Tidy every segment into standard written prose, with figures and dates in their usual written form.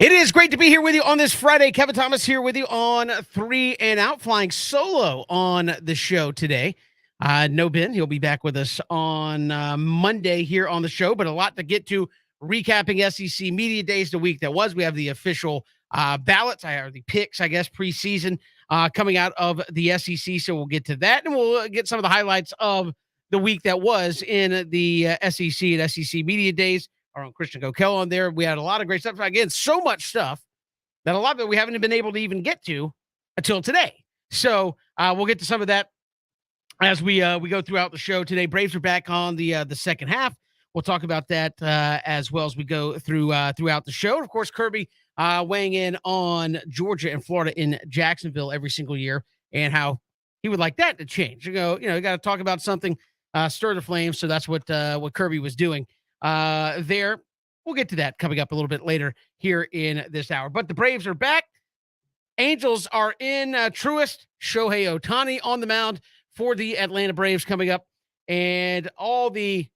It is great to be here with you on this Friday. Kevin Thomas here with you on 3 and Out, flying solo on the show today. No Ben, he'll be back with us on Monday here on the show, but a lot to get to. Recapping SEC Media Days, the week that was. We have the official ballots, or the picks, I guess, preseason coming out of the SEC. So we'll get to that, and we'll get some of the highlights of the week that was in the SEC and SEC Media Days. Our own Christian Gokel on there. We had a lot of great stuff. Again, so much stuff that a lot of it we haven't been able to even get to until today. So we'll get to some of that as we go throughout the show today. Braves are back on the second half. We'll talk about that as well as we go throughout the show. Of course, Kirby weighing in on Georgia and Florida in Jacksonville every single year and how he would like that to change. You got to talk about something, stir the flames. So that's what Kirby was doing there. We'll get to that coming up a little bit later here in this hour. But the Braves are back. Angels are in Truist. Shohei Ohtani on the mound for the Atlanta Braves coming up. And all the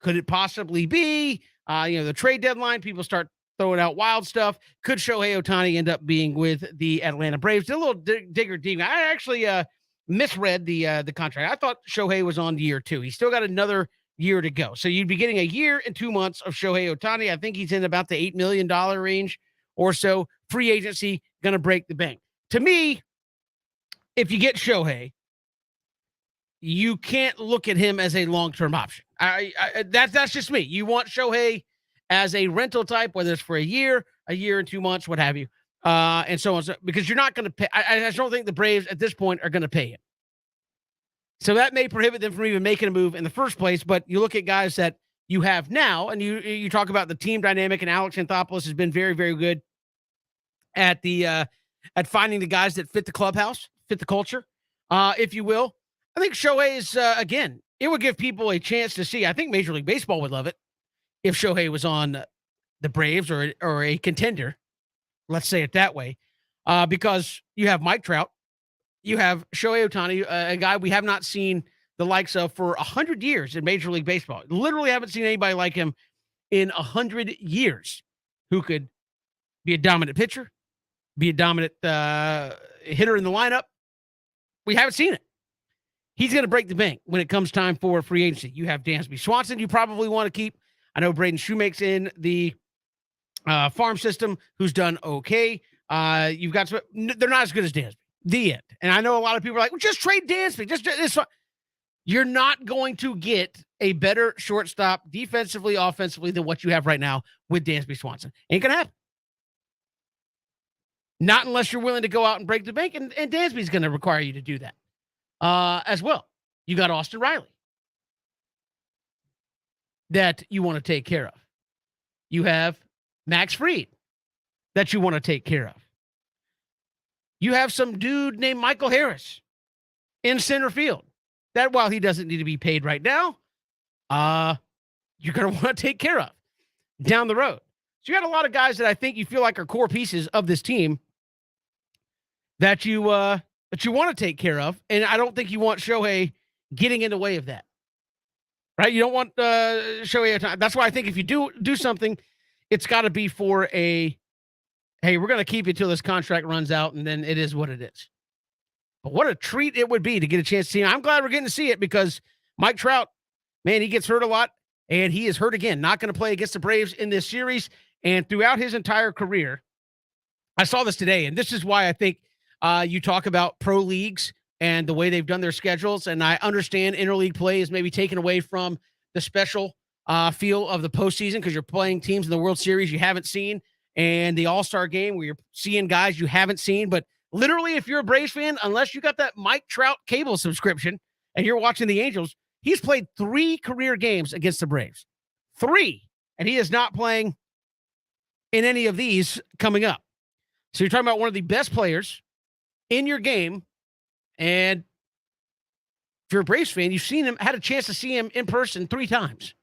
could it possibly be? The trade deadline, people start throwing out wild stuff. Could Shohei Ohtani end up being with the Atlanta Braves? Did a little digger deep. I actually misread the contract. I thought Shohei was on year 2. He's still got another year to go. So you'd be getting a year and 2 months of Shohei Ohtani. I think he's in about the $8 million range or so. Free agency, going to break the bank. To me, if you get Shohei, you can't look at him as a long-term option. That's just me. You want Shohei as a rental type, whether it's for a year and 2 months, what have you, and so on. Because you're not going to pay. I just don't think the Braves at this point are going to pay him. So that may prohibit them from even making a move in the first place. But you look at guys that you have now, and you talk about the team dynamic, and Alex Anthopoulos has been very, very good at at finding the guys that fit the clubhouse, fit the culture, if you will. I think Shohei is, again, it would give people a chance to see. I think Major League Baseball would love it if Shohei was on the Braves or a contender. Let's say it that way, because you have Mike Trout. You have Shohei Ohtani, a guy we have not seen the likes of for 100 years in Major League Baseball. Literally haven't seen anybody like him in 100 years who could be a dominant pitcher, be a dominant hitter in the lineup. We haven't seen it. He's going to break the bank when it comes time for free agency. You have Dansby Swanson you probably want to keep. I know Braden Shoemaker's in the farm system who's done okay. You've got – they're not as good as Dansby. The end. And I know a lot of people are like, well, just trade Dansby. This. You're not going to get a better shortstop defensively, offensively than what you have right now with Dansby Swanson. Ain't going to happen. Not unless you're willing to go out and break the bank, and Dansby's going to require you to do that as well. You got Austin Riley that you want to take care of. You have Max Fried that you want to take care of. You have some dude named Michael Harris in center field that, while he doesn't need to be paid right now, you're going to want to take care of down the road. So you got a lot of guys that I think you feel like are core pieces of this team that you want to take care of, and I don't think you want Shohei getting in the way of that. Right? You don't want Shohei. That's why I think if you do something, it's got to be for a, hey, we're going to keep you till this contract runs out, and then it is what it is. But what a treat it would be to get a chance to see him. I'm glad we're getting to see it because Mike Trout, man, he gets hurt a lot, and he is hurt again. Not going to play against the Braves in this series, and throughout his entire career, I saw this today, and this is why I think you talk about pro leagues and the way they've done their schedules, and I understand interleague play is maybe taken away from the special feel of the postseason because you're playing teams in the World Series you haven't seen, and the All-Star game where you're seeing guys you haven't seen. But literally, if you're a Braves fan, unless you got that Mike Trout cable subscription and you're watching the Angels, he's played 3 career games against the Braves. 3. And he is not playing in any of these coming up. So you're talking about one of the best players in your game. And if you're a Braves fan, you've seen him, had a chance to see him in person 3 times.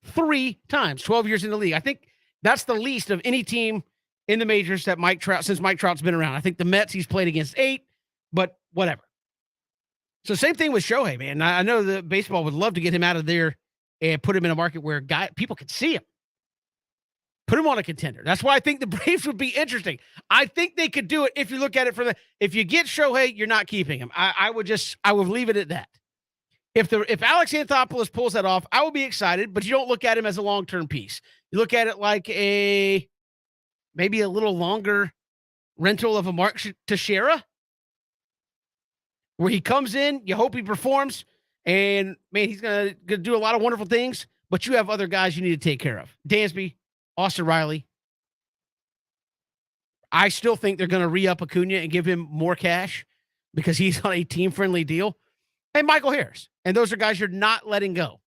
3 times, 12 years in the league. I think that's the least of any team in the majors that since Mike Trout's been around. I think the Mets he's played against 8, but whatever. So same thing with Shohei, man. I know the baseball would love to get him out of there and put him in a market where people could see him. Put him on a contender. That's why I think the Braves would be interesting. I think they could do it if you look at it if you get Shohei, you're not keeping him. I would leave it at that. If Alex Anthopoulos pulls that off, I will be excited, but you don't look at him as a long-term piece. You look at it like maybe a little longer rental of a Mark Teixeira, where he comes in, you hope he performs, and man, he's gonna do a lot of wonderful things, but you have other guys you need to take care of. Dansby, Austin Riley. I still think they're going to re-up Acuna and give him more cash because he's on a team-friendly deal. And Michael Harris. And those are guys you're not letting go.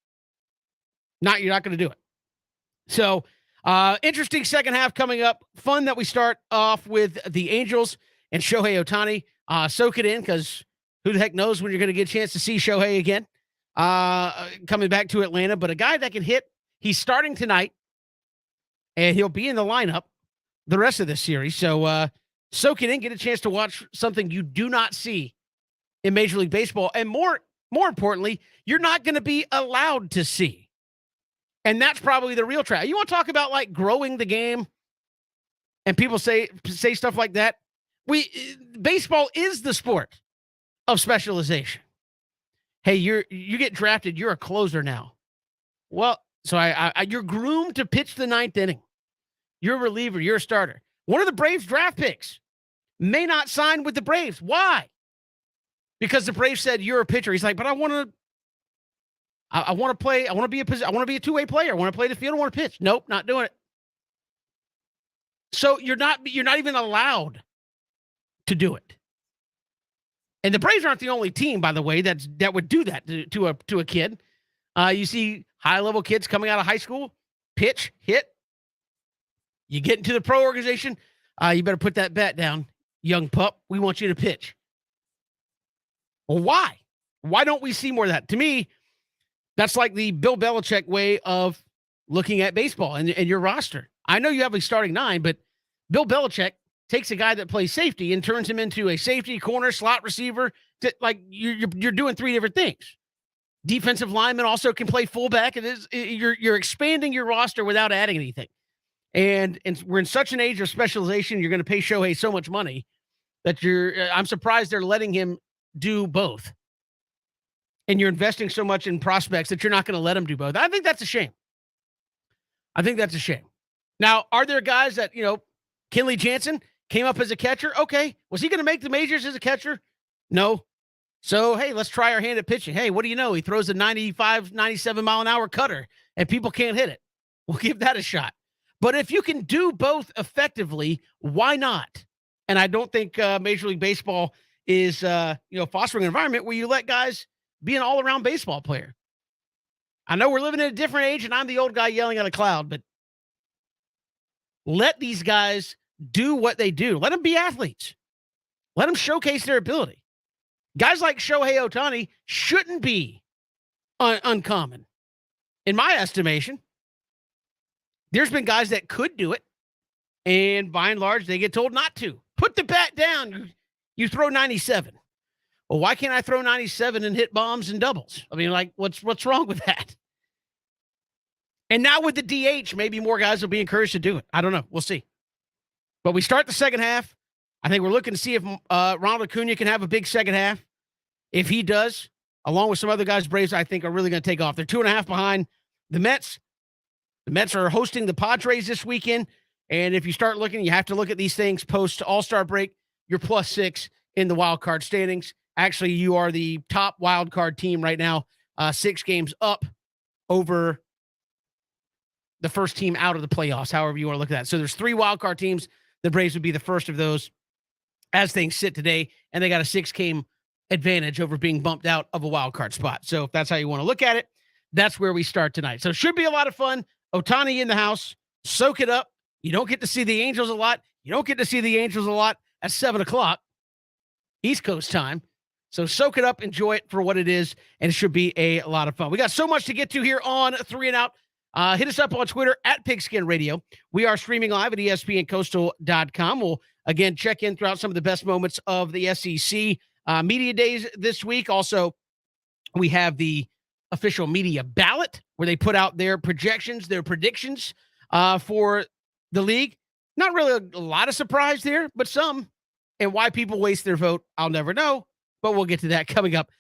You're not going to do it. So, interesting second half coming up. Fun that we start off with the Angels and Shohei Ohtani. Soak it in, because who the heck knows when you're going to get a chance to see Shohei again coming back to Atlanta. But a guy that can hit, he's starting tonight. And he'll be in the lineup the rest of this series. So soak it in, get a chance to watch something you do not see in Major League Baseball. And more importantly, you're not going to be allowed to see. And that's probably the real trap. You want to talk about like growing the game and people say stuff like that? Baseball is the sport of specialization. Hey, you get drafted, you're a closer now. Well, so you're groomed to pitch the ninth inning. You're a reliever. You're a starter. One of the Braves draft picks may not sign with the Braves. Why? Because the Braves said you're a pitcher. He's like, but I want to play. I want to be a two-way player. I want to play the field. I want to pitch. Nope, not doing it. So you're not even allowed to do it. And the Braves aren't the only team, by the way, that would do that to a kid. You see high-level kids coming out of high school, pitch, hit. You get into the pro organization, you better put that bat down, young pup. We want you to pitch. Well, why? Why don't we see more of that? To me, that's like the Bill Belichick way of looking at baseball and your roster. I know you have a starting nine, but Bill Belichick takes a guy that plays safety and turns him into a safety, corner, slot receiver. Like you're doing three different things. Defensive lineman also can play fullback. You're expanding your roster without adding anything. And we're in such an age of specialization. You're going to pay Shohei so much money that I'm surprised they're letting him do both. And you're investing so much in prospects that you're not going to let him do both. I think that's a shame. Now, are there guys that, Kenley Jansen came up as a catcher? Okay. Was he going to make the majors as a catcher? No. So, hey, let's try our hand at pitching. Hey, what do you know? He throws a 95, 97 mile an hour cutter and people can't hit it. We'll give that a shot. But if you can do both effectively, why not? And I don't think Major League Baseball is, fostering an environment where you let guys be an all-around baseball player. I know we're living in a different age, and I'm the old guy yelling at a cloud, but let these guys do what they do. Let them be athletes. Let them showcase their ability. Guys like Shohei Ohtani shouldn't be uncommon, in my estimation. There's been guys that could do it, and by and large, they get told not to. Put the bat down. You throw 97. Well, why can't I throw 97 and hit bombs and doubles? I mean, like, what's wrong with that? And now with the DH, maybe more guys will be encouraged to do it. I don't know. We'll see. But we start the second half. I think we're looking to see if Ronald Acuna can have a big second half. If he does, along with some other guys, Braves, I think, are really going to take off. They're 2.5 behind the Mets. The Mets are hosting the Padres this weekend. And if you start looking, you have to look at these things post All-Star break. You're +6 in the wild card standings. Actually, you are the top wild card team right now, 6 games up over the first team out of the playoffs, however you want to look at that. So there's 3 wild card teams. The Braves would be the first of those as things sit today, and they got a 6-game advantage over being bumped out of a wild card spot. So if that's how you want to look at it, that's where we start tonight. So it should be a lot of fun. Ohtani in the house. Soak it up. You don't get to see the Angels a lot. You don't get to see the Angels a lot at 7 o'clock East Coast time. So soak it up, enjoy it for what it is, and it should be a lot of fun. We got so much to get to here on 3 and Out. Hit us up on Twitter at Pigskin Radio. We are streaming live at ESPNCoastal.com. We'll, again, check in throughout some of the best moments of the SEC media days this week. Also, we have the official media ballot where they put out their projections, their predictions for the league. Not really a lot of surprise there, but some. And why people waste their vote, I'll never know. But we'll get to that coming up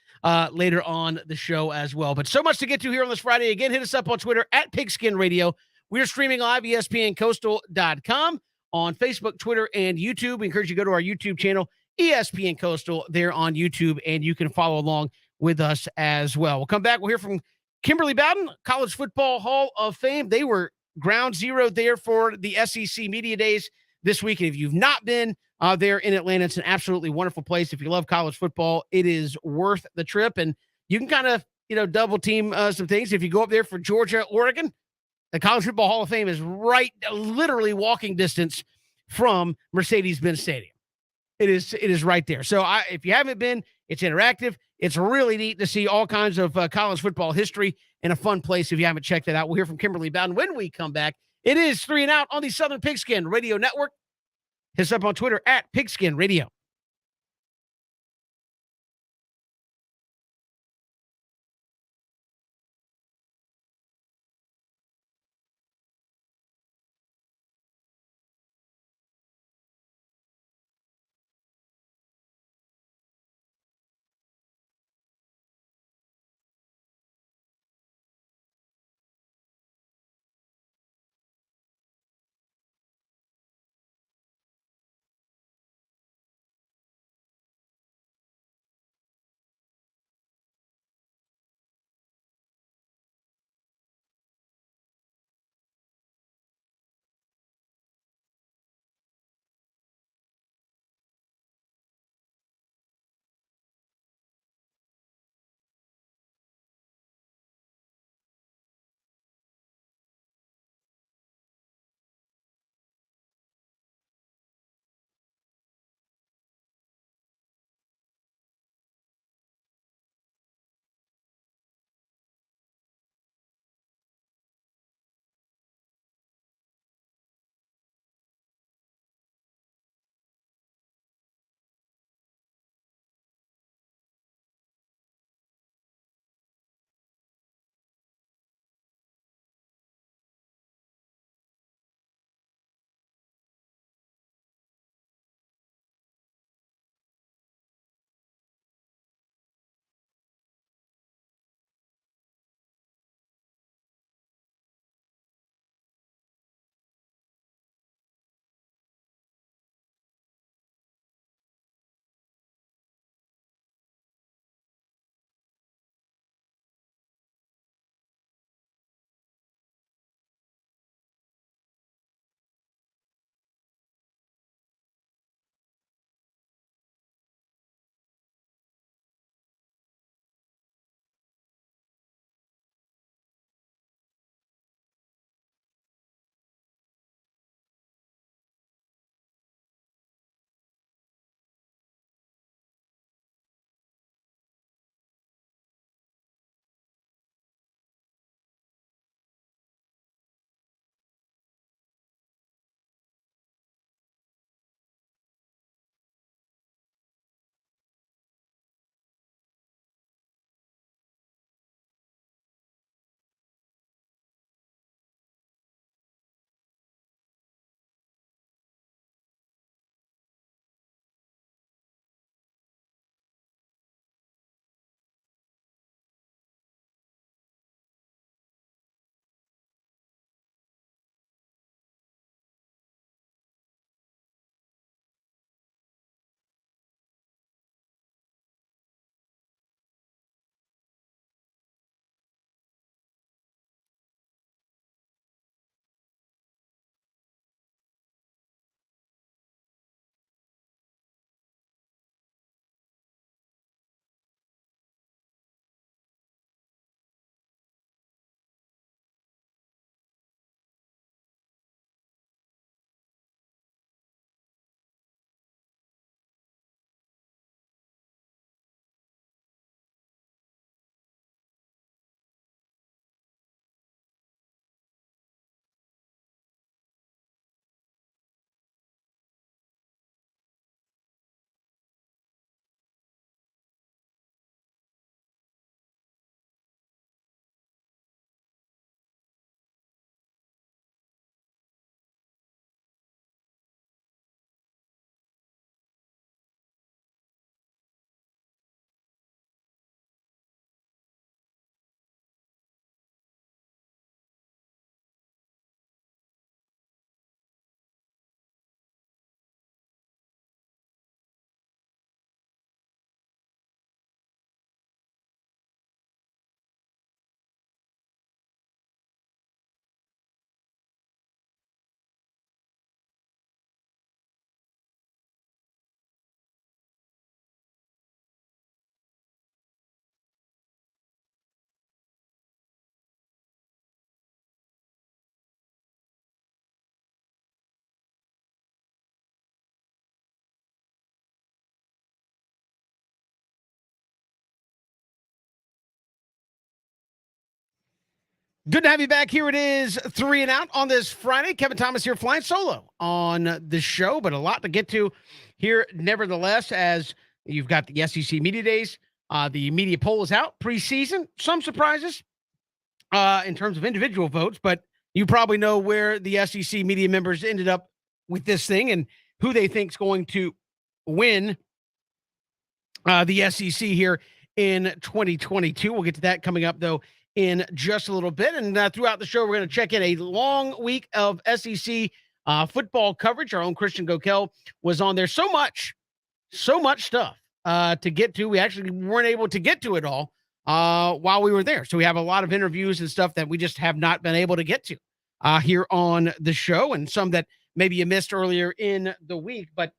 later on the show as well. But so much to get to here on this Friday. Again, hit us up on Twitter at Pigskin Radio. We're streaming live, ESPNCoastal.com, on Facebook, Twitter, and YouTube. We encourage you to go to our YouTube channel, ESPN Coastal, there on YouTube, and you can follow along with us as well. We'll come back. We'll hear from Kimberly Bowden, College Football Hall of Fame. They were ground zero there for the SEC Media Days this week. And if you've not been there in Atlanta, it's an absolutely wonderful place. If you love college football, it is worth the trip. And you can kind of, double team some things. If you go up there for Georgia, Oregon, the College Football Hall of Fame is right, literally walking distance from Mercedes-Benz Stadium. It is right there. So if you haven't been, it's interactive. It's really neat to see all kinds of college football history and a fun place. If you haven't checked it out, we'll hear from Kimberly Bowden when we come back. It is 3 and Out on the Southern Pigskin Radio Network. Hit us up on Twitter at Pigskin Radio. Good to have you back. Here it is, 3 and Out on this Friday. Kevin Thomas here, flying solo on the show, but a lot to get to here, nevertheless, as you've got the SEC Media Days. The media poll is out, preseason. Some surprises in terms of individual votes, but you probably know where the SEC media members ended up with this thing and who they think is going to win the SEC here in 2022. We'll get to that coming up, though, in just a little bit. And throughout the show, we're going to check in a long week of SEC football coverage. Our own Christian Gokel was on there. So much stuff to get to. We actually weren't able to get to it all while we were there. So we have a lot of interviews and stuff that we just have not been able to get to here on the show, and some that maybe you missed earlier in the week. But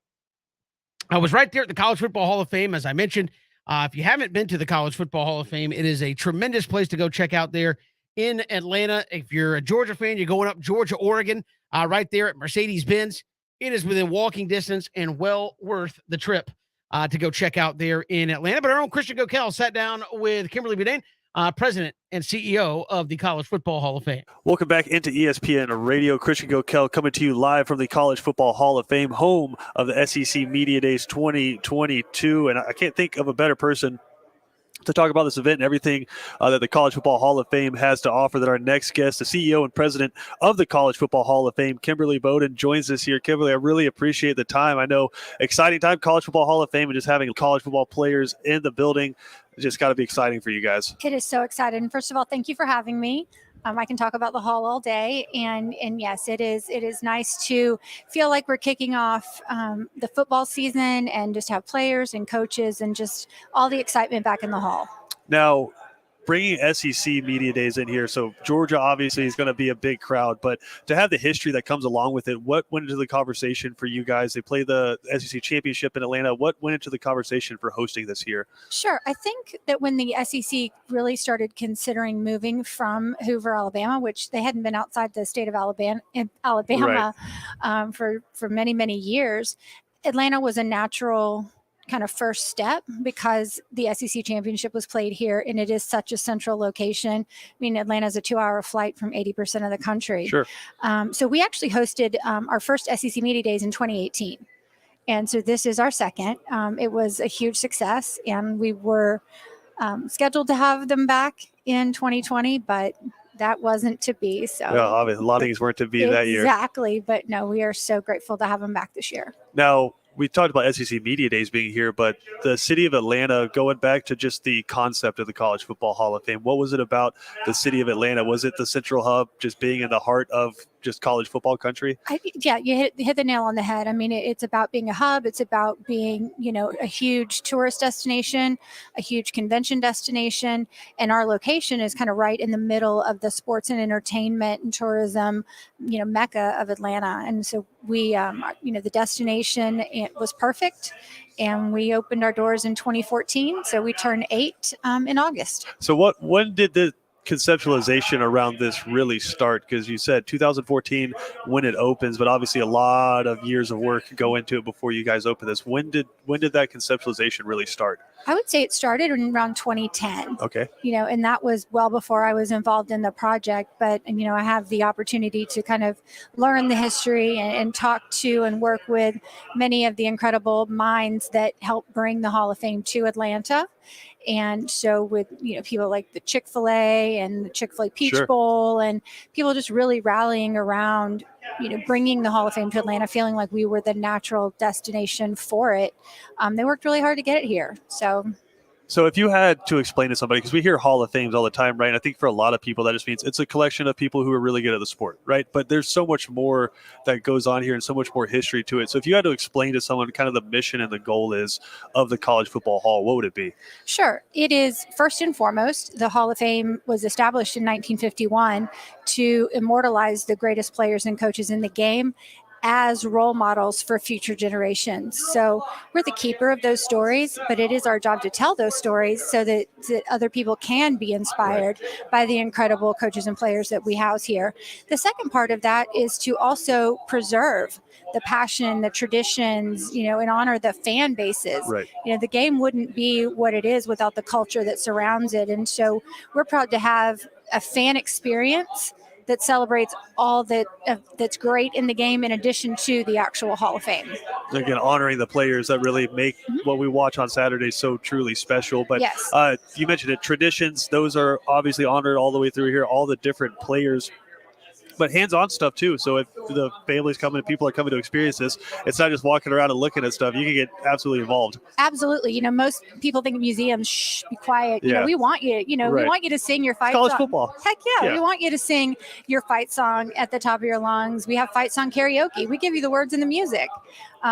I was right there at the College Football Hall of Fame, as I mentioned. If you haven't been to the College Football Hall of Fame, it is a tremendous place to go check out there in Atlanta. If you're a Georgia fan, you're going up Georgia, Oregon, right there at Mercedes-Benz. It is within walking distance and well worth the trip to go check out there in Atlanta. But our own Christian Gokel sat down with Kimberly Boudin, President and CEO of the College Football Hall of Fame. Welcome back into ESPN Radio. Christian Gokel coming to you live from the College Football Hall of Fame, home of the SEC Media Days 2022. And I can't think of a better person to talk about this event and everything that the College Football Hall of Fame has to offer than our next guest, the CEO and President of the College Football Hall of Fame, Kimberly Boudin, joins us here. Kimberly, I really appreciate the time. I know, exciting time, College Football Hall of Fame, and just having college football players in the building. It's just got to be exciting for you guys. It is so exciting. First of all, thank you for having me. I can talk about the hall all day, and yes, it is nice to feel like we're kicking off the football season and just have players and coaches and just all the excitement back in the hall. Now, bringing SEC Media Days in here, so Georgia obviously is going to be a big crowd, but to have the history that comes along with it, what went into the conversation for you guys? They play the SEC Championship in Atlanta. What went into the conversation for hosting this year? Sure. I think that when the SEC really started considering moving from Hoover, Alabama, which they hadn't been outside the state of Alabama right. For many, many years, Atlanta was a natural kind of first step because the SEC championship was played here and it is such a central location. I mean, Atlanta is a 2-hour flight from 80% of the country. Sure. So we actually hosted our first SEC Media Days in 2018. And so this is our second. It was a huge success, and we were scheduled to have them back in 2020, but that wasn't to be. So yeah, obviously, a lot of things weren't to be that year. Exactly. But no, we are so grateful to have them back this year. Now, we talked about SEC Media Days being here, but the city of Atlanta, going back to just the concept of the College Football Hall of Fame, what was it about the city of Atlanta? Was it the central hub, just being in the heart of just college football country? Yeah, you hit the nail on the head. I mean, it's about being a hub. It's about being, a huge tourist destination, a huge convention destination. And our location is kind of right in the middle of the sports and entertainment and tourism, mecca of Atlanta. And so we, the destination was perfect. And we opened our doors in 2014. So we turned 8 in August. So when did the conceptualization around this really start? Because you said 2014 when it opens, but obviously a lot of years of work go into it before you guys open this. When did that conceptualization really start? I would say it started in around 2010. Okay. And that was well before I was involved in the project, but I have the opportunity to kind of learn the history and talk to and work with many of the incredible minds that helped bring the Hall of Fame to Atlanta. And so with, people like the Chick-fil-A and the Chick-fil-A Peach Sure. Bowl, and people just really rallying around, bringing the Hall of Fame to Atlanta, feeling like we were the natural destination for it. They worked really hard to get it here. So if you had to explain to somebody, because we hear Hall of Fames all the time, right? And I think for a lot of people, that just means it's a collection of people who are really good at the sport, right? But there's so much more that goes on here and so much more history to it. So if you had to explain to someone kind of the mission and the goal is of the College Football Hall, what would it be? Sure. It is first and foremost, the Hall of Fame was established in 1951 to immortalize the greatest players and coaches in the game. as role models for future generations. So we're the keeper of those stories, but it is our job to tell those stories so that other people can be inspired by the incredible coaches and players that we house here. The second part of that is to also preserve the passion, the traditions, and honor the fan bases. Right. The game wouldn't be what it is without the culture that surrounds it. And so we're proud to have a fan experience that celebrates all that's great in the game, in addition to the actual Hall of Fame. Again, honoring the players that really make what we watch on Saturday so truly special. But yes. You mentioned it, traditions, those are obviously honored all the way through here, all the different players. But hands-on stuff too. So if the families coming, people are coming to experience this, it's not just walking around and looking at stuff. You can get absolutely involved. Absolutely. Most people think museums, shh, be quiet. Yeah. We want you, we want you to sing your fight college song. Football. Heck yeah. We want you to sing your fight song at the top of your lungs. We have fight song karaoke. We give you the words and the music.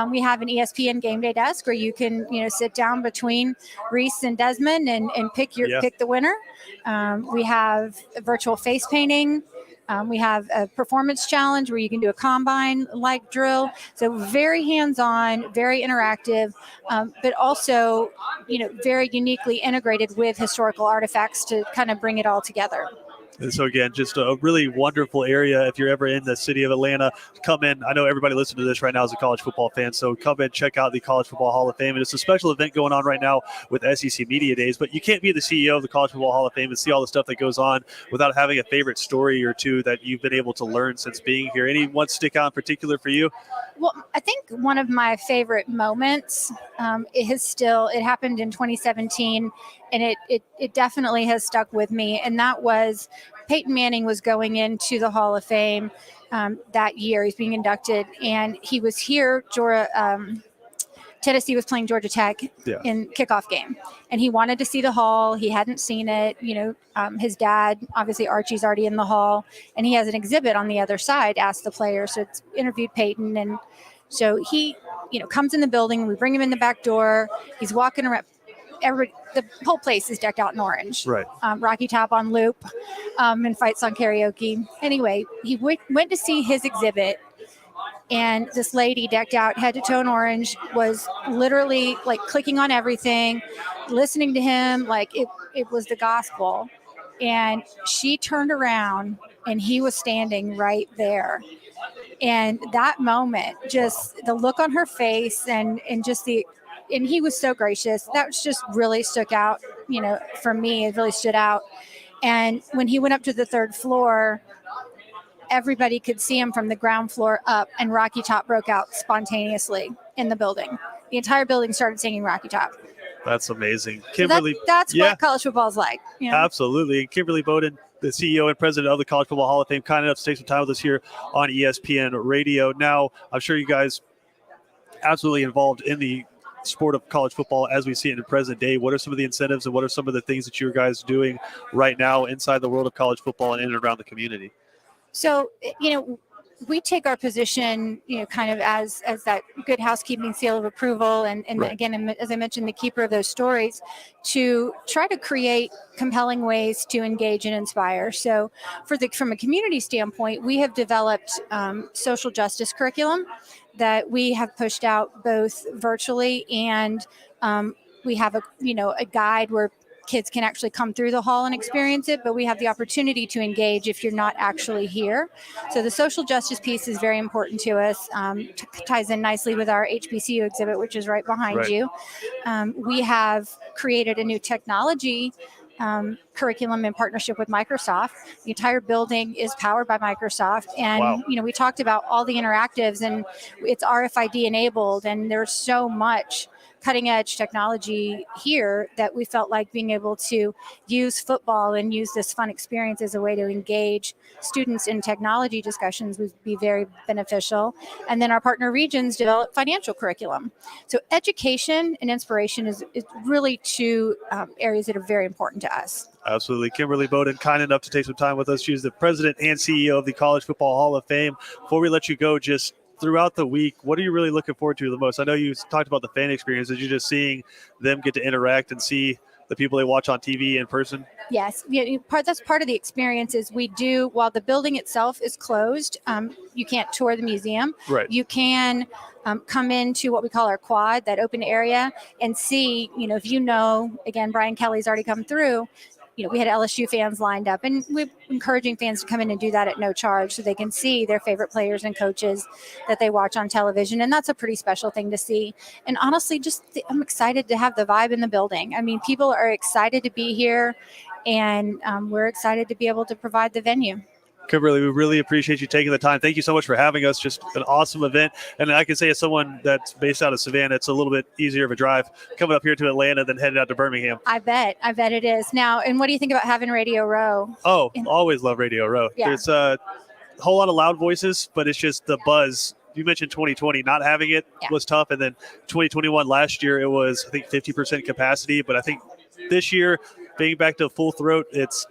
We have an ESPN game day desk where you can, sit down between Reese and Desmond and pick the winner. We have virtual face painting. We have a performance challenge where you can do a combine-like drill. So very hands-on, very interactive, but also, very uniquely integrated with historical artifacts to kind of bring it all together. And so, again, just a really wonderful area. If you're ever in the city of Atlanta, come in. I know everybody listening to this right now is a college football fan, so come in, check out the College Football Hall of Fame. And it's a special event going on right now with SEC Media Days, but you can't be the CEO of the College Football Hall of Fame and see all the stuff that goes on without having a favorite story or two that you've been able to learn since being here. Any one stick out in particular for you? Well, I think one of my favorite moments, it happened in 2017, and it definitely has stuck with me. And that was Peyton Manning was going into the Hall of Fame that year. He's being inducted, and he was here. Tennessee was playing Georgia Tech in kickoff game, and he wanted to see the hall. He hadn't seen it. His dad, obviously Archie's already in the hall, and he has an exhibit on the other side, Ask the Player. So it's interviewed Peyton, and so he, comes in the building. We bring him in the back door. He's walking around. The whole place is decked out in orange. Right. Rocky Top on loop, and fight song karaoke. Anyway, he went to see his exhibit. And this lady decked out head to toe in orange was literally like clicking on everything, listening to him like it was the gospel. And she turned around and he was standing right there. And that moment, just the look on her face and he was so gracious. That was just really stuck out, for me, it really stood out. And when he went up to the third floor, everybody could see him from the ground floor up, and Rocky Top broke out spontaneously in the building. The entire building started singing Rocky Top. That's amazing. Kimberly, so that's what college football is like. Absolutely. Kimberly Bowden, the CEO and president of the College Football Hall of Fame, kind enough to take some time with us here on ESPN Radio. Now, I'm sure you guys absolutely involved in the sport of college football as we see it in present day. What are some of the incentives and what are some of the things that you guys are doing right now inside the world of college football and in and around the community? So, we take our position, kind of as that good housekeeping seal of approval. And right. Again, as I mentioned, the keeper of those stories, to try to create compelling ways to engage and inspire. So from a community standpoint, we have developed social justice curriculum that we have pushed out both virtually and we have a guide where kids can actually come through the hall and experience it, but we have the opportunity to engage if you're not actually here. So the social justice piece is very important to us. Ties in nicely with our HBCU exhibit, which is right behind you. We have created a new technology curriculum in partnership with Microsoft. The entire building is powered by Microsoft. And, we talked about all the interactives, and it's RFID enabled, and there's so much cutting edge technology here that we felt like being able to use football and use this fun experience as a way to engage students in technology discussions would be very beneficial. And then our partner regions develop financial curriculum. So education and inspiration is really two areas that are very important to us. Absolutely. Kimberly Bowden, kind enough to take some time with us. She's the president and CEO of the College Football Hall of Fame. Before we let you go, just throughout the week, what are you really looking forward to the most? I know you talked about the fan experiences. You're just seeing them get to interact and see the people they watch on TV in person? Yes, that's part of the experience. Is we do, while the building itself is closed, you can't tour the museum. Right. You can come into what we call our quad, that open area, and see. If again, Brian Kelly's already come through. We had LSU fans lined up, and we're encouraging fans to come in and do that at no charge, so they can see their favorite players and coaches that they watch on television, and that's a pretty special thing to see. And honestly, I'm excited to have the vibe in the building. I mean, people are excited to be here, and we're excited to be able to provide the venue. Kimberly, we really appreciate you taking the time. Thank you so much for having us. Just an awesome event. And I can say, as someone that's based out of Savannah, it's a little bit easier of a drive coming up here to Atlanta than heading out to Birmingham. I bet it is. Now, and what do you think about having Radio Row? Oh, always love Radio Row. Yeah. There's a whole lot of loud voices, but it's just the buzz. You mentioned 2020, not having it was tough. And then 2021 last year, it was, I think, 50% capacity. But I think this year, being back to full throat, it's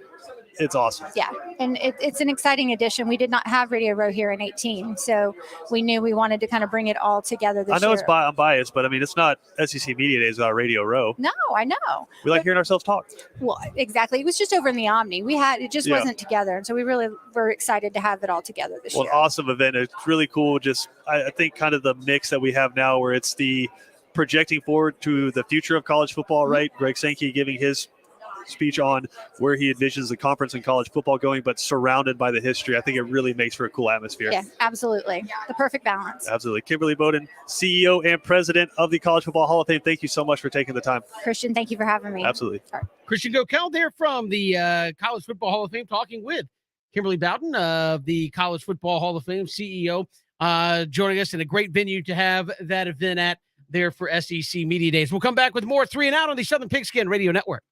awesome. Yeah, and it's an exciting addition. We did not have Radio Row here in 18, so we knew we wanted to kind of bring it all together this year. I know I'm biased, but I mean, it's not SEC Media Days without Radio Row. No, I know. We like hearing ourselves talk. Well, exactly. It was just over in the Omni. It just wasn't together, and so we really were excited to have it all together this year. An awesome event. It's really cool. Just I think kind of the mix that we have now, where it's the projecting forward to the future of college football, right? Greg Sankey giving his speech on where he envisions the conference and college football going, but surrounded by the history. I think it really makes for a cool atmosphere. Yeah, absolutely. The perfect balance. Absolutely. Kimberly Bowden, CEO and president of the College Football Hall of Fame. Thank you so much for taking the time. Christian, thank you for having me. Absolutely. Right. Christian Gokel there from the College Football Hall of Fame, talking with Kimberly Bowden of the College Football Hall of Fame, CEO, joining us in a great venue to have that event at there for SEC Media Days. We'll come back with more 3 and Out on the Southern Pigskin Radio Network.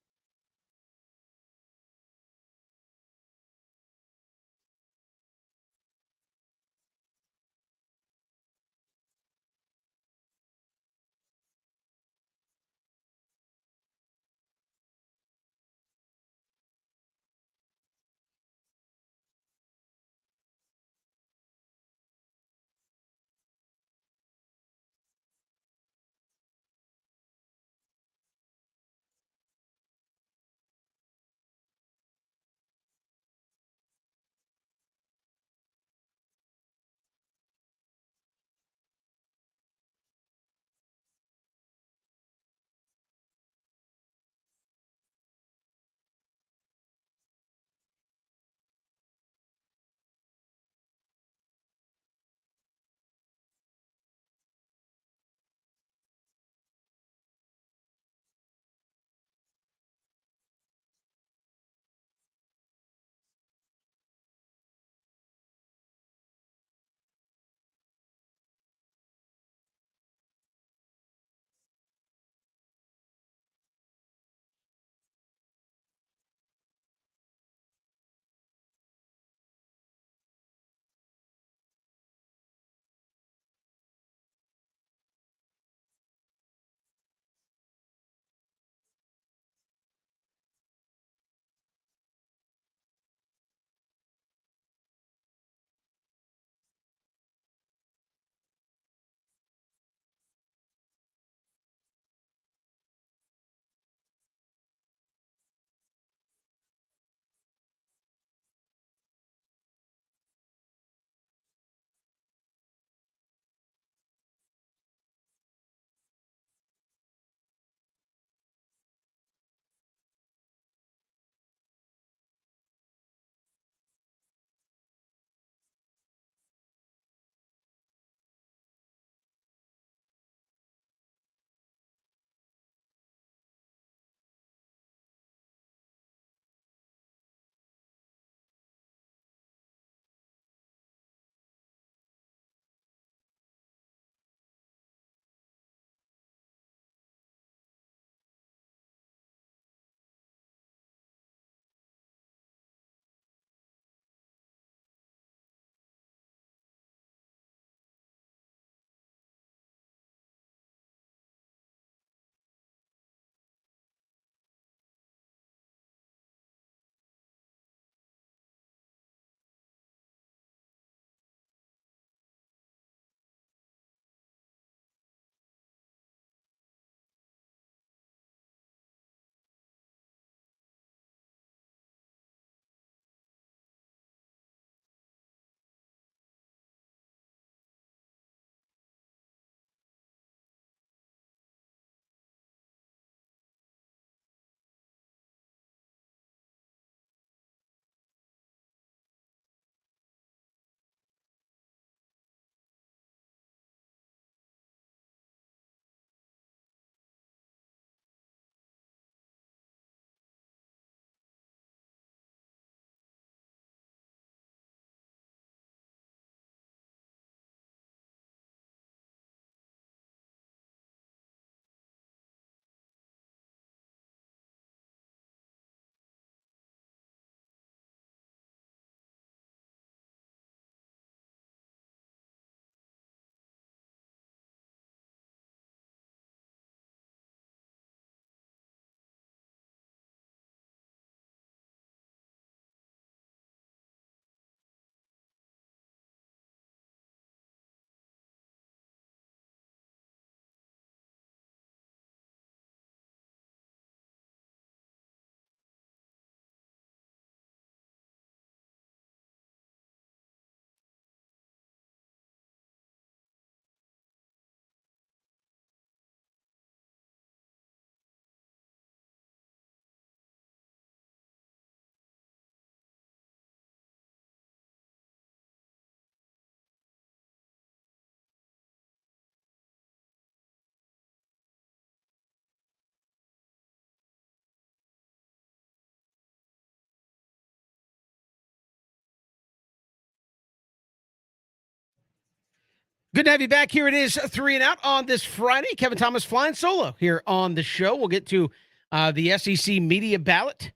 Good to have you back. Here it is, 3 and Out on this Friday. Kevin Thomas flying solo here on the show. We'll get to the SEC media ballot,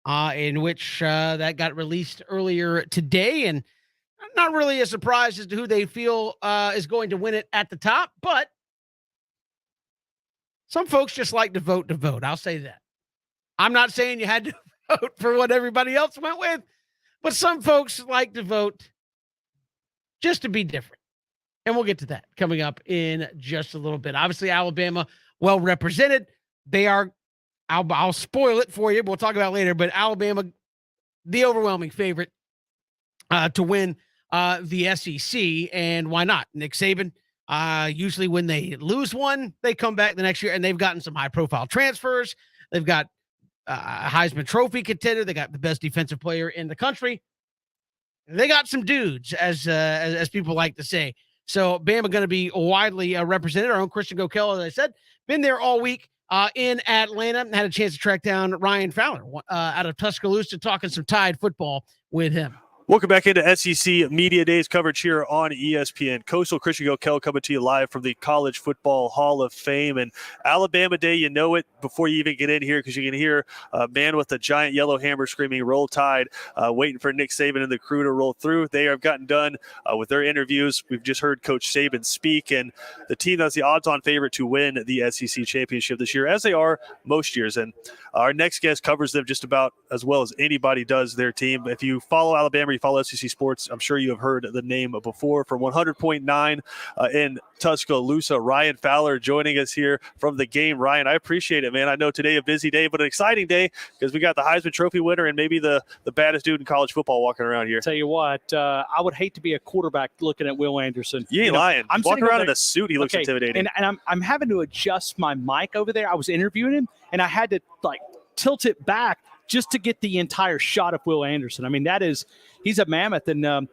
in which that got released earlier today. And not really a surprise as to who they feel is going to win it at the top, but some folks just like to vote. I'll say that. I'm not saying you had to vote for what everybody else went with, but some folks like to vote just to be different. And we'll get to that coming up in just a little bit. Obviously, Alabama, well represented. They are, I'll spoil it for you, but we'll talk about it later. But Alabama, the overwhelming favorite to win the SEC. And why not? Nick Saban, usually when they lose one, they come back the next year, and they've gotten some high-profile transfers. They've got a Heisman Trophy contender. They got the best defensive player in the country. They got some dudes, as people like to say. So Bama going to be widely represented. Our own Christian Gokel, as I said, been there all week in Atlanta. Had a chance to track down Ryan Fowler out of Tuscaloosa, talking some Tide football with him. Welcome back into SEC Media Days coverage here on ESPN. Coastal Christian Gokel coming to you live from the College Football Hall of Fame. And Alabama Day, you know it before you even get in here, because you can hear a man with a giant yellow hammer screaming, "Roll Tide," waiting for Nick Saban and the crew to roll through. They have gotten done with their interviews. We've just heard Coach Saban speak, and the team that's the odds-on favorite to win the SEC championship this year, as they are most years. And our next guest covers them just about as well as anybody does their team. If you follow Alabama, you follow SEC sports, I'm sure you have heard the name before. From 100.9 in Tuscaloosa, Ryan Fowler joining us here from the game. Ryan, I appreciate it, man. I know today a busy day, but an exciting day because we got the Heisman Trophy winner and maybe the baddest dude in college football walking around here. Tell you what, I would hate to be a quarterback looking at Will Anderson. You ain't lying. I'm walking around in a suit. He looks intimidating. And I'm having to adjust my mic over there. I was interviewing him, and I had to tilt it back just to get the entire shot of Will Anderson. I mean, he's a mammoth. And, I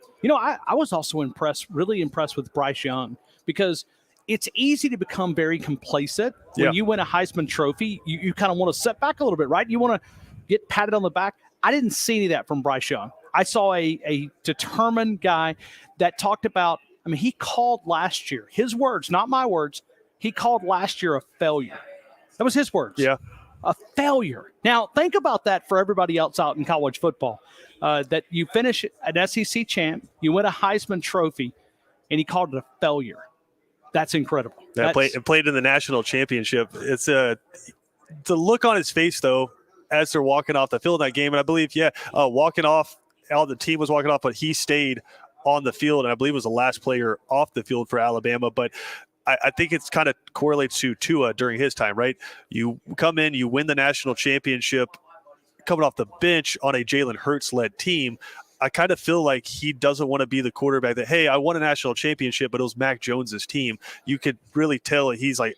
was also really impressed with Bryce Young, because it's easy to become very complacent when you win a Heisman Trophy. You kind of want to set back a little bit, right? You want to get patted on the back. I didn't see any of that from Bryce Young. I saw a determined guy that talked about, he called last year, his words, not my words, he called last year a failure. That was his words. Yeah. A failure. Now, think about that for everybody else out in college football, that you finish an SEC champ, you win a Heisman Trophy, and he called it a failure. That's incredible. Played in the national championship. It's the look on his face, though, as they're walking off the field in that game. And I believe, walking off, all the team was walking off, but he stayed on the field, and I believe was the last player off the field for Alabama. But I think it's kind of correlates to Tua during his time, right? You come in, you win the national championship, coming off the bench on a Jalen Hurts-led team. I kind of feel like he doesn't want to be the quarterback that, hey, I won a national championship, but it was Mac Jones's team. You could really tell he's like,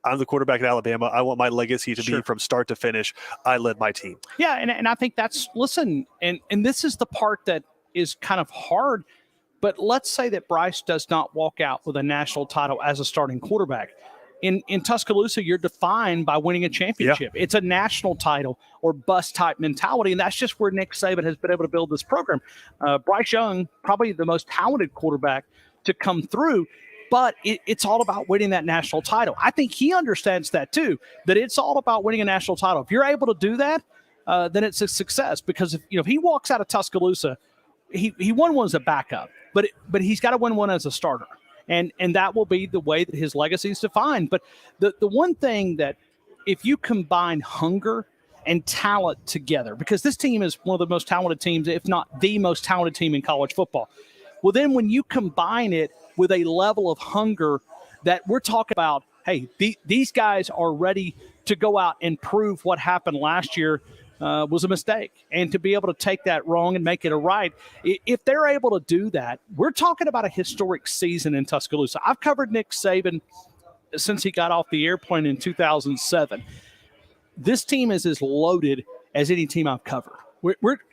I'm the quarterback at Alabama. I want my legacy to be from start to finish. I led my team. Yeah, and I think and this is the part that is kind of hard. But let's say that Bryce does not walk out with a national title as a starting quarterback. In Tuscaloosa, you're defined by winning a championship. Yeah. It's a national title or bust type mentality, and that's just where Nick Saban has been able to build this program. Bryce Young, probably the most talented quarterback to come through, but it's all about winning that national title. I think he understands that too, that it's all about winning a national title. If you're able to do that, then it's a success, because if he walks out of Tuscaloosa, he won one as a backup. But he's got to win one as a starter, and that will be the way that his legacy is defined. But the one thing that, if you combine hunger and talent together, because this team is one of the most talented teams, if not the most talented team in college football, well, then when you combine it with a level of hunger that we're talking about, hey, these guys are ready to go out and prove what happened last year was a mistake, and to be able to take that wrong and make it a right. If they're able to do that, we're talking about a historic season in Tuscaloosa. I've covered Nick Saban since he got off the airplane in 2007. This team is as loaded as any team I've covered.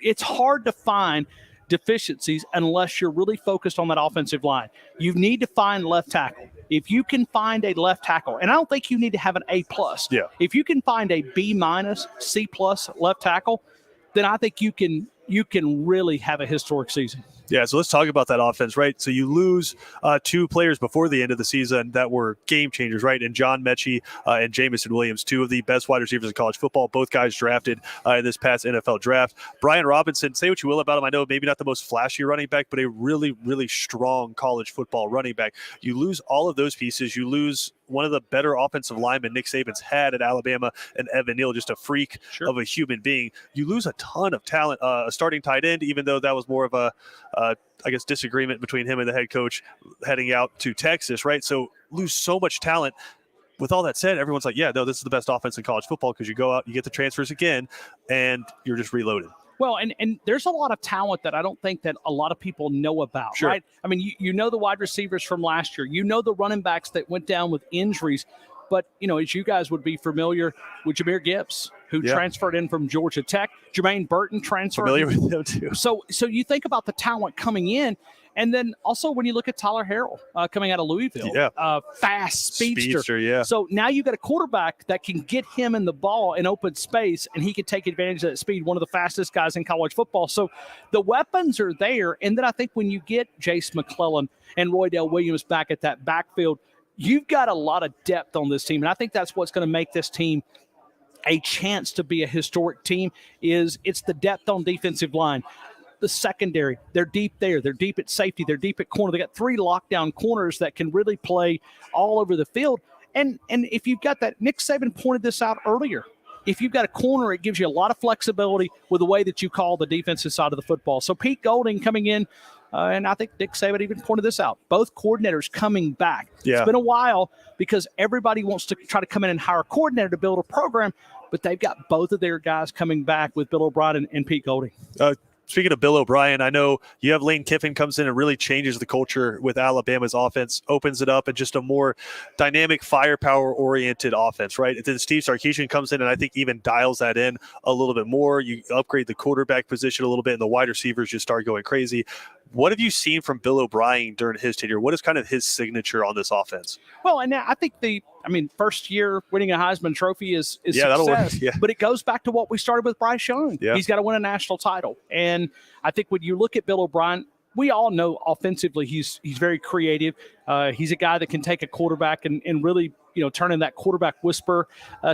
It's hard to find deficiencies unless you're really focused on that offensive line. You need to find left tackle. If you can find a left tackle, and I don't think you need to have an A+. Yeah. If you can find a B-, C+ left tackle, then I think you can really have a historic season. Yeah, so let's talk about that offense, right? So you lose two players before the end of the season that were game changers, right? And John Mechie and Jamison Williams, two of the best wide receivers in college football, both guys drafted in this past NFL draft. Brian Robinson, say what you will about him. I know maybe not the most flashy running back, but a really, really strong college football running back. You lose all of those pieces. You lose one of the better offensive linemen Nick Saban's had at Alabama, and Evan Neal, just a freak of a human being. You lose a ton of talent. A starting tight end, even though that was more of a I guess, disagreement between him and the head coach heading out to Texas, right? So lose so much talent. With all that said, everyone's like, yeah, no, this is the best offense in college football because you go out, you get the transfers again, and you're just reloaded. Well, and there's a lot of talent that I don't think that a lot of people know about, right? I mean, you know the wide receivers from last year. You know the running backs that went down with injuries. But, you know, as you guys would be familiar with Jahmyr Gibbs, who transferred in from Georgia Tech. Jermaine Burton transferred. Familiar with him, too. So you think about the talent coming in. And then also when you look at Tyler Harrell coming out of Louisville, fast speedster. So now you've got a quarterback that can get him in the ball in open space, and he can take advantage of that speed, one of the fastest guys in college football. So the weapons are there. And then I think when you get Jace McClellan and Roydell Williams back at that backfield, you've got a lot of depth on this team. And I think that's what's going to make this team a chance to be a historic team. Is it's the depth on defensive line. The secondary, they're deep there. They're deep at safety. They're deep at corner. They got three lockdown corners that can really play all over the field. And if you've got that, Nick Saban pointed this out earlier. If you've got a corner, it gives you a lot of flexibility with the way that you call the defensive side of the football. So Pete Golding coming in, and I think Nick Saban even pointed this out, both coordinators coming back. It's been a while because everybody wants to try to come in and hire a coordinator to build a program, but they've got both of their guys coming back with Bill O'Brien and Pete Golding. Speaking of Bill O'Brien, I know you have Lane Kiffin comes in and really changes the culture with Alabama's offense, opens it up, and just a more dynamic, firepower-oriented offense, right? And then Steve Sarkisian comes in and I think even dials that in a little bit more. You upgrade the quarterback position a little bit, and the wide receivers just start going crazy. What have you seen from Bill O'Brien during his tenure? What is kind of his signature on this offense? Well, and I think first year winning a Heisman Trophy is success. That'll work. Yeah. But it goes back to what we started with Bryce Young. Yeah. He's got to win a national title. And I think when you look at Bill O'Brien, we all know offensively he's very creative. He's a guy that can take a quarterback and really, turn in that quarterback whisper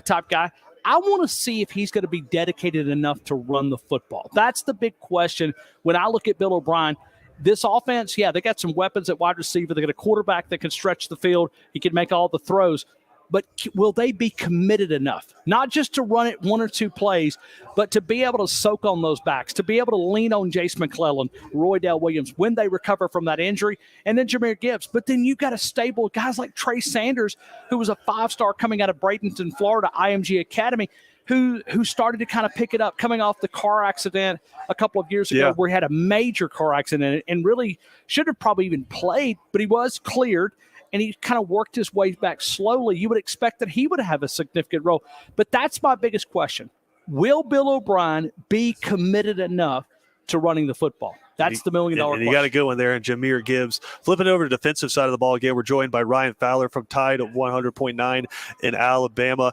type guy. I want to see if he's going to be dedicated enough to run the football. That's the big question when I look at Bill O'Brien. This offense, they got some weapons at wide receiver. They got a quarterback that can stretch the field. He can make all the throws. But will they be committed enough? Not just to run it one or two plays, but to be able to soak on those backs, to be able to lean on Jace McClellan, Roydell Williams when they recover from that injury, and then Jahmyr Gibbs. But then you've got a stable guys like Trey Sanders, who was a 5-star coming out of Bradenton, Florida, IMG Academy, who started to kind of pick it up coming off the car accident a couple of years ago where he had a major car accident and really should have probably even played, but he was cleared. And he kind of worked his way back slowly. You would expect that he would have a significant role. But that's my biggest question. Will Bill O'Brien be committed enough to running the football? That's the $1 million question. And you got a good one there in Jahmyr Gibbs. Flipping over to the defensive side of the ball again, we're joined by Ryan Fowler from Tide at 100.9 in Alabama.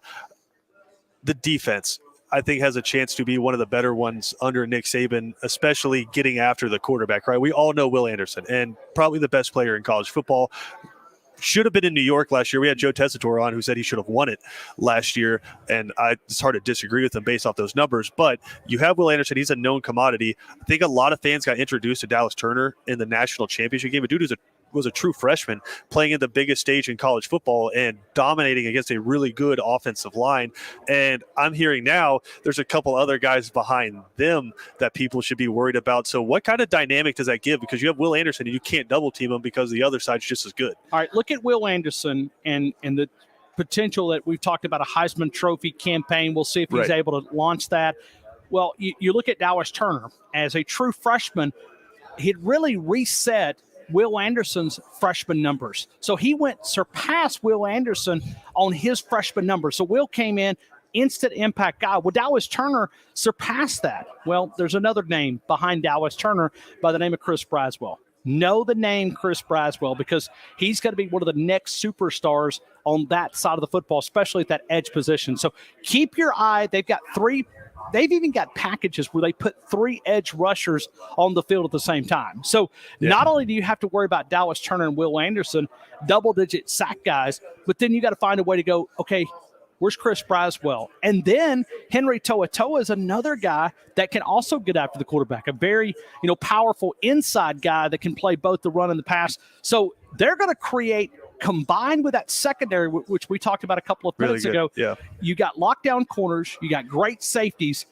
The defense, I think, has a chance to be one of the better ones under Nick Saban, especially getting after the quarterback, right? We all know Will Anderson, and probably the best player in college football. Should have been in New York last year. We had Joe Tessitore on who said he should have won it last year, and it's hard to disagree with him based off those numbers. But you have Will Anderson. He's a known commodity. I think a lot of fans got introduced to Dallas Turner in the national championship game. A dude was a true freshman playing in the biggest stage in college football and dominating against a really good offensive line. And I'm hearing now there's a couple other guys behind them that people should be worried about. So what kind of dynamic does that give? Because you have Will Anderson and you can't double team him because the other side's just as good. All right, look at Will Anderson and the potential that we've talked about, a Heisman Trophy campaign. We'll see if he's able to launch that. Well, you look at Dallas Turner as a true freshman. He'd really reset Will Anderson's freshman numbers. So he surpassed Will Anderson on his freshman numbers. So Will came in, instant impact guy. Well, Dallas Turner surpassed that. Well, there's another name behind Dallas Turner by the name of Chris Braswell. Know the name Chris Braswell because he's going to be one of the next superstars on that side of the football, especially at that edge position. So keep your eye. They've got 3 they've even got packages where they put 3 edge rushers on the field at the same time. So not only do you have to worry about Dallas Turner and Will Anderson, double-digit sack guys, but then you got to find a way to go, okay, where's Chris Braswell? And then Henry To'oTo'o is another guy that can also get after the quarterback, a very, powerful inside guy that can play both the run and the pass. So they're going to create, combined with that secondary, which we talked about a couple of minutes ago. Yeah. You got lockdown corners, you got great safeties.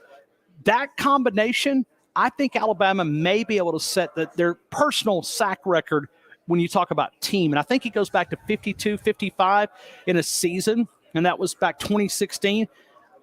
That combination, I think Alabama may be able to set their personal sack record when you talk about team. And I think it goes back to 52, 55 in a season. And that was back 2016.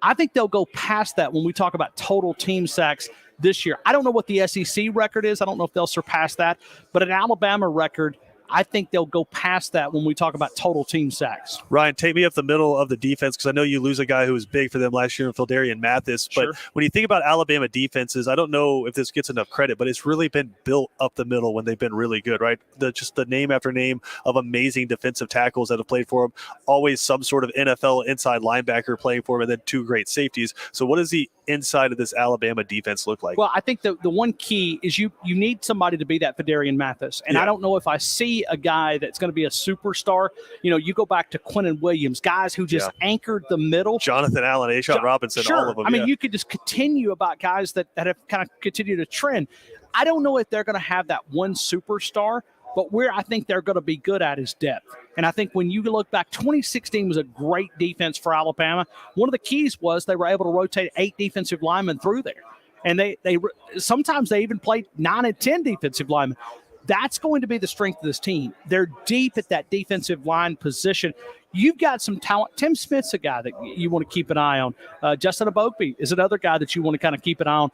I think they'll go past that when we talk about total team sacks this year. I don't know what the SEC record is. I don't know if they'll surpass that. But an Alabama record, I think they'll go past that when we talk about total team sacks. Ryan, take me up the middle of the defense, because I know you lose a guy who was big for them last year in Phildarian Mathis. But when you think about Alabama defenses, I don't know if this gets enough credit, but it's really been built up the middle when they've been really good, right? Just the name after name of amazing defensive tackles that have played for them. Always some sort of NFL inside linebacker playing for them, and then 2 great safeties. So what does the inside of this Alabama defense look like? Well, I think the one key is you need somebody to be that Phildarian Mathis. And I don't know if I see a guy that's going to be a superstar. You go back to Quinnen Williams, guys who just anchored the middle. Jonathan Allen, A-Shot Robinson, all of them. I mean, you could just continue about guys that have kind of continued to trend. I don't know if they're going to have that one superstar, but where I think they're going to be good at is depth. And I think when you look back, 2016 was a great defense for Alabama. One of the keys was they were able to rotate 8 defensive linemen through there. And they sometimes they even played 9 and 10 defensive linemen. That's going to be the strength of this team. They're deep at that defensive line position. You've got some talent. Tim Smith's a guy that you want to keep an eye on. Justin Abogbe is another guy that you want to kind of keep an eye on.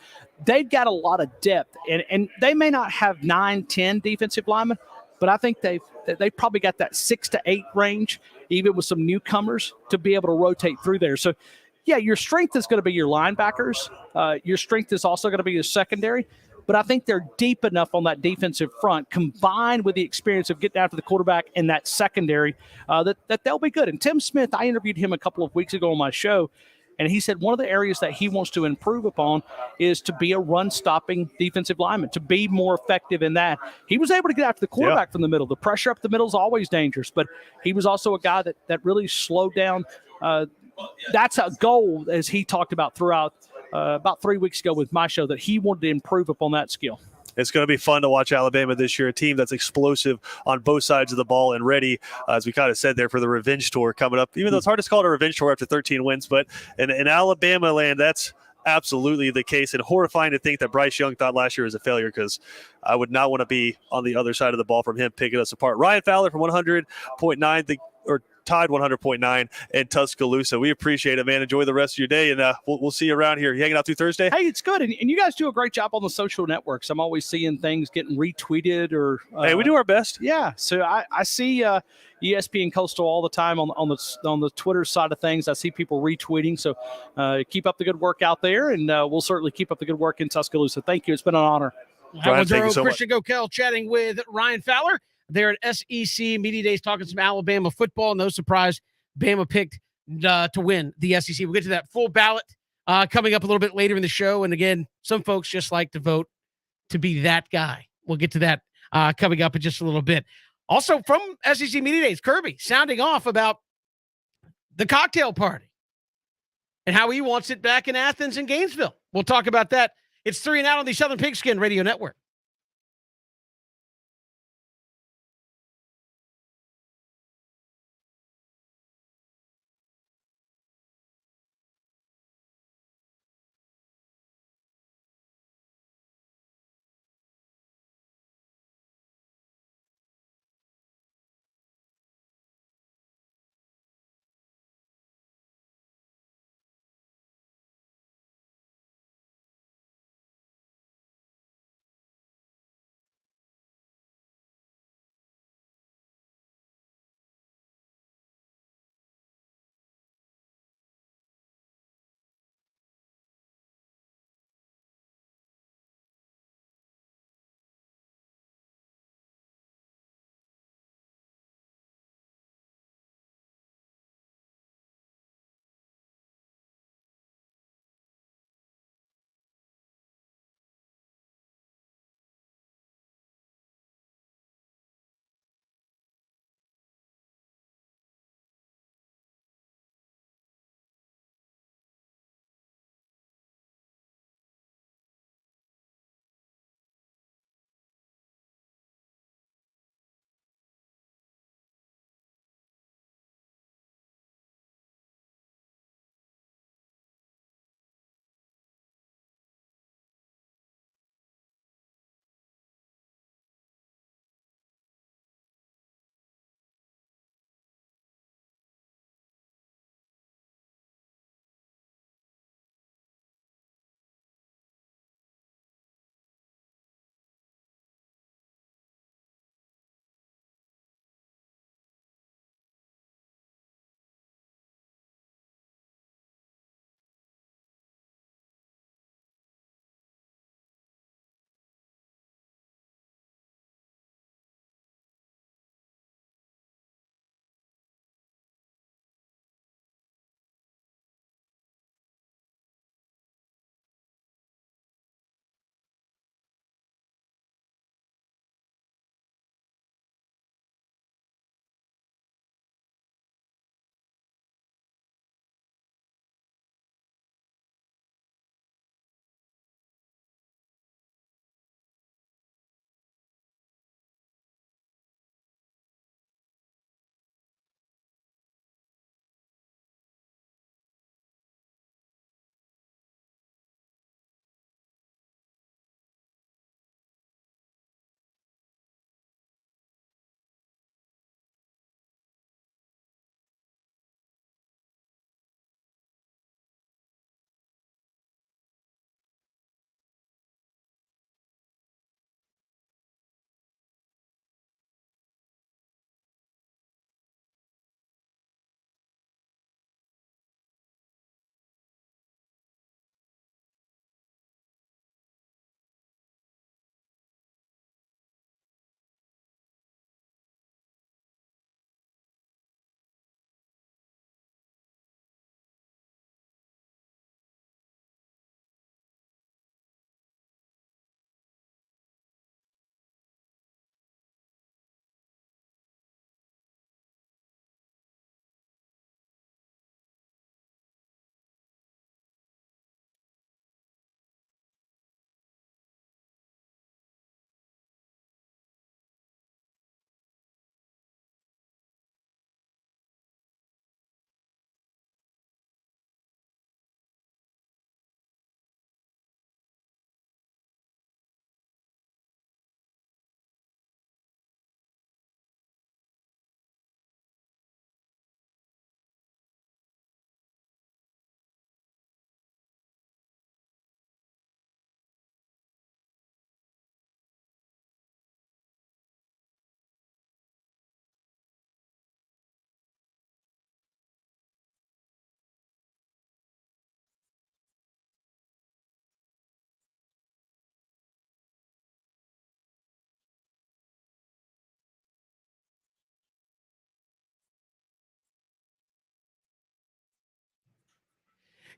They've got a lot of depth, and they may not have 9, 10 defensive linemen, but I think they've probably got that 6 to 8 range, even with some newcomers, to be able to rotate through there. So, yeah, your strength is going to be your linebackers. Your strength is also going to be your secondary. But I think they're deep enough on that defensive front, combined with the experience of getting after the quarterback and that secondary, that they'll be good. And Tim Smith, I interviewed him a couple of weeks ago on my show, and he said one of the areas that he wants to improve upon is to be a run-stopping defensive lineman, to be more effective in that. He was able to get after the quarterback from the middle. The pressure up the middle is always dangerous, but he was also a guy that really slowed down. That's a goal, as he talked about throughout about 3 weeks ago with my show, that he wanted to improve upon that skill. It's going to be fun to watch Alabama this year, a team that's explosive on both sides of the ball and ready, as we kind of said there, for the revenge tour coming up. Even though it's hard to call it a revenge tour after 13 wins, but in Alabama land, that's absolutely the case, and horrifying to think that Bryce Young thought last year was a failure, because I would not want to be on the other side of the ball from him picking us apart. Ryan Fowler from 100.9, Tide 100.9 in Tuscaloosa. We appreciate it, man. Enjoy the rest of your day, and we'll see you around here. You hanging out through Thursday? Hey, it's good, and you guys do a great job on the social networks. I'm always seeing things getting retweeted or. Hey, we do our best. Yeah, so I see ESPN Coastal all the time on the Twitter side of things. I see people retweeting. So keep up the good work out there, and we'll certainly keep up the good work in Tuscaloosa. Thank you. It's been an honor. That was our own Christian Gokel chatting with Ryan Fowler. They're at SEC Media Days talking some Alabama football. No surprise, Bama picked to win the SEC. We'll get to that full ballot coming up a little bit later in the show. And again, some folks just like to vote to be that guy. We'll get to that coming up in just a little bit. Also from SEC Media Days, Kirby sounding off about the cocktail party and how he wants it back in Athens and Gainesville. We'll talk about that. It's 3 and Out on the Southern Pigskin Radio Network.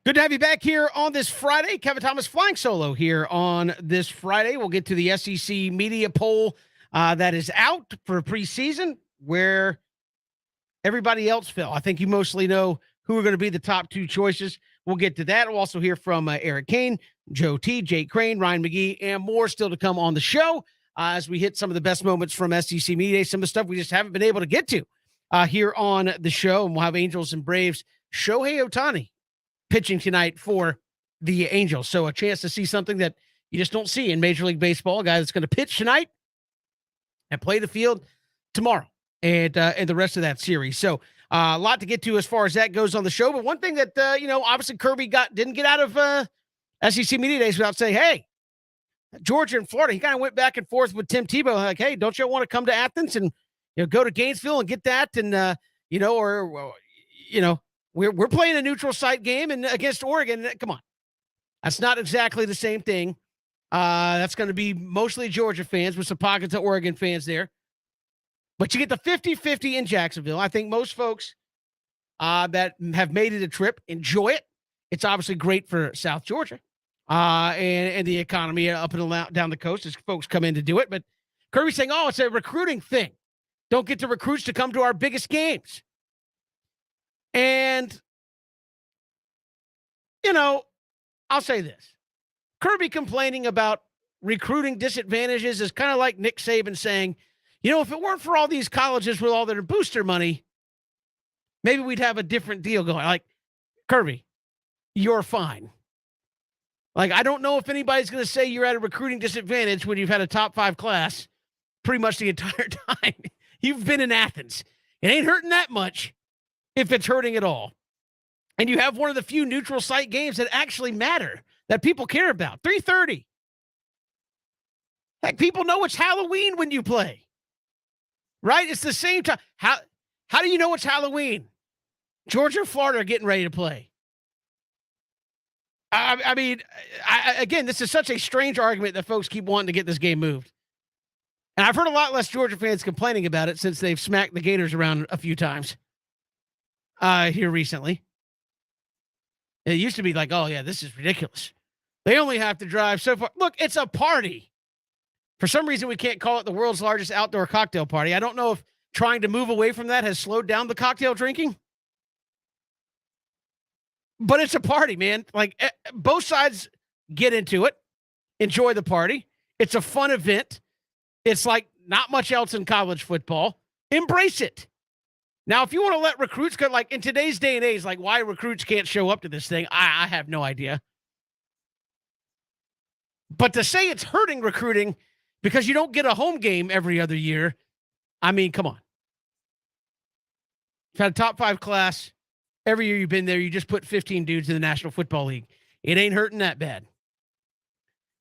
Good to have you back here on this Friday. Kevin Thomas flying solo here on this Friday. We'll get to the SEC media poll that is out for preseason, where everybody else fell. I think you mostly know who are going to be the top two choices. We'll get to that. We'll also hear from Eric Kane, Joe T, Jake Crane, Ryan McGee, and more still to come on the show as we hit some of the best moments from SEC Media Day, some of the stuff we just haven't been able to get to here on the show. And we'll have Angels and Braves. Shohei Ohtani pitching tonight for the Angels. So a chance to see something that you just don't see in Major League Baseball. A guy that's going to pitch tonight and play the field tomorrow and the rest of that series. So a lot to get to as far as that goes on the show. But one thing that, obviously Kirby didn't get out of SEC Media Days without saying, hey, Georgia and Florida, he kind of went back and forth with Tim Tebow. Like, hey, don't you want to come to Athens and go to Gainesville and get that? And, we're playing a neutral site game and against Oregon. Come on. That's not exactly the same thing. That's going to be mostly Georgia fans with some pockets of Oregon fans there. But you get the 50-50 in Jacksonville. I think most folks that have made it a trip enjoy it. It's obviously great for South Georgia and the economy up and down the coast as folks come in to do it. But Kirby's saying, it's a recruiting thing. Don't get the recruits to come to our biggest games. And, I'll say this. Kirby complaining about recruiting disadvantages is kind of like Nick Saban saying, if it weren't for all these colleges with all their booster money, maybe we'd have a different deal going. Like, Kirby, you're fine. Like, I don't know if anybody's going to say you're at a recruiting disadvantage when you've had a top 5 class pretty much the entire time you've been in Athens. It ain't hurting that much if it's hurting at all. And you have one of the few neutral site games that actually matter, that people care about. 3:30. Heck, people know it's Halloween when you play. Right? It's the same time. How do you know it's Halloween? Georgia and Florida are getting ready to play. Again, this is such a strange argument that folks keep wanting to get this game moved. And I've heard a lot less Georgia fans complaining about it since they've smacked the Gators around a few times here recently. It used to be like, oh, yeah, this is ridiculous. They only have to drive so far. Look, it's a party. For some reason, we can't call it the world's largest outdoor cocktail party. I don't know if trying to move away from that has slowed down the cocktail drinking. But it's a party, man. Like, both sides get into it, enjoy the party. It's a fun event. It's like not much else in college football. Embrace it. Now, if you want to let recruits go, like in today's day and age, like why recruits can't show up to this thing, I have no idea. But to say it's hurting recruiting because you don't get a home game every other year, I mean, come on. You've had a top 5 class. Every year you've been there, you just put 15 dudes in the National Football League. It ain't hurting that bad.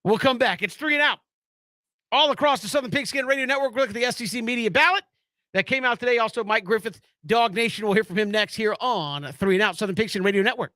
We'll come back. It's 3 and Out. All across the Southern Pigskin Radio Network. Look at the SEC Media Ballot that came out today. Also, Mike Griffith, Dog Nation. We'll hear from him next here on 3 and Out, Southern Pigskin Radio Network.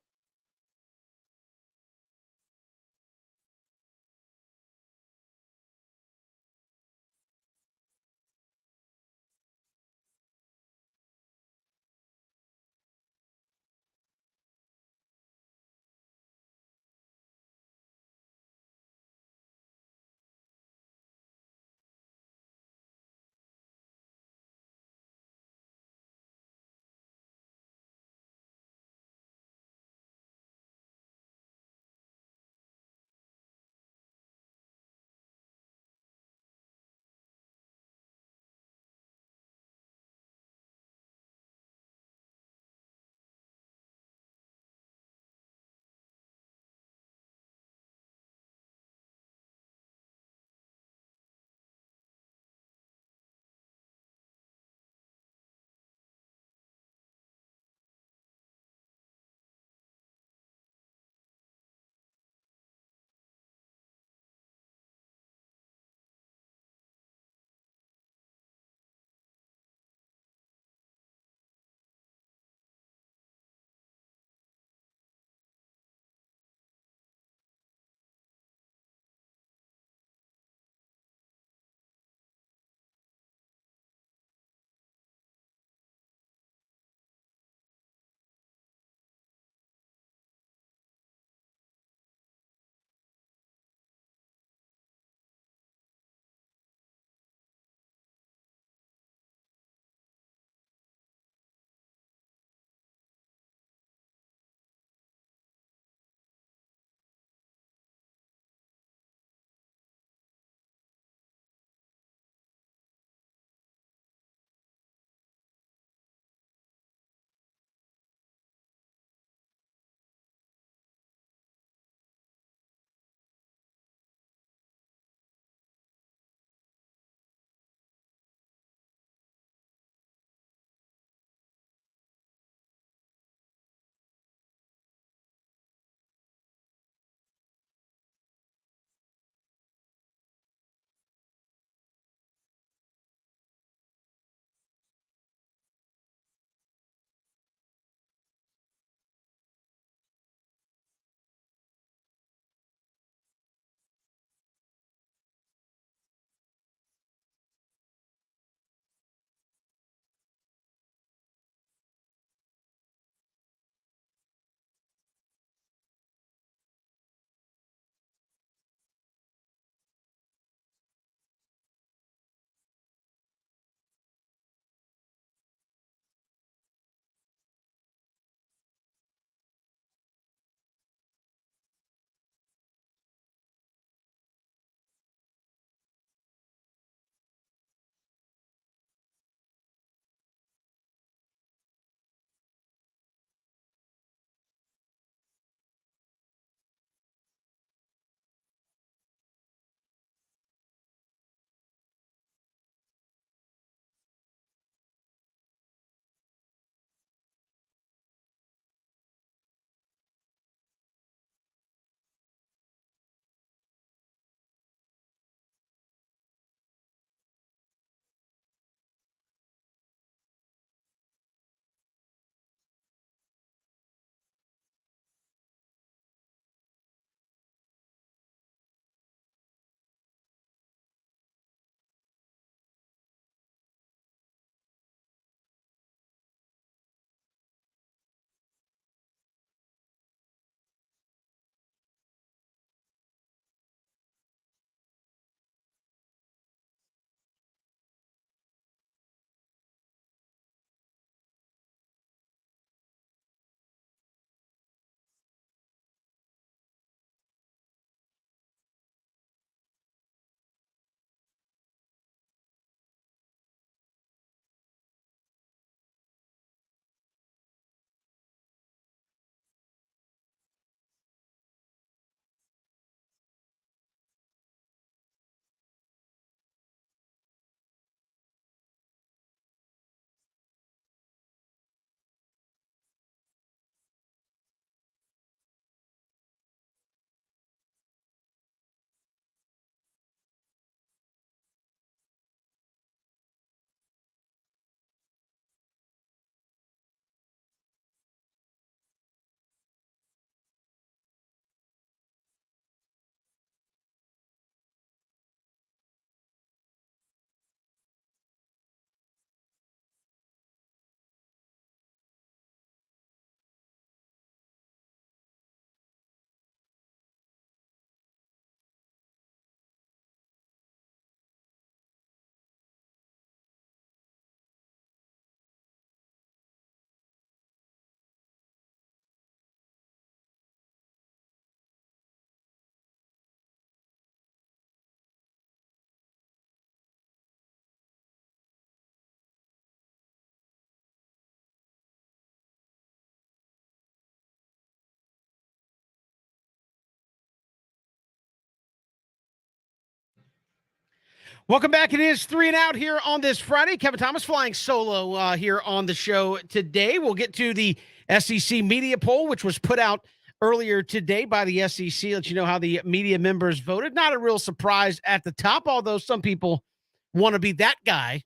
Welcome back. It is 3 and Out here on this Friday. Kevin Thomas flying solo here on the show today. We'll get to the SEC media poll, which was put out earlier today by the SEC. Let you know how the media members voted. Not a real surprise at the top, although some people want to be that guy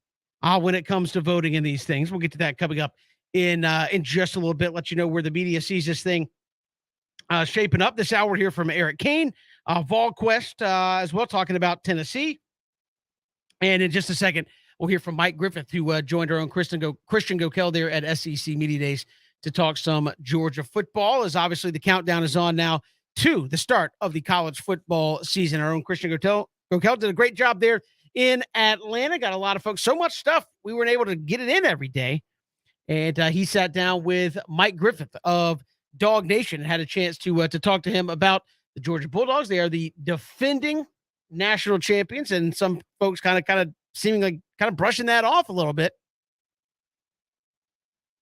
when it comes to voting in these things. We'll get to that coming up in just a little bit. Let you know where the media sees this thing shaping up. This hour here from Eric Kane, VolQuest as well, talking about Tennessee. And in just a second, we'll hear from Mike Griffith, who joined our own Christian Gokel there at SEC Media Days to talk some Georgia football, as obviously the countdown is on now to the start of the college football season. Our own Christian Gokel did a great job there in Atlanta. Got a lot of folks, so much stuff, we weren't able to get it in every day. And he sat down with Mike Griffith of Dog Nation and had a chance to talk to him about the Georgia Bulldogs. They are the defending national champions, and some folks kind of seeming like kind of brushing that off a little bit,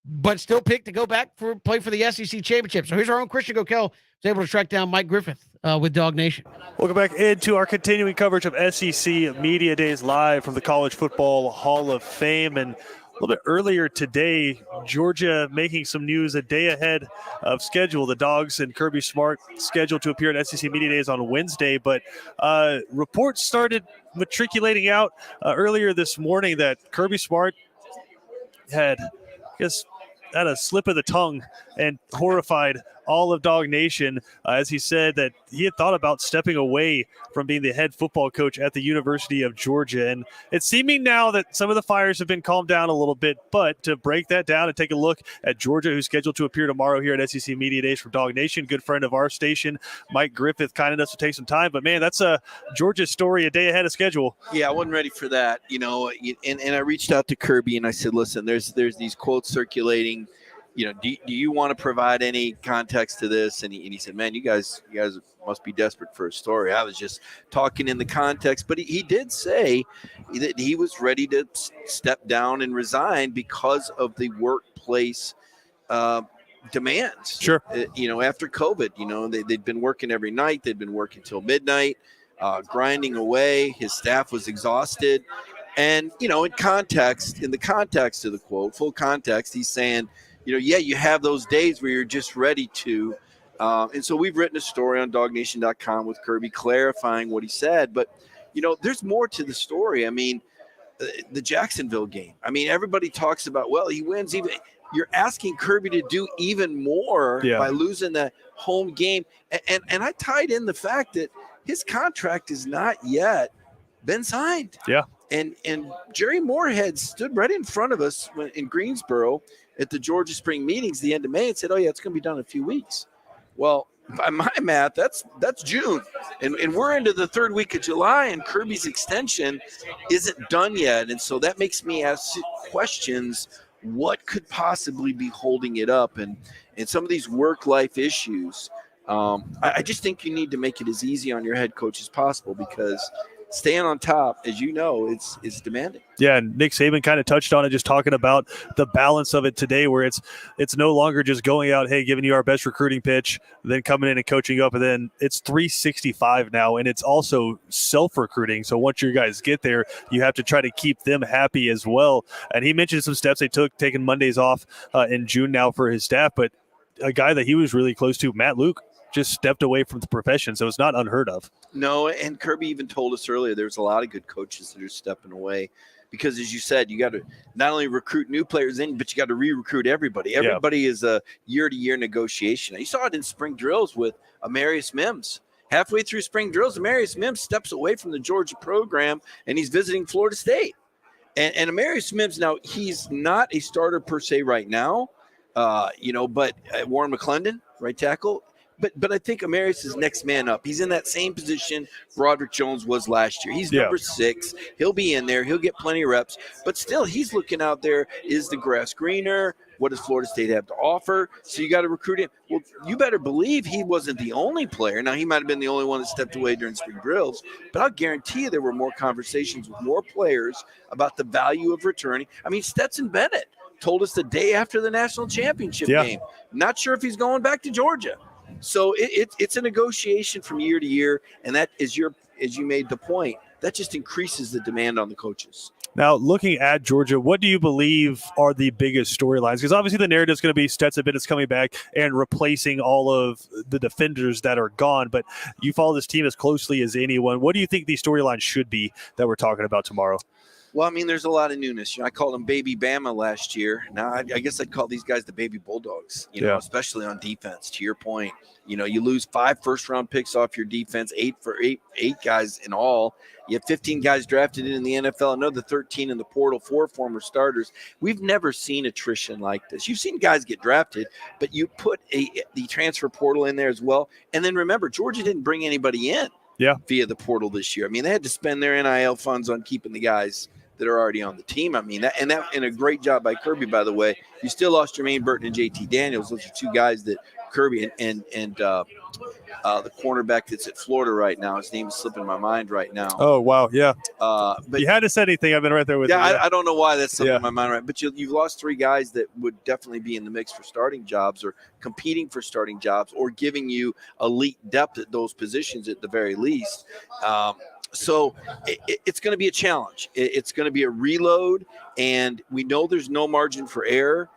but still picked to go back for play for the SEC championship. So here's our own Christian Gokel, was able to track down Mike Griffith with Dog Nation. Welcome back into our continuing coverage of SEC Media Days live from the College Football Hall of Fame. And a little bit earlier today, Georgia making some news a day ahead of schedule. The Dogs and Kirby Smart scheduled to appear at SEC Media Days on Wednesday, but reports started matriculating out earlier this morning that Kirby Smart had a slip of the tongue and horrified all of Dog Nation as he said that he had thought about stepping away from being the head football coach at the University of Georgia. And it's seeming now that some of the fires have been calmed down a little bit, but to break that down and take a look at Georgia, who's scheduled to appear tomorrow here at SEC Media Days from Dog Nation, good friend of our station, Mike Griffith, kind enough to take some time. But, man, that's a Georgia story a day ahead of schedule. Yeah, I wasn't ready for that, and I reached out to Kirby and I said, listen, there's these quotes circulating. Do you want to provide any context to this? And he said, man, you guys must be desperate for a story. I was just talking in the context, but he did say that he was ready to step down and resign because of the workplace demands. Sure. After COVID, they'd been working every night. They'd been working till midnight, grinding away. His staff was exhausted. And, in the context of the quote, full context, he's saying, you have those days where you're just ready to. And so we've written a story on dognation.com with Kirby clarifying what he said. But, there's more to the story. I mean, the Jacksonville game. I mean, everybody talks about, well, he wins even. You're asking Kirby to do even more by losing that home game. And I tied in the fact that his contract is not yet been signed. Yeah. And Jerry Moorhead stood right in front of us in Greensboro at the Georgia Spring Meetings the end of May and said, oh, yeah, it's going to be done in a few weeks. Well, by my math, that's June. And we're into the third week of July, and Kirby's extension isn't done yet. And so that makes me ask questions, what could possibly be holding it up? And some of these work-life issues, I just think you need to make it as easy on your head coach as possible because – staying on top, as you know, it's demanding. Yeah, and Nick Saban kind of touched on it, just talking about the balance of it today, where it's no longer just going out, hey, giving you our best recruiting pitch, then coming in and coaching up, and then it's 365 now, and it's also self-recruiting. So once you guys get there, you have to try to keep them happy as well. And he mentioned some steps they took, taking Mondays off in June now for his staff, but a guy that he was really close to, Matt Luke, just stepped away from the profession, so it's not unheard of. No, and Kirby even told us earlier there's a lot of good coaches that are stepping away because, as you said, you got to not only recruit new players in, but you got to re-recruit everybody. Everybody is a year-to-year negotiation. You saw it in spring drills with Amarius Mims. Halfway through spring drills, Amarius Mims steps away from the Georgia program, and he's visiting Florida State. And Amarius Mims, now, he's not a starter per se right now, but Warren McClendon, right tackle, But I think Amarius is next man up. He's in that same position Broderick Jones was last year. He's number 6. He'll be in there. He'll get plenty of reps. But still, he's looking out there. Is the grass greener? What does Florida State have to offer? So you got to recruit him. Well, you better believe he wasn't the only player. Now, he might have been the only one that stepped away during spring drills. But I'll guarantee you there were more conversations with more players about the value of returning. I mean, Stetson Bennett told us the day after the national championship game. Not sure if he's going back to Georgia. So it's a negotiation from year to year, and that is as you made the point, that just increases the demand on the coaches. Now, looking at Georgia, what do you believe are the biggest storylines? Because obviously the narrative is going to be Stetson Bennett's coming back and replacing all of the defenders that are gone. But you follow this team as closely as anyone. What do you think these storylines should be that we're talking about tomorrow? Well, I mean, there's a lot of newness. I called them Baby Bama last year. Now, I guess I'd call these guys the Baby Bulldogs, especially on defense. To your point, you lose 5 first-round picks off your defense, 8 guys in all. You have 15 guys drafted in the NFL, another 13 in the portal, 4 former starters. We've never seen attrition like this. You've seen guys get drafted, but you put the transfer portal in there as well. And then remember, Georgia didn't bring anybody in via the portal this year. I mean, they had to spend their NIL funds on keeping the guys that are already on the team. I mean, and a great job by Kirby, by the way. You still lost Jermaine Burton and JT Daniels. Those are 2 guys that Kirby and the cornerback that's at Florida right now. His name is slipping my mind right now. Oh, wow. Yeah. But you had to say anything. I've been right there with you. I don't know why that's slipping my mind right. But you've lost 3 guys that would definitely be in the mix for starting jobs or competing for starting jobs or giving you elite depth at those positions at the very least. So it's going to be a challenge. It's going to be a reload, and we know there's no margin for error.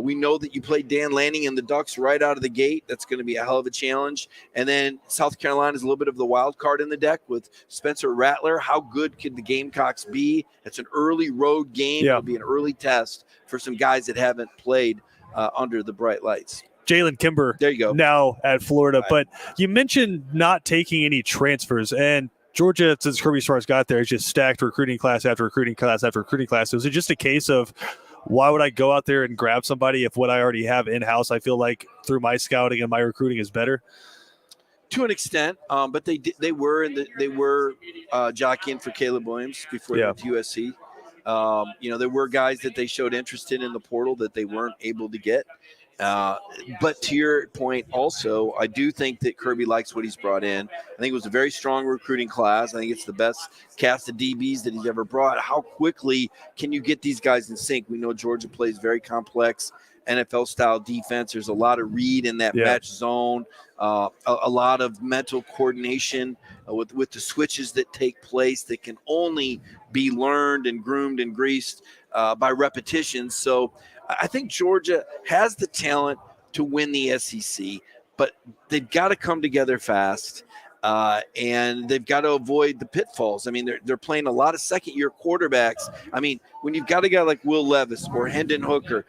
We know that you played Dan Lanning and the Ducks right out of the gate. That's going to be a hell of a challenge. And then South Carolina is a little bit of the wild card in the deck with Spencer Rattler. How good could the Gamecocks be? It's an early road game. It'll be an early test for some guys that haven't played under the bright lights. Jalen Kimber, there you go, now at Florida. Right. But you mentioned not taking any transfers, and Georgia, since Kirby Smart's got there, is just stacked recruiting class after recruiting class after recruiting class. So is it just a case of why would I go out there and grab somebody if what I already have in-house I feel like through my scouting and my recruiting is better? To an extent, but they were jockeying for Caleb Williams before they went to USC. There were guys that they showed interest in the portal that they weren't able to get. But to your point also, I do think that Kirby likes what he's brought in. I think it was a very strong recruiting class. I think it's the best cast of DBs that he's ever brought. How quickly can you get these guys in sync? We know Georgia plays very complex NFL-style defense. There's a lot of read in that match zone, a lot of mental coordination with the switches that take place that can only be learned and groomed and greased by repetition. So I think Georgia has the talent to win the SEC, but they've got to come together fast, and they've got to avoid the pitfalls. I mean, they're playing a lot of second-year quarterbacks. I mean, when you've got a guy like Will Levis or Hendon Hooker,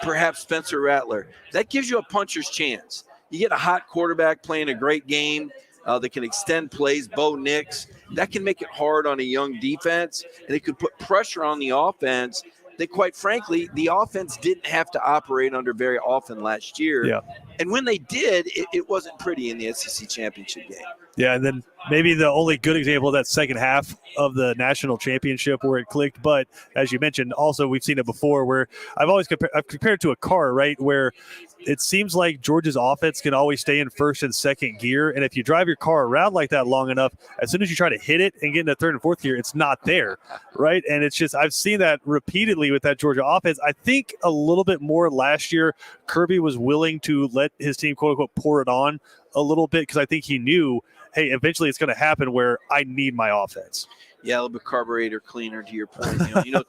perhaps Spencer Rattler, that gives you a puncher's chance. You get a hot quarterback playing a great game that can extend plays, Bo Nix. That can make it hard on a young defense, and it could put pressure on the offense that, quite frankly, the offense didn't have to operate under very often last year. Yeah. And when they did, it wasn't pretty in the SEC championship game. Yeah, and then maybe the only good example of that second half of the national championship where it clicked. But as you mentioned, also we've seen it before where I've compared it to a car, right, where it seems like Georgia's offense can always stay in first and second gear. And if you drive your car around like that long enough, as soon as you try to hit it and get into third and fourth gear, it's not there, right? And it's just I've seen that repeatedly with that Georgia offense. I think a little bit more last year, Kirby was willing to let his team, quote unquote, pour it on a little bit because I think he knew, hey, eventually it's going to happen where I need my offense. Yeah, a little bit carburetor cleaner to your point.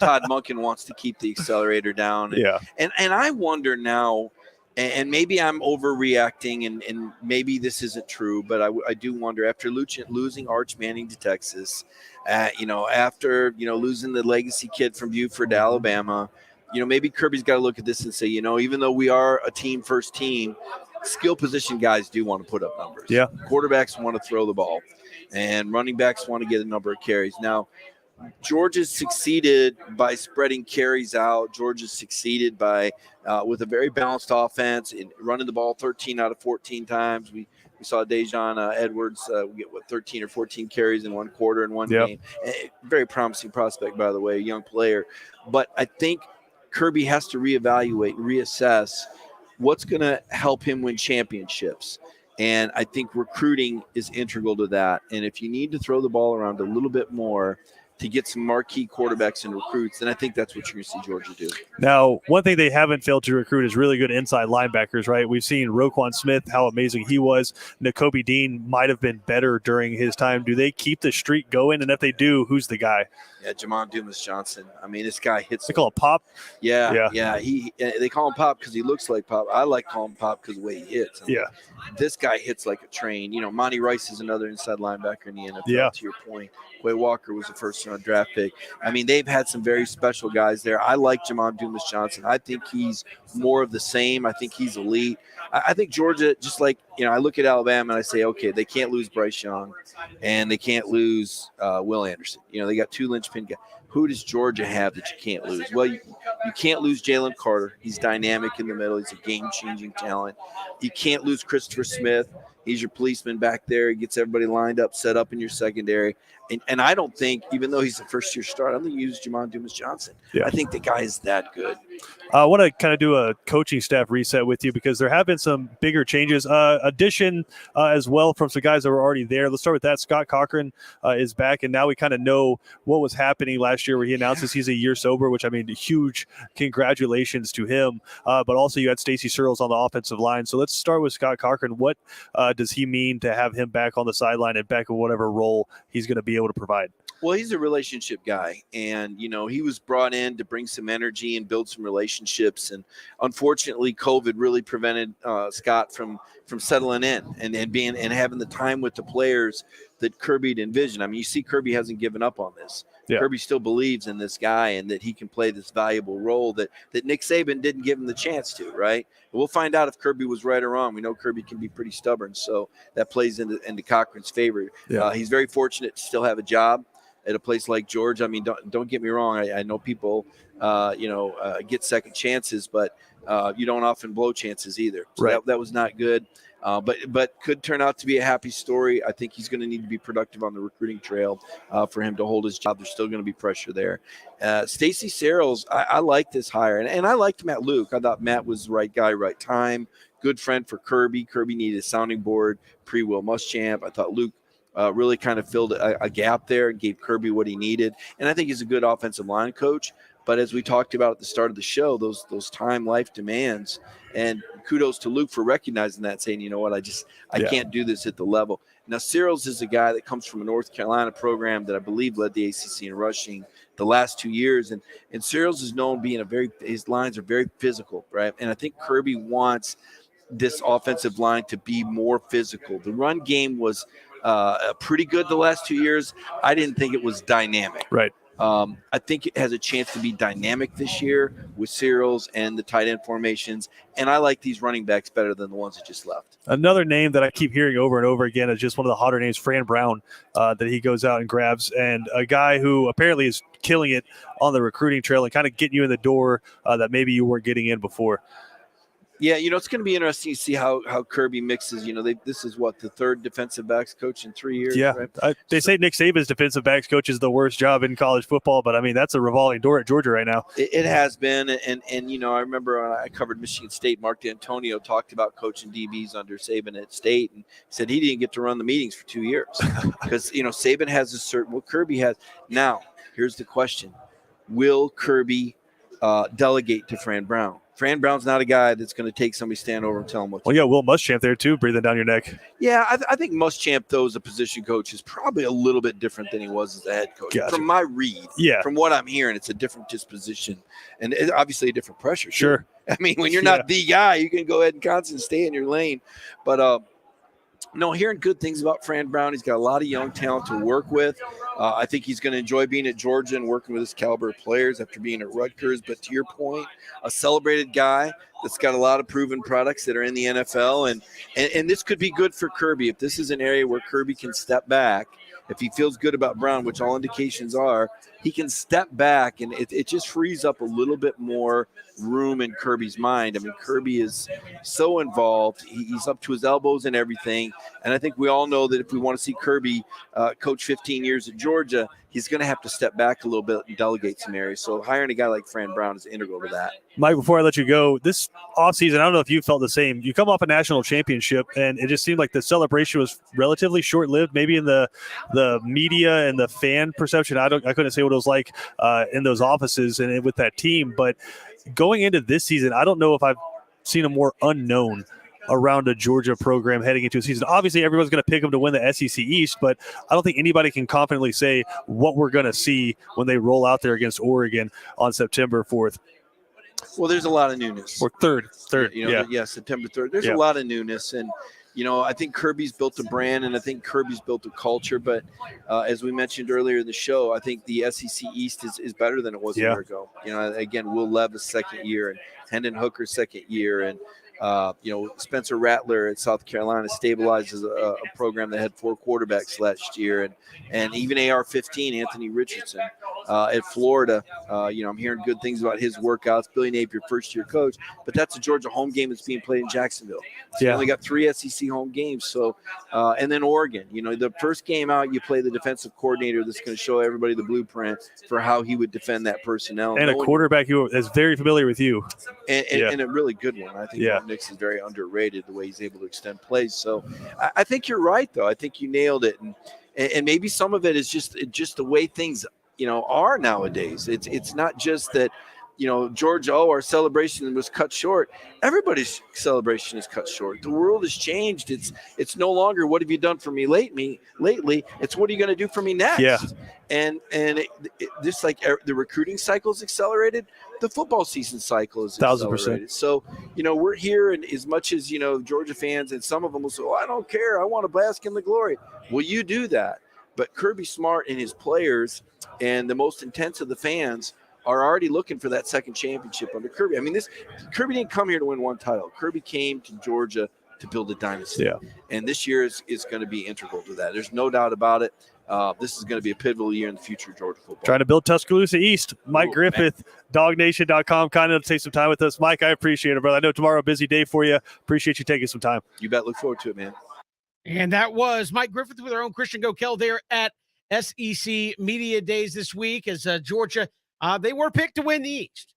Todd Monken wants to keep the accelerator down. And I wonder now, and maybe I'm overreacting, and maybe this isn't true, but I do wonder after losing Arch Manning to Texas, after losing the legacy kid from Buford, Alabama, maybe Kirby's got to look at this and say, even though we are a team first team, skill position guys do want to put up numbers. Yeah. Quarterbacks want to throw the ball, and running backs want to get a number of carries. Now, Georgia's succeeded by spreading carries out. Georgia's succeeded by with a very balanced offense in running the ball 13 out of 14 times. We saw Dejon Edwards get 13 or 14 carries in one quarter in one game. Very promising prospect, by the way, a young player. But I think Kirby has to reevaluate, reassess what's going to help him win championships. And I think recruiting is integral to that. And if you need to throw the ball around a little bit more, to get some marquee quarterbacks and recruits, then I think that's what you're going to see Georgia do. Now, one thing they haven't failed to recruit is really good inside linebackers, right? We've seen Roquan Smith, how amazing he was. Nakobe Dean might have been better during his time. Do they keep the streak going? And if they do, who's the guy? Yeah, Jamon Dumas-Johnson. I mean, this guy hits. They call it Pop? Yeah. They call him Pop because he looks like Pop. I like calling him Pop because of the way he hits. This guy hits like a train. You know, Monty Rice is another inside linebacker in the NFL, to your point. Quay Walker was a first-round draft pick. I mean, they've had some very special guys there. I like Jamon Dumas-Johnson. I think he's more of the same. I think he's elite. I think Georgia, just like, I look at Alabama and I say, okay, they can't lose Bryce Young and they can't lose Will Anderson. They got two linchpin guys. Who does Georgia have that you can't lose? Well, you can't lose Jalen Carter. He's dynamic in the middle. He's a game-changing talent. You can't lose Christopher Smith. He's your policeman back there. He gets everybody lined up, set up in your secondary. And I don't think, even though he's a first-year starter, I don't think you use Jamon Dumas-Johnson. I think the guy is that good. I want to kind of do a coaching staff reset with you because there have been some bigger changes. Addition as well from some guys that were already there. Let's start with that. Scott Cochran is back, and now we kind of know what was happening last year where he announces he's a year sober, which, I mean, huge congratulations to him. But also you had Stacey Searles on the offensive line. So let's start with Scott Cochran. What does he mean to have him back on the sideline and back in whatever role he's going to be able to provide? Well, he's a relationship guy, and, he was brought in to bring some energy and build some relationships. And unfortunately, COVID really prevented Scott from settling in and having the time with the players that Kirby had envisioned. I mean, you see Kirby hasn't given up on this. Yeah. Kirby still believes in this guy and that he can play this valuable role that Nick Saban didn't give him the chance to, right? We'll find out if Kirby was right or wrong. We know Kirby can be pretty stubborn, so that plays into Cochran's favor. Yeah. He's very fortunate to still have a job at a place like Georgia. I mean, don't get me wrong. I know people, get second chances, but you don't often blow chances either. So right. that was not good. But could turn out to be a happy story. I think he's going to need to be productive on the recruiting trail for him to hold his job. There's still going to be pressure there. Stacey Searles, I like this hire. And I liked Matt Luke. I thought Matt was the right guy, right time. Good friend for Kirby. Kirby needed a sounding board pre-Will Muschamp. I thought Luke really kind of filled a gap there and gave Kirby what he needed. And I think he's a good offensive line coach. But as we talked about at the start of the show, those time life demands, and kudos to Luke for recognizing that, saying, you know what, I can't do this at the level. Now, Searles is a guy that comes from a North Carolina program that I believe led the ACC in rushing the last 2 years. And Searles is known being his lines are very physical, right? And I think Kirby wants this offensive line to be more physical. The run game was pretty good the last 2 years. I didn't think it was dynamic. Right. I think it has a chance to be dynamic this year with Searles and the tight end formations. And I like these running backs better than the ones that just left. Another name that I keep hearing over and over again is just one of the hotter names, Fran Brown, that he goes out and grabs. And a guy who apparently is killing it on the recruiting trail and kind of getting you in the door that maybe you weren't getting in before. Yeah, it's going to be interesting to see how Kirby mixes. This is the third defensive backs coach in 3 years. Yeah, right? They say Nick Saban's defensive backs coach is the worst job in college football, but I mean that's a revolving door at Georgia right now. It has been, and I remember when I covered Michigan State, Mark D'Antonio talked about coaching DBs under Saban at State, and said he didn't get to run the meetings for 2 years because Saban has a certain what Kirby has. Now, here's the question: will Kirby delegate to Fran Brown? Fran Brown's not a guy that's going to take somebody stand over and tell him what to do. Well, yeah, Will Muschamp there too, breathing down your neck. Yeah, I think Muschamp, though, as a position coach, is probably a little bit different than he was as a head coach. Gotcha. From my read, from what I'm hearing, it's a different disposition and obviously a different pressure. Sure. I mean, when you're not the guy, you can go ahead and constantly stay in your lane. But no, hearing good things about Fran Brown. He's got a lot of young talent to work with. I think he's going to enjoy being at Georgia and working with his caliber of players after being at Rutgers. But to your point, a celebrated guy that's got a lot of proven products that are in the NFL. And this could be good for Kirby. If this is an area where Kirby can step back, if he feels good about Brown, which all indications are, he can step back, and it just frees up a little bit more room in Kirby's mind. I mean, Kirby is so involved. He's up to his elbows in everything. And I think we all know that if we want to see Kirby coach 15 years at Georgia, he's going to have to step back a little bit and delegate some areas. So hiring a guy like Fran Brown is integral to that. Mike, before I let you go, this offseason, I don't know if you felt the same. You come off a national championship, and it just seemed like the celebration was relatively short-lived, maybe in the media and the fan perception. I couldn't say what it was like in those offices and with that team. But going into this season, I don't know if I've seen a more unknown around a Georgia program heading into a season. Obviously, everyone's going to pick them to win the SEC East, but I don't think anybody can confidently say what we're going to see when they roll out there against Oregon on September 4th. Well, there's a lot of newness. Or third. September 3rd. There's a lot of newness. And, I think Kirby's built a brand, and I think Kirby's built a culture. But as we mentioned earlier in the show, I think the SEC East is better than it was a year ago. Again, Will Levis' second year, and Hendon Hooker's second year, and Spencer Rattler at South Carolina stabilizes a program that had 4 quarterbacks last year, and even AR-15, Anthony Richardson at Florida. I'm hearing good things about his workouts. Billy Napier, first-year coach, but that's a Georgia home game that's being played in Jacksonville. So you only got 3 SEC home games. So, and then Oregon. The first game out, you play the defensive coordinator that's going to show everybody the blueprint for how he would defend that personnel. And a quarterback who is very familiar with you. And a really good one. I think Nix is very underrated the way he's able to extend plays. So I think you're right, though. I think you nailed it. And maybe some of it is just the way things, are nowadays. It's not just that, Georgia, our celebration was cut short. Everybody's celebration is cut short. The world has changed. It's no longer what have you done for me lately. It's what are you going to do for me next? Yeah. And just like the recruiting cycle is accelerated, the football season cycle is 1,000%. So, we're here, and as much as, Georgia fans, and some of them will say, I don't care. I want to bask in the glory. Well, you do that. But Kirby Smart and his players and the most intense of the fans are already looking for that second championship under Kirby. I mean, Kirby didn't come here to win one title. Kirby came to Georgia to build a dynasty. Yeah. And this year is going to be integral to that. There's no doubt about it. This is going to be a pivotal year in the future of Georgia football. Trying to build Tuscaloosa East. Mike Griffith, DogNation.com, kind of take some time with us. Mike, I appreciate it, brother. I know tomorrow a busy day for you. Appreciate you taking some time. You bet. Look forward to it, man. And that was Mike Griffith with our own Christian Gokel there at SEC Media Days this week as Georgia, they were picked to win the East.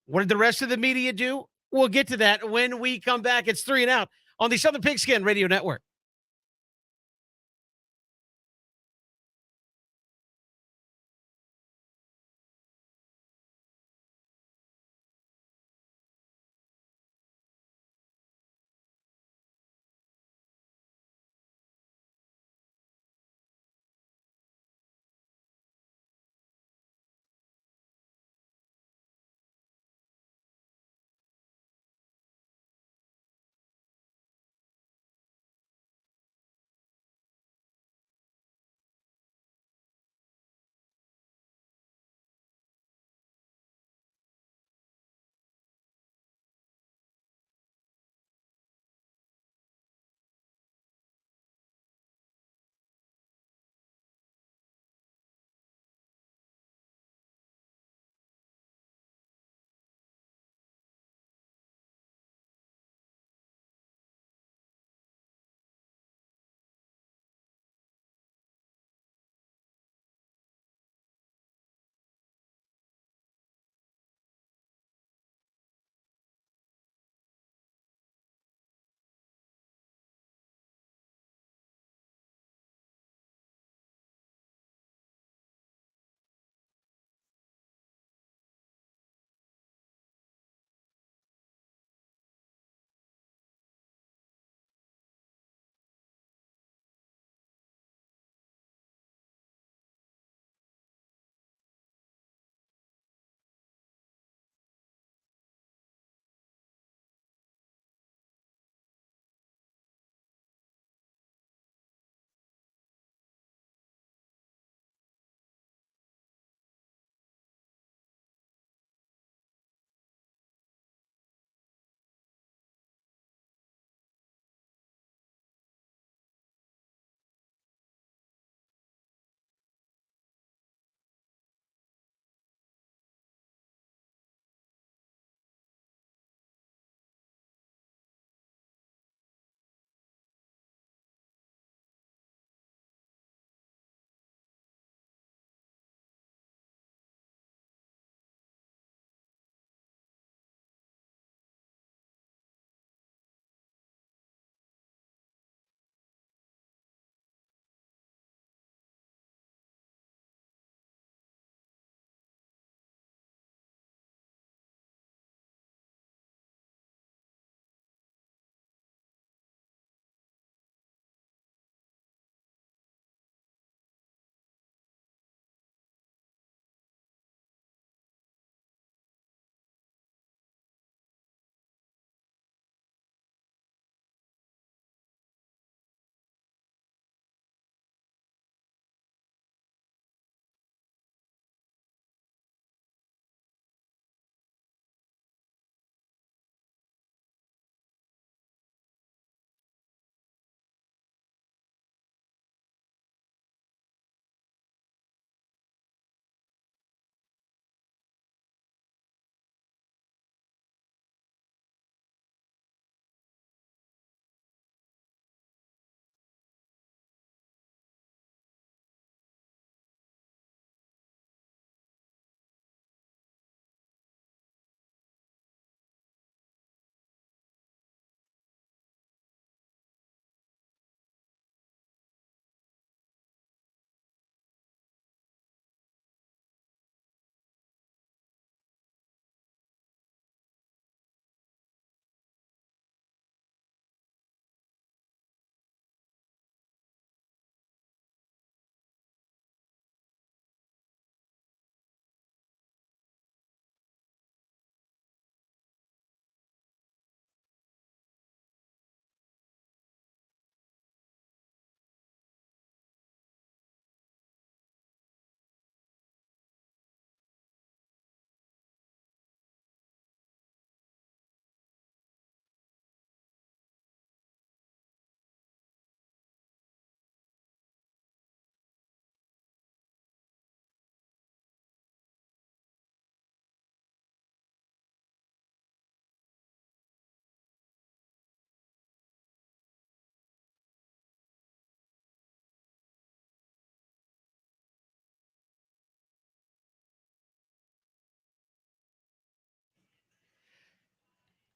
What did the rest of the media do? We'll get to that when we come back. It's 3 and Out on the Southern Pigskin Radio Network.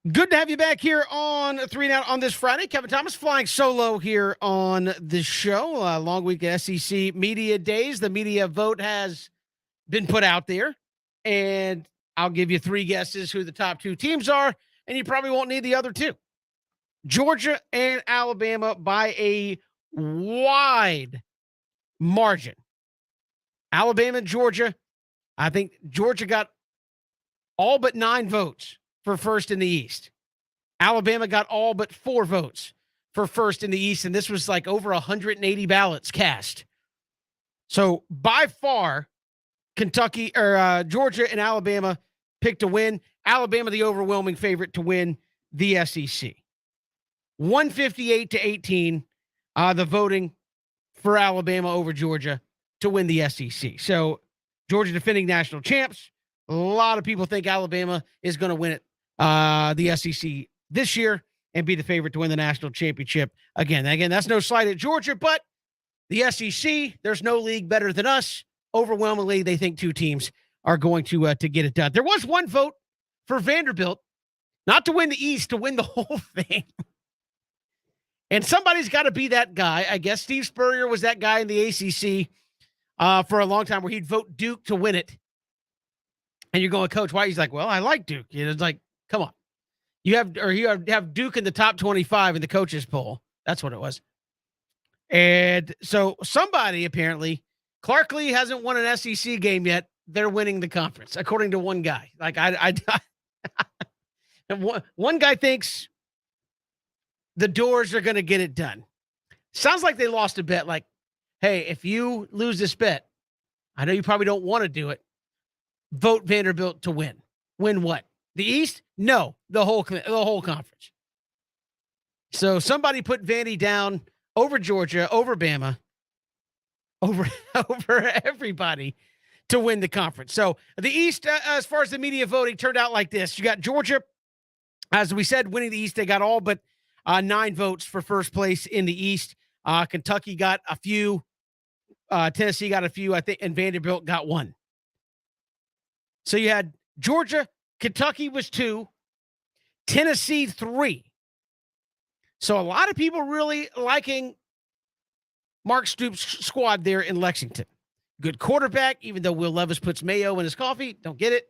Good to have you back here on 3 and Out on this Friday. Kevin Thomas flying solo here on the show. Long week at SEC Media Days. The media vote has been put out there, and I'll give you 3 guesses who the top 2 teams are, and you probably won't need the other 2. Georgia and Alabama by a wide margin. Alabama and Georgia. I think Georgia got all but 9 votes for first in the East. Alabama got all but 4 votes for first in the East, and this was like over 180 ballots cast. So by far, Georgia and Alabama picked to win. Alabama, the overwhelming favorite to win the SEC. 158-18, the voting for Alabama over Georgia to win the SEC. So Georgia defending national champs. A lot of people think Alabama is going to win it, the SEC this year, and be the favorite to win the national championship again. Again, that's no slight at Georgia, but the SEC, there's no league better than us. Overwhelmingly, they think 2 teams are going to get it done. There was 1 vote for Vanderbilt, not to win the East, to win the whole thing. And somebody's got to be that guy. I guess Steve Spurrier was that guy in the ACC for a long time where he'd vote Duke to win it. And you're going, Coach, why? He's like, well, I like Duke. It's like, come on. You have Duke in the top 25 in the coaches poll. That's what it was. And so somebody apparently, Clark Lee hasn't won an SEC game yet. They're winning the conference, according to one guy. Like one guy thinks the Doors are going to get it done. Sounds like they lost a bet. Like, hey, if you lose this bet, I know you probably don't want to do it. Vote Vanderbilt to win. Win what? The East? No, the whole conference. So somebody put Vandy down over Georgia, over Bama, over everybody to win the conference. So the East, as far as the media voting, turned out like this. You got Georgia, as we said, winning the East. They got all but 9 votes for first place in the East. Kentucky got a few. Tennessee got a few, I think, and Vanderbilt got 1. So you had Georgia, Kentucky was 2, Tennessee 3. So a lot of people really liking Mark Stoops' squad there in Lexington. Good quarterback, even though Will Levis puts mayo in his coffee. Don't get it.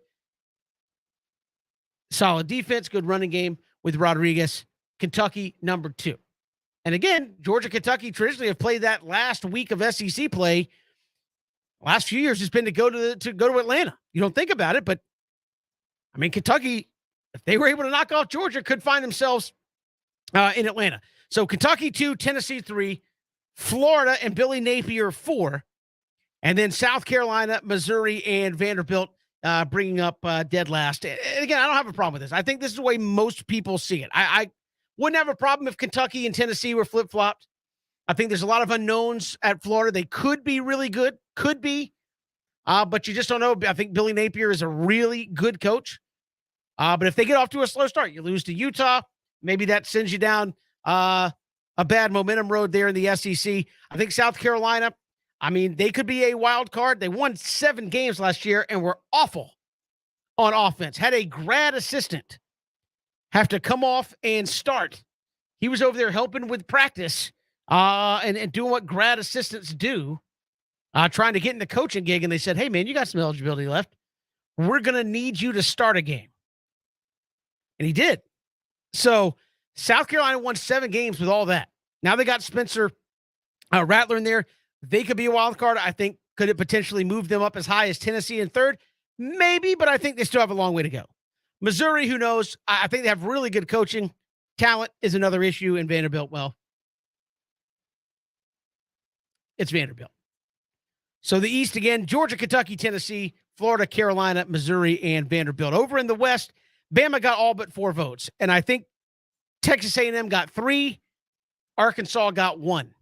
Solid defense, good running game with Rodriguez. Kentucky, number 2. And again, Georgia, Kentucky traditionally have played that last week of SEC play. Last few years has been to go to Atlanta. You don't think about it, but I mean, Kentucky, if they were able to knock off Georgia, could find themselves in Atlanta. So Kentucky 2, Tennessee 3, Florida and Billy Napier 4, and then South Carolina, Missouri, and Vanderbilt bringing up dead last. And again, I don't have a problem with this. I think this is the way most people see it. I wouldn't have a problem if Kentucky and Tennessee were flip-flopped. I think there's a lot of unknowns at Florida. They could be really good, but you just don't know. I think Billy Napier is a really good coach. But if they get off to a slow start, you lose to Utah, maybe that sends you down a bad momentum road there in the SEC. I think South Carolina, I mean, they could be a wild card. They won 7 games last year and were awful on offense. Had a grad assistant have to come off and start. He was over there helping with practice and doing what grad assistants do, trying to get in the coaching gig. And they said, hey, man, you got some eligibility left. We're going to need you to start a game. And he did. So South Carolina won 7 games with all that. Now they got Spencer Rattler in there. They could be a wild card. I think, could it potentially move them up as high as Tennessee in 3rd? Maybe, but I think they still have a long way to go. Missouri, who knows? I think they have really good coaching. Talent is another issue in Vanderbilt. Well, it's Vanderbilt. So the East again, Georgia, Kentucky, Tennessee, Florida, Carolina, Missouri, and Vanderbilt. Over in the West, Bama got all but 4 votes. And I think Texas A&M got 3. Arkansas got 1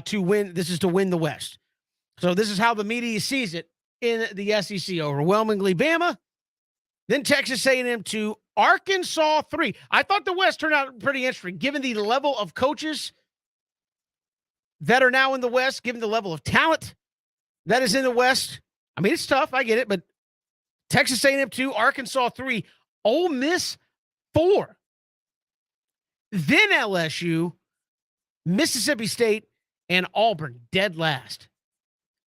to win. This is to win the West. So this is how the media sees it in the SEC. Overwhelmingly Bama, then Texas A&M 2, Arkansas 3. I thought the West turned out pretty interesting, given the level of coaches that are now in the West, given the level of talent that is in the West. I mean, it's tough. I get it. But Texas A&M 2, Arkansas 3, Ole Miss 4. Then LSU, Mississippi State, and Auburn dead last,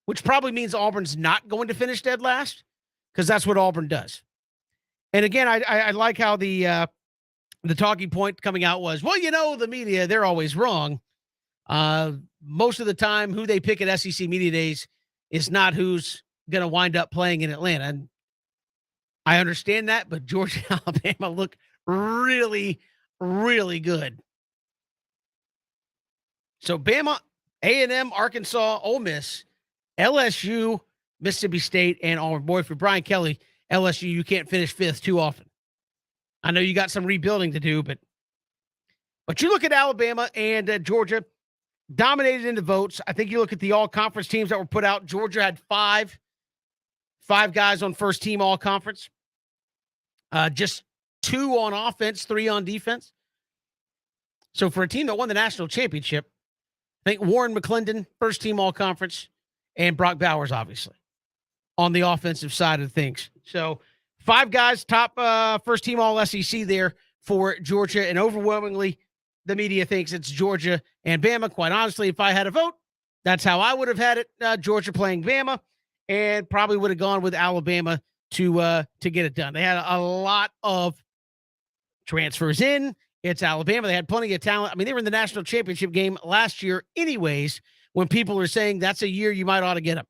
which probably means Auburn's not going to finish dead last because that's what Auburn does. And again, I like how the talking point coming out was, well, the media, they're always wrong. Most of the time, who they pick at SEC Media Days is not who's going to wind up playing in Atlanta. And I understand that, but Georgia and Alabama look really, really good. So Bama, A&M, Arkansas, Ole Miss, LSU, Mississippi State, and Auburn. Boy, for Brian Kelly, LSU, you can't finish 5th too often. I know you got some rebuilding to do, but you look at Alabama and Georgia, dominated in the votes. I think you look at the all-conference teams that were put out. Georgia had five guys on first team all-conference. Just 2 on offense, 3 on defense. So for a team that won the national championship, I think Warren McClendon, first team all-conference, and Brock Bowers, obviously, on the offensive side of things. So 5 guys, top first team all-SEC there for Georgia, and overwhelmingly the media thinks it's Georgia and Bama. Quite honestly, if I had a vote, that's how I would have had it, Georgia playing Bama, and probably would have gone with Alabama to get it done. They had a lot of transfers in. It's Alabama. They had plenty of talent. I mean, they were in the national championship game last year anyways, when people are saying that's a year you might ought to get them.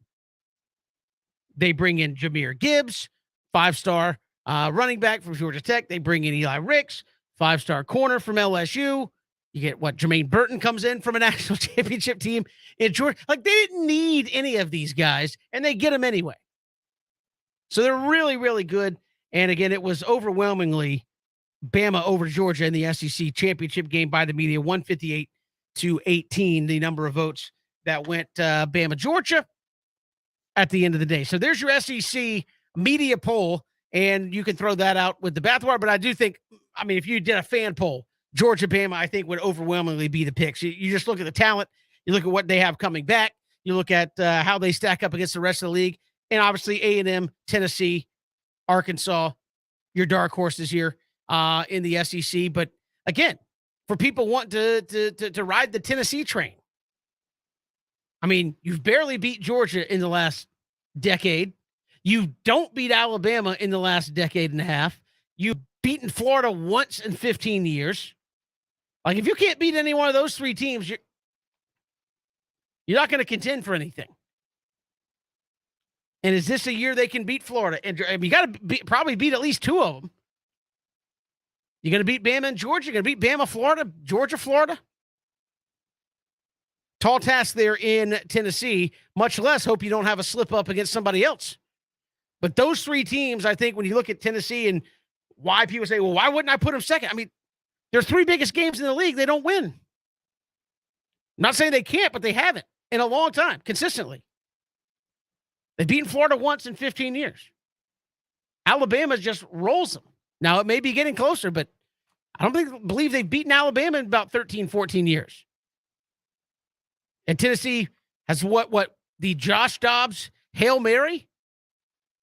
They bring in Jahmyr Gibbs, 5-star running back from Georgia Tech. They bring in Eli Ricks, 5-star corner from LSU. You get Jermaine Burton comes in from a national championship team in Georgia. Like, they didn't need any of these guys, and they get them anyway. So they're really, really good. And again, it was overwhelmingly Bama over Georgia in the SEC championship game by the media, 158-18, the number of votes that went Bama, Georgia at the end of the day. So there's your SEC media poll, and you can throw that out with the bathwater. But I do think, I mean, if you did a fan poll, Georgia, Bama, I think would overwhelmingly be the picks. You just look at the talent, you look at what they have coming back, you look at how they stack up against the rest of the league, and obviously A&M, Tennessee, Arkansas, your dark horses here in the SEC. But again, for people wanting to ride the Tennessee train, I mean, you've barely beat Georgia in the last decade. You don't beat Alabama in the last decade and a half. You've beaten Florida once in 15 years. Like, if you can't beat any one of those 3 teams, you're not going to contend for anything. And is this a year they can beat Florida? And you got to probably beat at least 2 of them. You're going to beat Bama and Georgia. You're going to beat Bama, Florida, Georgia, Florida. Tall task there in Tennessee, much less hope you don't have a slip up against somebody else. But those 3 teams, I think, when you look at Tennessee and why people say, well, why wouldn't I put them second? I mean, their 3 biggest games in the league, they don't win. I'm not saying they can't, but they haven't in a long time, consistently. They've beaten Florida once in 15 years. Alabama just rolls them. Now, it may be getting closer, but I don't believe they've beaten Alabama in about 13, 14 years. And Tennessee has what the Josh Dobbs Hail Mary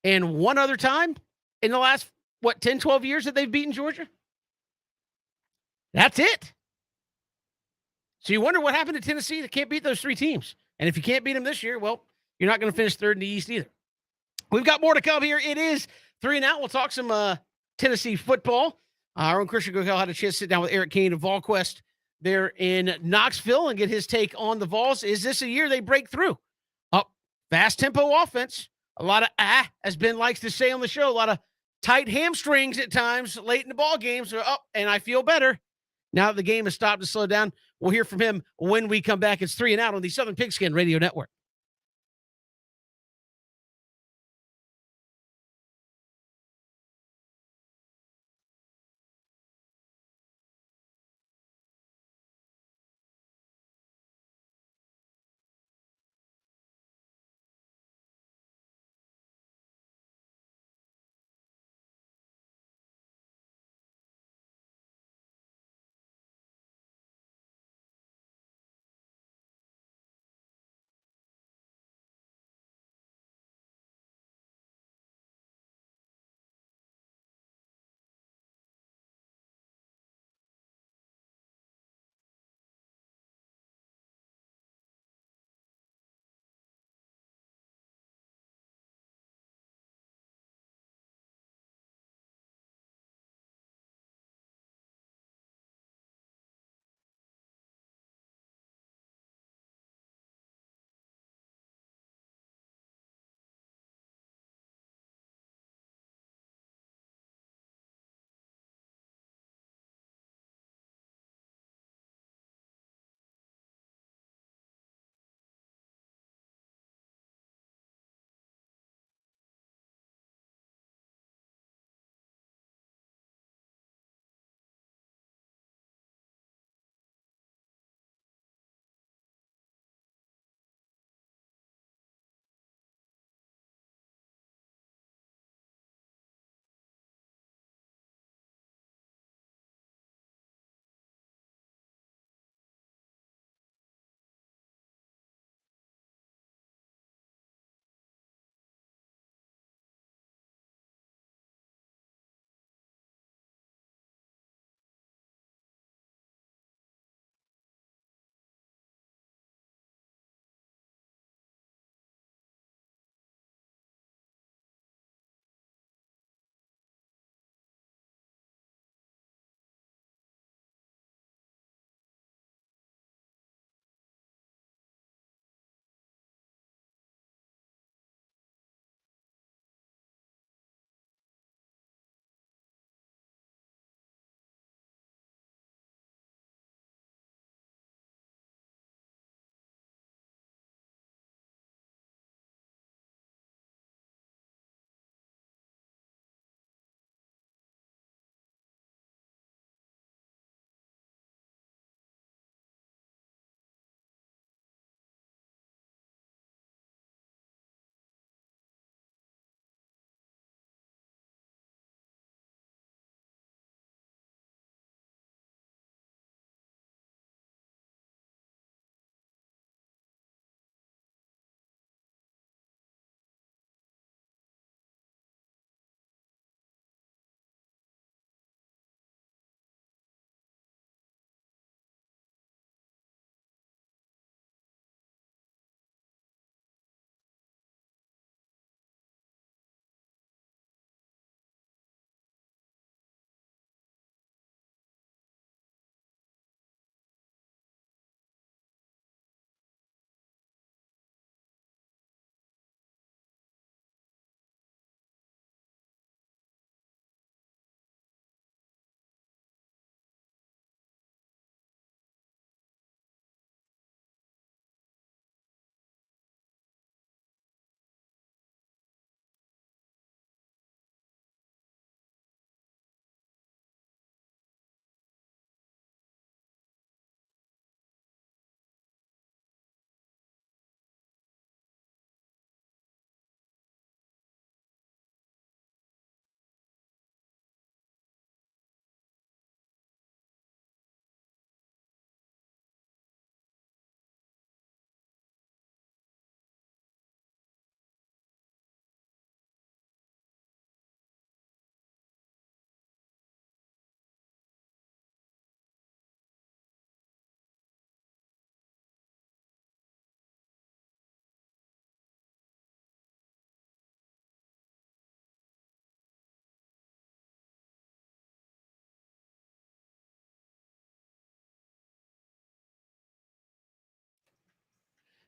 and one other time in the last, 10, 12 years that they've beaten Georgia? That's it. So you wonder what happened to Tennessee that can't beat those 3 teams. And if you can't beat them this year, well, you're not going to finish 3rd in the East either. We've got more to come here. It is 3 and Out. We'll talk some Tennessee football. Our own Christian Gokel had a chance to sit down with Eric Kane of VolQuest there in Knoxville and get his take on the Vols. Is this a year they break through? Fast tempo offense. A lot of as Ben likes to say on the show, a lot of tight hamstrings at times late in the ball game. So and I feel better now that the game has stopped to slow down. We'll hear from him when we come back. It's 3 and Out on the Southern Pigskin Radio Network.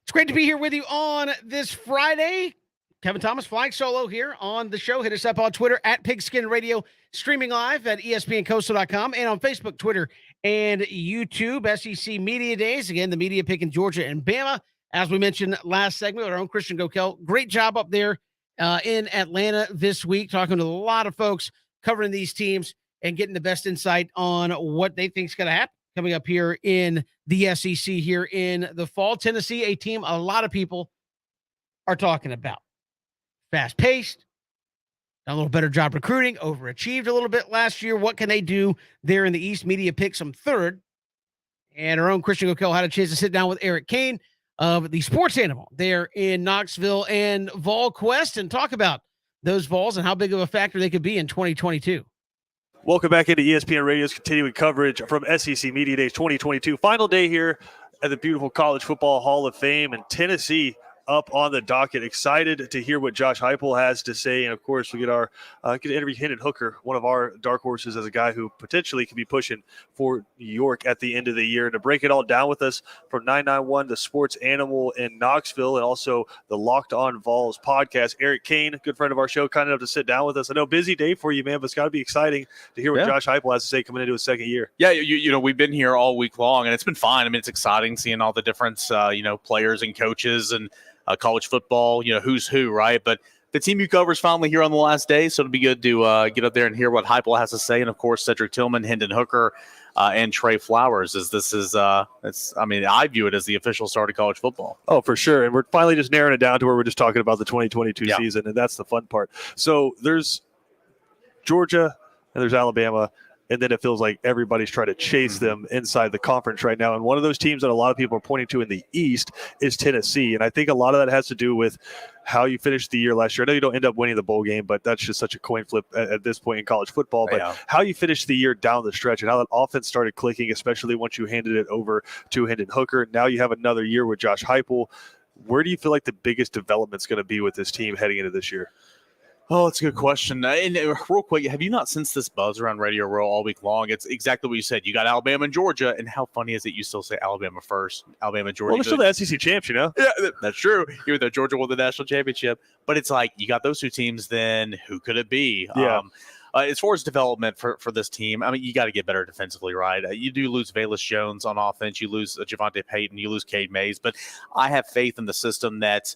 It's great to be here with you on this Friday. Kevin Thomas flying solo here on the show. Hit us up on Twitter at Pigskin Radio, streaming live at espncoastal.com and on Facebook, Twitter, and YouTube. SEC Media Days. Again, the media picking Georgia and Bama. As we mentioned last segment with our own Christian Gokel. Great job up there in Atlanta this week, talking to a lot of folks covering these teams and getting the best insight on what they think is going to happen coming up here in the SEC here in the fall. Tennessee, a team a lot of people are talking about. Fast-paced, done a little better job recruiting, overachieved a little bit last year. What can they do there in the East? Media picks them third. And our own Christian Gokel had a chance to sit down with Eric Kane of the Sports Animal there in Knoxville and VolQuest and talk about those Vols and how big of a factor they could be in 2022. Welcome back into ESPN Radio's continuing coverage from SEC Media Days 2022. Final day here at the beautiful College Football Hall of Fame, and Tennessee up on the docket. Excited to hear what Josh Heupel has to say, and of course we get our get to interview Hendon Hooker, one of our dark horses, as a guy who potentially could be pushing for New York at the end of the year. And to break it all down with us from 991, the Sports Animal in Knoxville, and also the Locked On Vols podcast, Eric Kane, good friend of our show, kind enough to sit down with us. I know busy day for you, man, but it's got to be exciting to hear what Josh Heupel has to say coming into his second year. Yeah, you know, we've been here all week long, and it's been fine. I mean, it's exciting seeing all the different players and coaches and college football, who's who, right? But the team you cover is finally here on the last day, so it'll be good to get up there and hear what Heupel has to say. And, of course, Cedric Tillman, Hendon Hooker, and Trey Flowers. I view it as the official start of college football. Oh, for sure. And we're finally just narrowing it down to where we're just talking about the 2022 season, and that's the fun part. So there's Georgia and there's Alabama, and then it feels like everybody's trying to chase them inside the conference right now. And one of those teams that a lot of people are pointing to in the East is Tennessee. And I think a lot of that has to do with how you finished the year last year. I know you don't end up winning the bowl game, but that's just such a coin flip at this point in college football. But how you finished the year down the stretch and how that offense started clicking, especially once you handed it over to Hendon Hooker. Now you have another year with Josh Heupel. Where do you feel like the biggest development is going to be with this team heading into this year? Oh, that's a good question. And real quick, have you not sensed this buzz around Radio Row all week long? It's exactly what you said. You got Alabama and Georgia, and how funny is it you still say Alabama first, Alabama and Georgia? Well, they're still the SEC champs, Yeah, that's true. Even though Georgia won the national championship. But it's like, you got those two teams, then who could it be? Yeah. As far as development for this team, I mean, you got to get better defensively, right? You do lose Velus Jones on offense. You lose Javonte Payton. You lose Cade Mays. But I have faith in the system that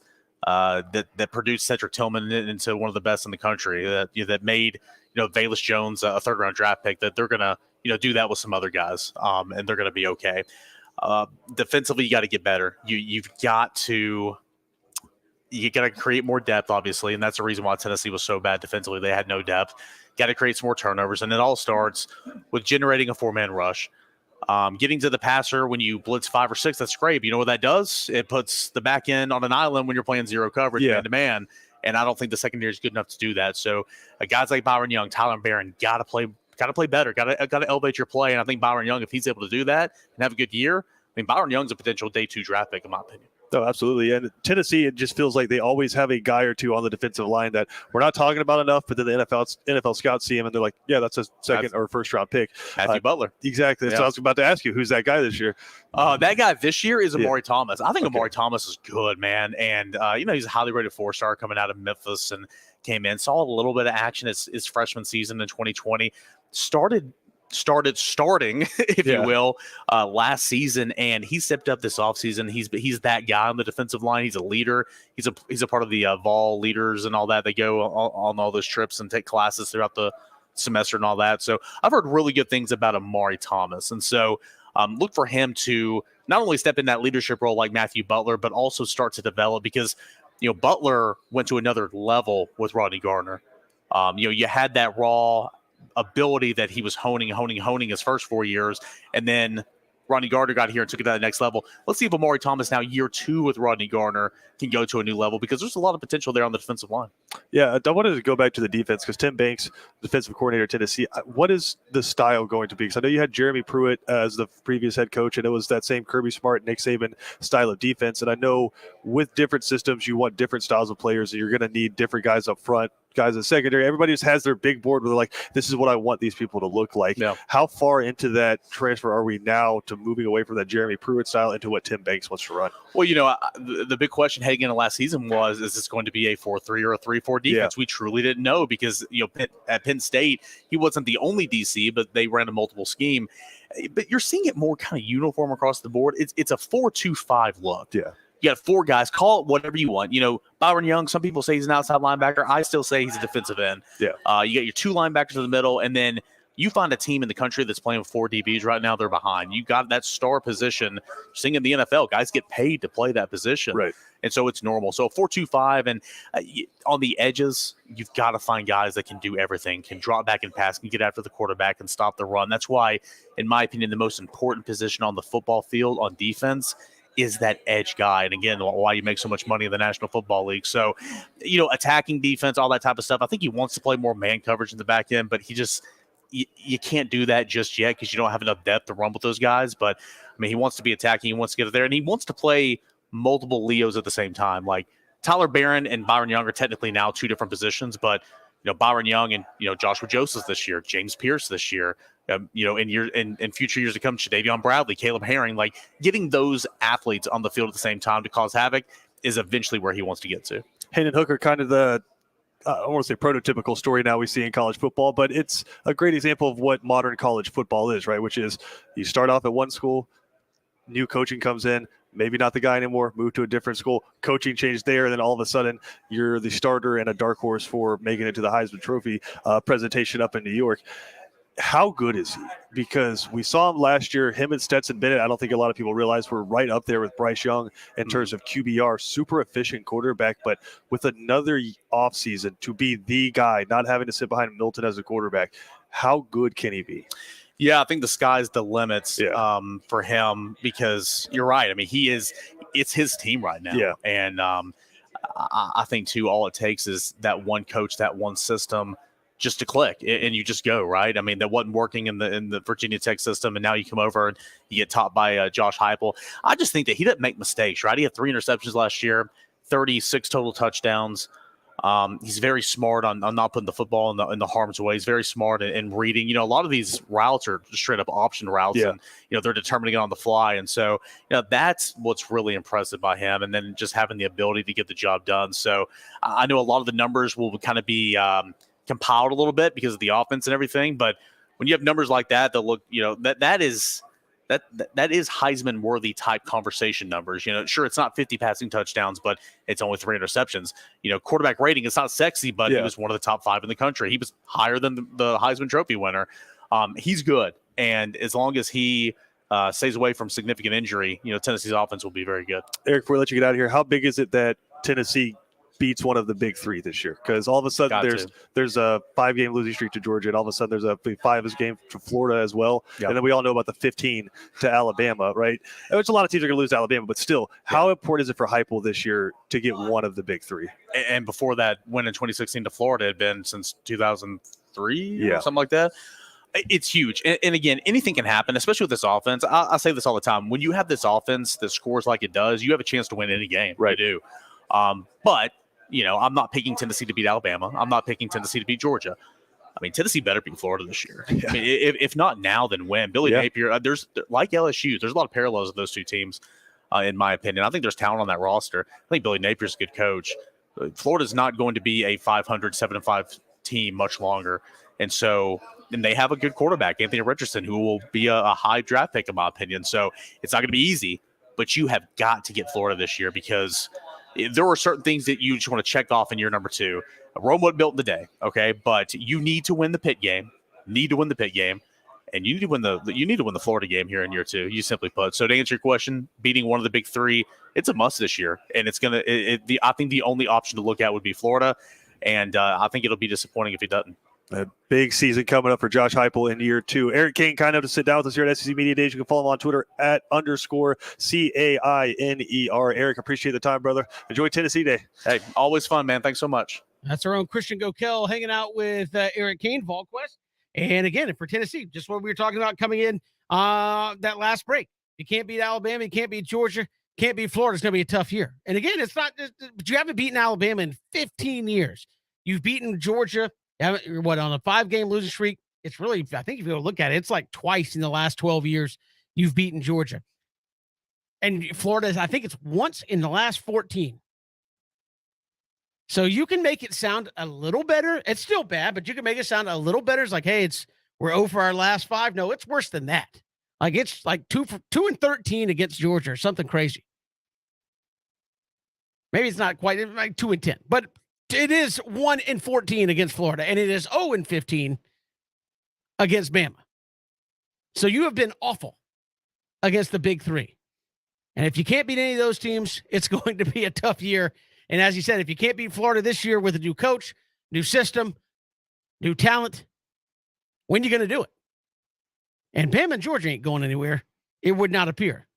produced Cedric Tillman into one of the best in the country, that made Velus Jones a third-round draft pick, that they're going to do that with some other guys, and they're going to be okay. Defensively, you got to get better. You got to create more depth, obviously, and that's the reason why Tennessee was so bad defensively. They had no depth. Got to create some more turnovers, and it all starts with generating a four-man rush. Getting to the passer when you blitz 5 or 6, that's great. But you know what that does? It puts the back end on an island when you're playing zero coverage, man to man. And I don't think the secondary is good enough to do that. So guys like Byron Young, Tyler Barron, got to play better. Got to elevate your play. And I think Byron Young, if he's able to do that and have a good year, Byron Young's a potential day 2 draft pick, in my opinion. No, absolutely. And Tennessee, it just feels like they always have a guy or two on the defensive line that we're not talking about enough, but then the NFL scouts see him and they're like, yeah, that's a second or first round pick. Matthew Butler. Exactly. So I was about to ask you, who's that guy this year? That guy this year is Amari Thomas. I think Amari Thomas is good, man. And, he's a highly rated 4-star coming out of Memphis and came in, saw a little bit of action his freshman season in 2020, started starting, if you will, last season, and he stepped up this offseason. He's that guy on the defensive line. He's a leader. He's a part of the Vol leaders and all that. They go on all those trips and take classes throughout the semester and all that. So I've heard really good things about Amari Thomas, and so look for him to not only step in that leadership role like Matthew Butler, but also start to develop, because Butler went to another level with Rodney Gardner. You had that raw ability that he was honing his first 4 years, and then Rodney Gardner got here and took it to the next level. Let's see if Amari Thomas now, year 2 with Rodney Gardner, can go to a new level, because there's a lot of potential there on the defensive line. Yeah, I wanted to go back to the defense because Tim Banks, defensive coordinator at Tennessee, what is the style going to be? Because I know you had Jeremy Pruitt as the previous head coach, and it was that same Kirby Smart, Nick Saban style of defense. And I know with different systems, you want different styles of players, and you're going to need different guys up front, guys in secondary. Everybody just has their big board where they're like, this is what I want these people to look like. Yeah. How far into that transfer are we now to moving away from that Jeremy Pruitt style into what Tim Banks wants to run? Well, the big question heading into last season was, is this going to be a 4-3 or a 3-4 defense? We truly didn't know because, at Penn State, he wasn't the only DC, but they ran a multiple scheme. But you're seeing it more kind of uniform across the board. It's a 4-2-5 look. Yeah. You got 4 guys. Call it whatever you want. Byron Young, some people say he's an outside linebacker. I still say he's a defensive end. Yeah. You got your 2 linebackers in the middle, and then you find a team in the country that's playing with 4 DBs right now, they're behind. You got that star position. Seeing in the NFL, guys get paid to play that position. Right. And so it's normal. So 4-2-5, and on the edges, you've got to find guys that can do everything, can drop back and pass, can get after the quarterback and stop the run. That's why, in my opinion, the most important position on the football field on defense is that edge guy. And again, why you make so much money in the National Football League. So, attacking defense, all that type of stuff. I think he wants to play more man coverage in the back end, but he just you can't do that just yet because you don't have enough depth to run with those guys. But, he wants to be attacking. He wants to get it there, and he wants to play multiple Leos at the same time. Like Tyler Barron and Byron Young are technically now 2 different positions, but, Byron Young and, Joshua Joseph this year, James Pierce this year, in future years to come, Shadavion Bradley, Caleb Herring, like getting those athletes on the field at the same time to cause havoc is eventually where he wants to get to. Hendon Hooker, kind of the, I want to say prototypical story now we see in college football, but it's a great example of what modern college football is, right? Which is you start off at one school, new coaching comes in, maybe not the guy anymore, move to a different school, coaching changed there, and then all of a sudden you're the starter and a dark horse for making it to the Heisman Trophy presentation up in New York. How good is he? Because we saw him last year, him and Stetson Bennett, I don't think a lot of people realize were right up there with Bryce Young in terms of QBR, super efficient quarterback, but with another offseason to be the guy, not having to sit behind Milton as a quarterback, how good can he be? Yeah, I think the sky's the limits for him because you're right. It's his team right now. Yeah. And I think, too, all it takes is that one coach, that one system just to click and you just go, right? That wasn't working in the Virginia Tech system, and now you come over and you get taught by Josh Heupel. I just think that he doesn't make mistakes, right? He had 3 interceptions last year, 36 total touchdowns. He's very smart on not putting the football in the harm's way. He's very smart in reading. A lot of these routes are straight up option routes, and they're determining it on the fly. And so, that's what's really impressive by him. And then just having the ability to get the job done. So I know a lot of the numbers will kind of be compiled a little bit because of the offense and everything. But when you have numbers like that look, that is Heisman worthy type conversation numbers. Sure, it's not 50 passing touchdowns, but it's only 3 interceptions. Quarterback rating, it's not sexy, but he was one of the top 5 in the country. He was higher than the Heisman Trophy winner. He's good. And as long as he stays away from significant injury, Tennessee's offense will be very good. Eric, before I let you get out of here, how big is it that Tennessee beats one of the big 3 this year? Because all of a sudden there's a 5-game losing streak to Georgia, and all of a sudden there's a 5 game to Florida as well. Yep. And then we all know about the 15 to Alabama, right? Which a lot of teams are going to lose to Alabama, but still, how important is it for Heupel this year to get one of the big 3? And before that win in 2016 to Florida had been since 2003 or something like that. It's huge. And again, anything can happen, especially with this offense. I say this all the time. When you have this offense that scores like it does, you have a chance to win any game. Right. You do. But I'm not picking Tennessee to beat Alabama. I'm not picking Tennessee to beat Georgia. Tennessee better beat Florida this year. Yeah. If not now, then when? Billy Napier, there's like LSU, there's a lot of parallels of those 2 teams, in my opinion. I think there's talent on that roster. I think Billy Napier's a good coach. Florida's not going to be a 500, 7-5 team much longer. And they have a good quarterback, Anthony Richardson, who will be a high draft pick, in my opinion. So it's not going to be easy, but you have got to get Florida this year because there are certain things that you just want to check off in year number 2. Rome wasn't built in the day, okay? But you need to win the Pitt game, and you need to win the Florida game here in year 2. You simply put. So to answer your question, beating one of the big 3, it's a must this year, and it's I think the only option to look at would be Florida, and I think it'll be disappointing if he doesn't. A big season coming up for Josh Heupel in year 2. Eric King, kind enough to sit down with us here at SEC Media Days. You can follow him on Twitter at _CAINER. Eric, appreciate the time, brother. Enjoy Tennessee Day. Hey, always fun, man. Thanks so much. That's our own Christian Gokel hanging out with Eric Kane, VolQuest. And again, for Tennessee, just what we were talking about coming in that last break. You can't beat Alabama, you can't beat Georgia, can't beat Florida. It's going to be a tough year. And again, it's not just, but you haven't beaten Alabama in 15 years. You've beaten Georgia, on a 5-game losing streak. It's really, I think if you look at it, it's like twice in the last 12 years you've beaten Georgia. And Florida, I think it's once in the last 14. So you can make it sound a little better. It's still bad, but you can make it sound a little better. It's like, hey, we're over our last 5. No, it's worse than that. Like it's like 2-13 against Georgia or something crazy. Maybe it's not quite like 2-10, but it is 1-14 against Florida, and it is 0-15 against Bama. So you have been awful against the big 3. And if you can't beat any of those teams, it's going to be a tough year. And as you said, if you can't beat Florida this year with a new coach, new system, new talent, when are you going to do it? And Bama and Georgia ain't going anywhere. It would not appear.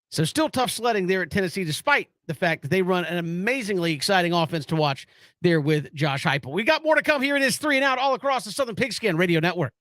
So still tough sledding there at Tennessee, despite the fact that they run an amazingly exciting offense to watch there with Josh Heupel. We got more to come here. It is 3 and Out all across the Southern Pigskin Radio Network.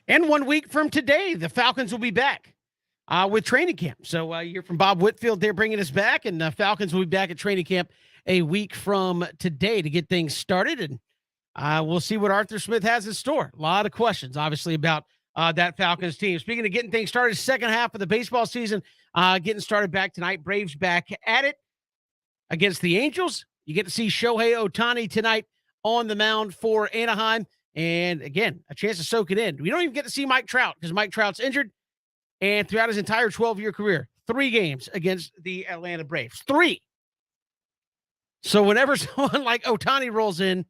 And 1 week from today, the Falcons will be back with training camp. So you hear from Bob Whitfield. They're bringing us back, and the Falcons will be back at training camp a week from today to get things started. And we'll see what Arthur Smith has in store. A lot of questions, obviously, about that Falcons team. Speaking of getting things started, second half of the baseball season getting started back tonight. Braves back at it against the Angels. You get to see Shohei Ohtani tonight on the mound for Anaheim. And again, a chance to soak it in. We don't even get to see Mike Trout because Mike Trout's injured. And throughout his entire 12-year career, 3 games against the Atlanta Braves. 3. So whenever someone like Ohtani rolls in,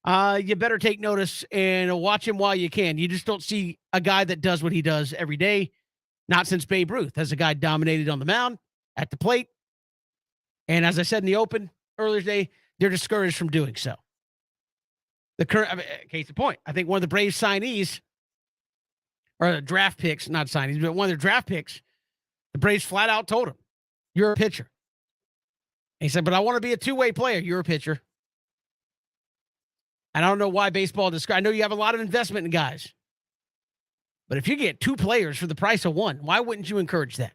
you better take notice and watch him while you can. You just don't see a guy that does what he does every day. Not since Babe Ruth has a guy dominated on the mound, at the plate. And as I said in the open earlier today, they're discouraged from doing so. The current case in point, I think one of the Braves signees or draft picks, not signees, but one of their draft picks, the Braves flat out told him, "You're a pitcher." And he said, "But I want to be a two-way player." "You're a pitcher." And I don't know why baseball I know you have a lot of investment in guys, but if you get 2 players for the price of 1, why wouldn't you encourage that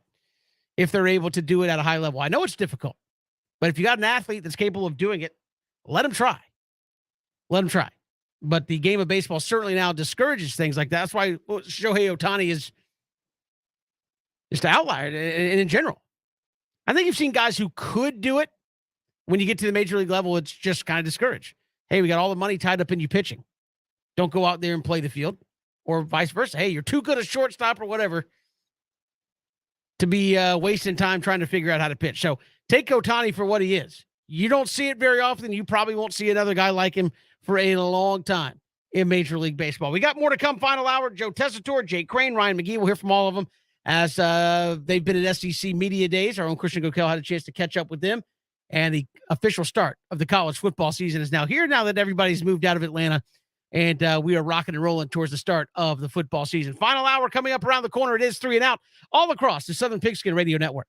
if they're able to do it at a high level? I know it's difficult, but if you got an athlete that's capable of doing it, let him try. Let him try. But the game of baseball certainly now discourages things like that. That's why Shohei Ohtani is just an outlier in general. I think you've seen guys who could do it. When you get to the major league level, it's just kind of discouraged. Hey, we got all the money tied up in you pitching. Don't go out there and play the field. Or vice versa. Hey, you're too good a shortstop or whatever to be wasting time trying to figure out how to pitch. So take Ohtani for what he is. You don't see it very often. You probably won't see another guy like him for a long time in Major League Baseball. We got more to come. Final hour. Joe Tessitore, Jake Crane, Ryan McGee. We'll hear from all of them as they've been at SEC Media Days. Our own Christian Gokel had a chance to catch up with them. And the official start of the college football season is now here, now that everybody's moved out of Atlanta. And we are rocking and rolling towards the start of the football season. Final hour coming up around the corner. It is 3 and Out all across the Southern Pigskin Radio Network.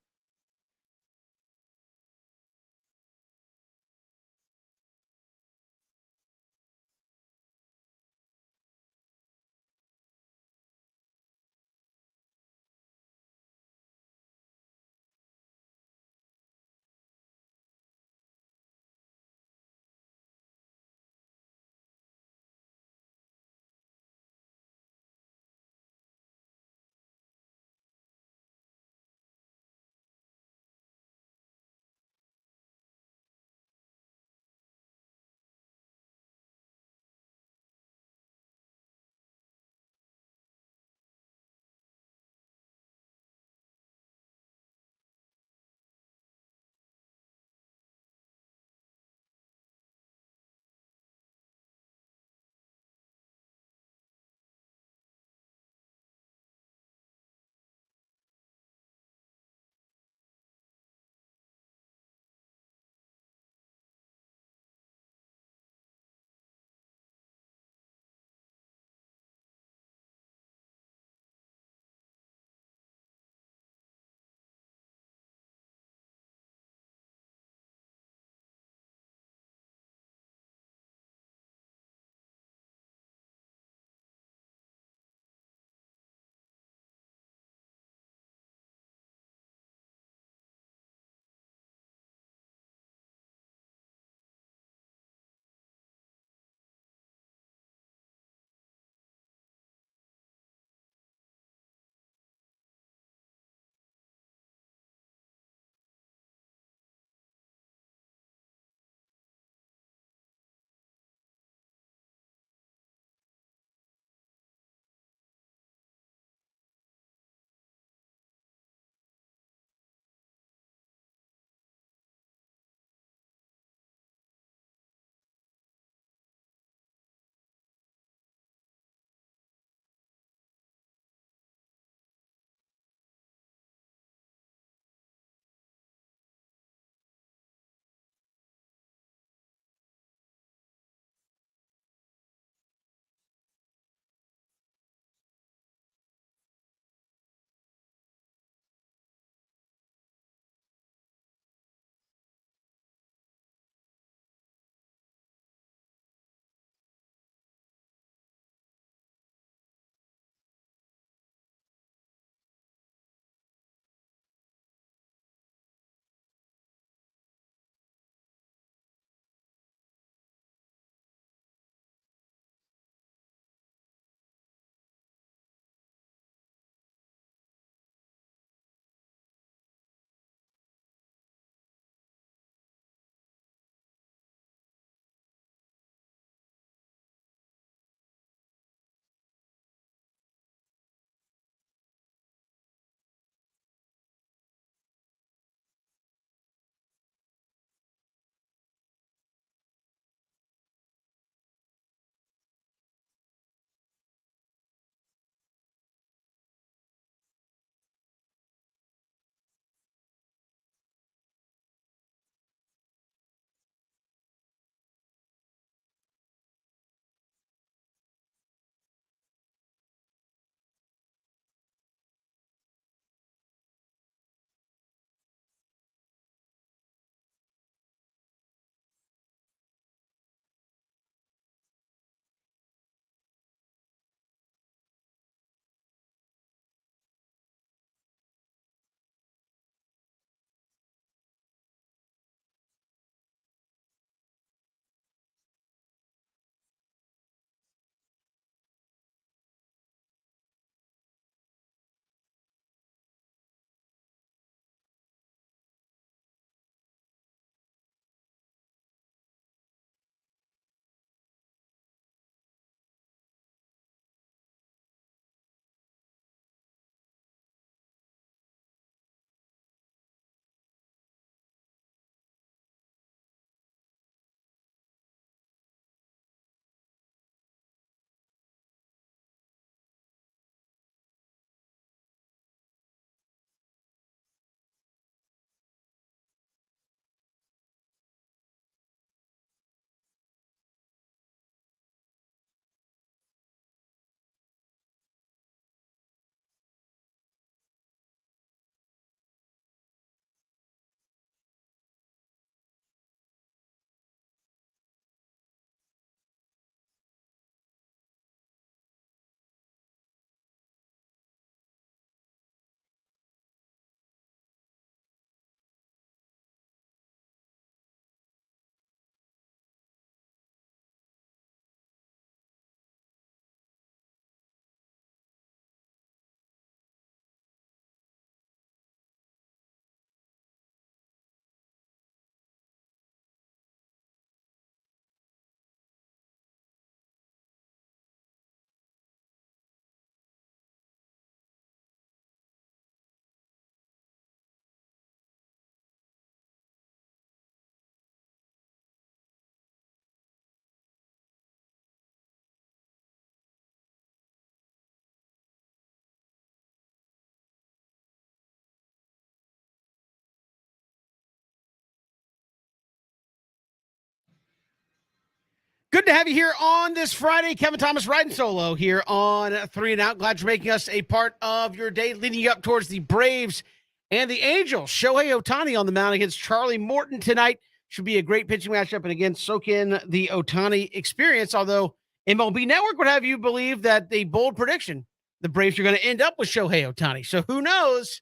Good to have you here on this Friday. Kevin Thomas riding solo here on 3 and Out. Glad you're making us a part of your day, leading you up towards the Braves and the Angels. Shohei Ohtani on the mound against Charlie Morton tonight. Should be a great pitching matchup, and again, soak in the Ohtani experience, although MLB Network would have you believe that the bold prediction, the Braves are going to end up with Shohei Ohtani. So who knows?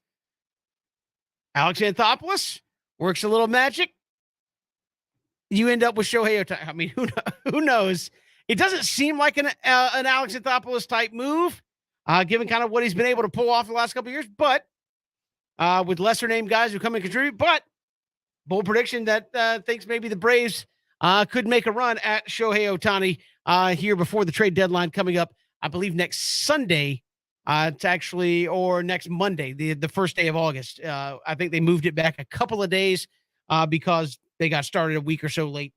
Alex Anthopoulos works a little magic. You end up with Shohei Ohtani. I mean, who knows? It doesn't seem like an Alex Anthopoulos type move, given kind of what he's been able to pull off the last couple of years, but with lesser named guys who come and contribute. But bold prediction that thinks maybe the Braves could make a run at Shohei Ohtani here before the trade deadline coming up, I believe next Sunday. It's actually, or next Monday, the first day of August. I think they moved it back a couple of days because they got started a week or so late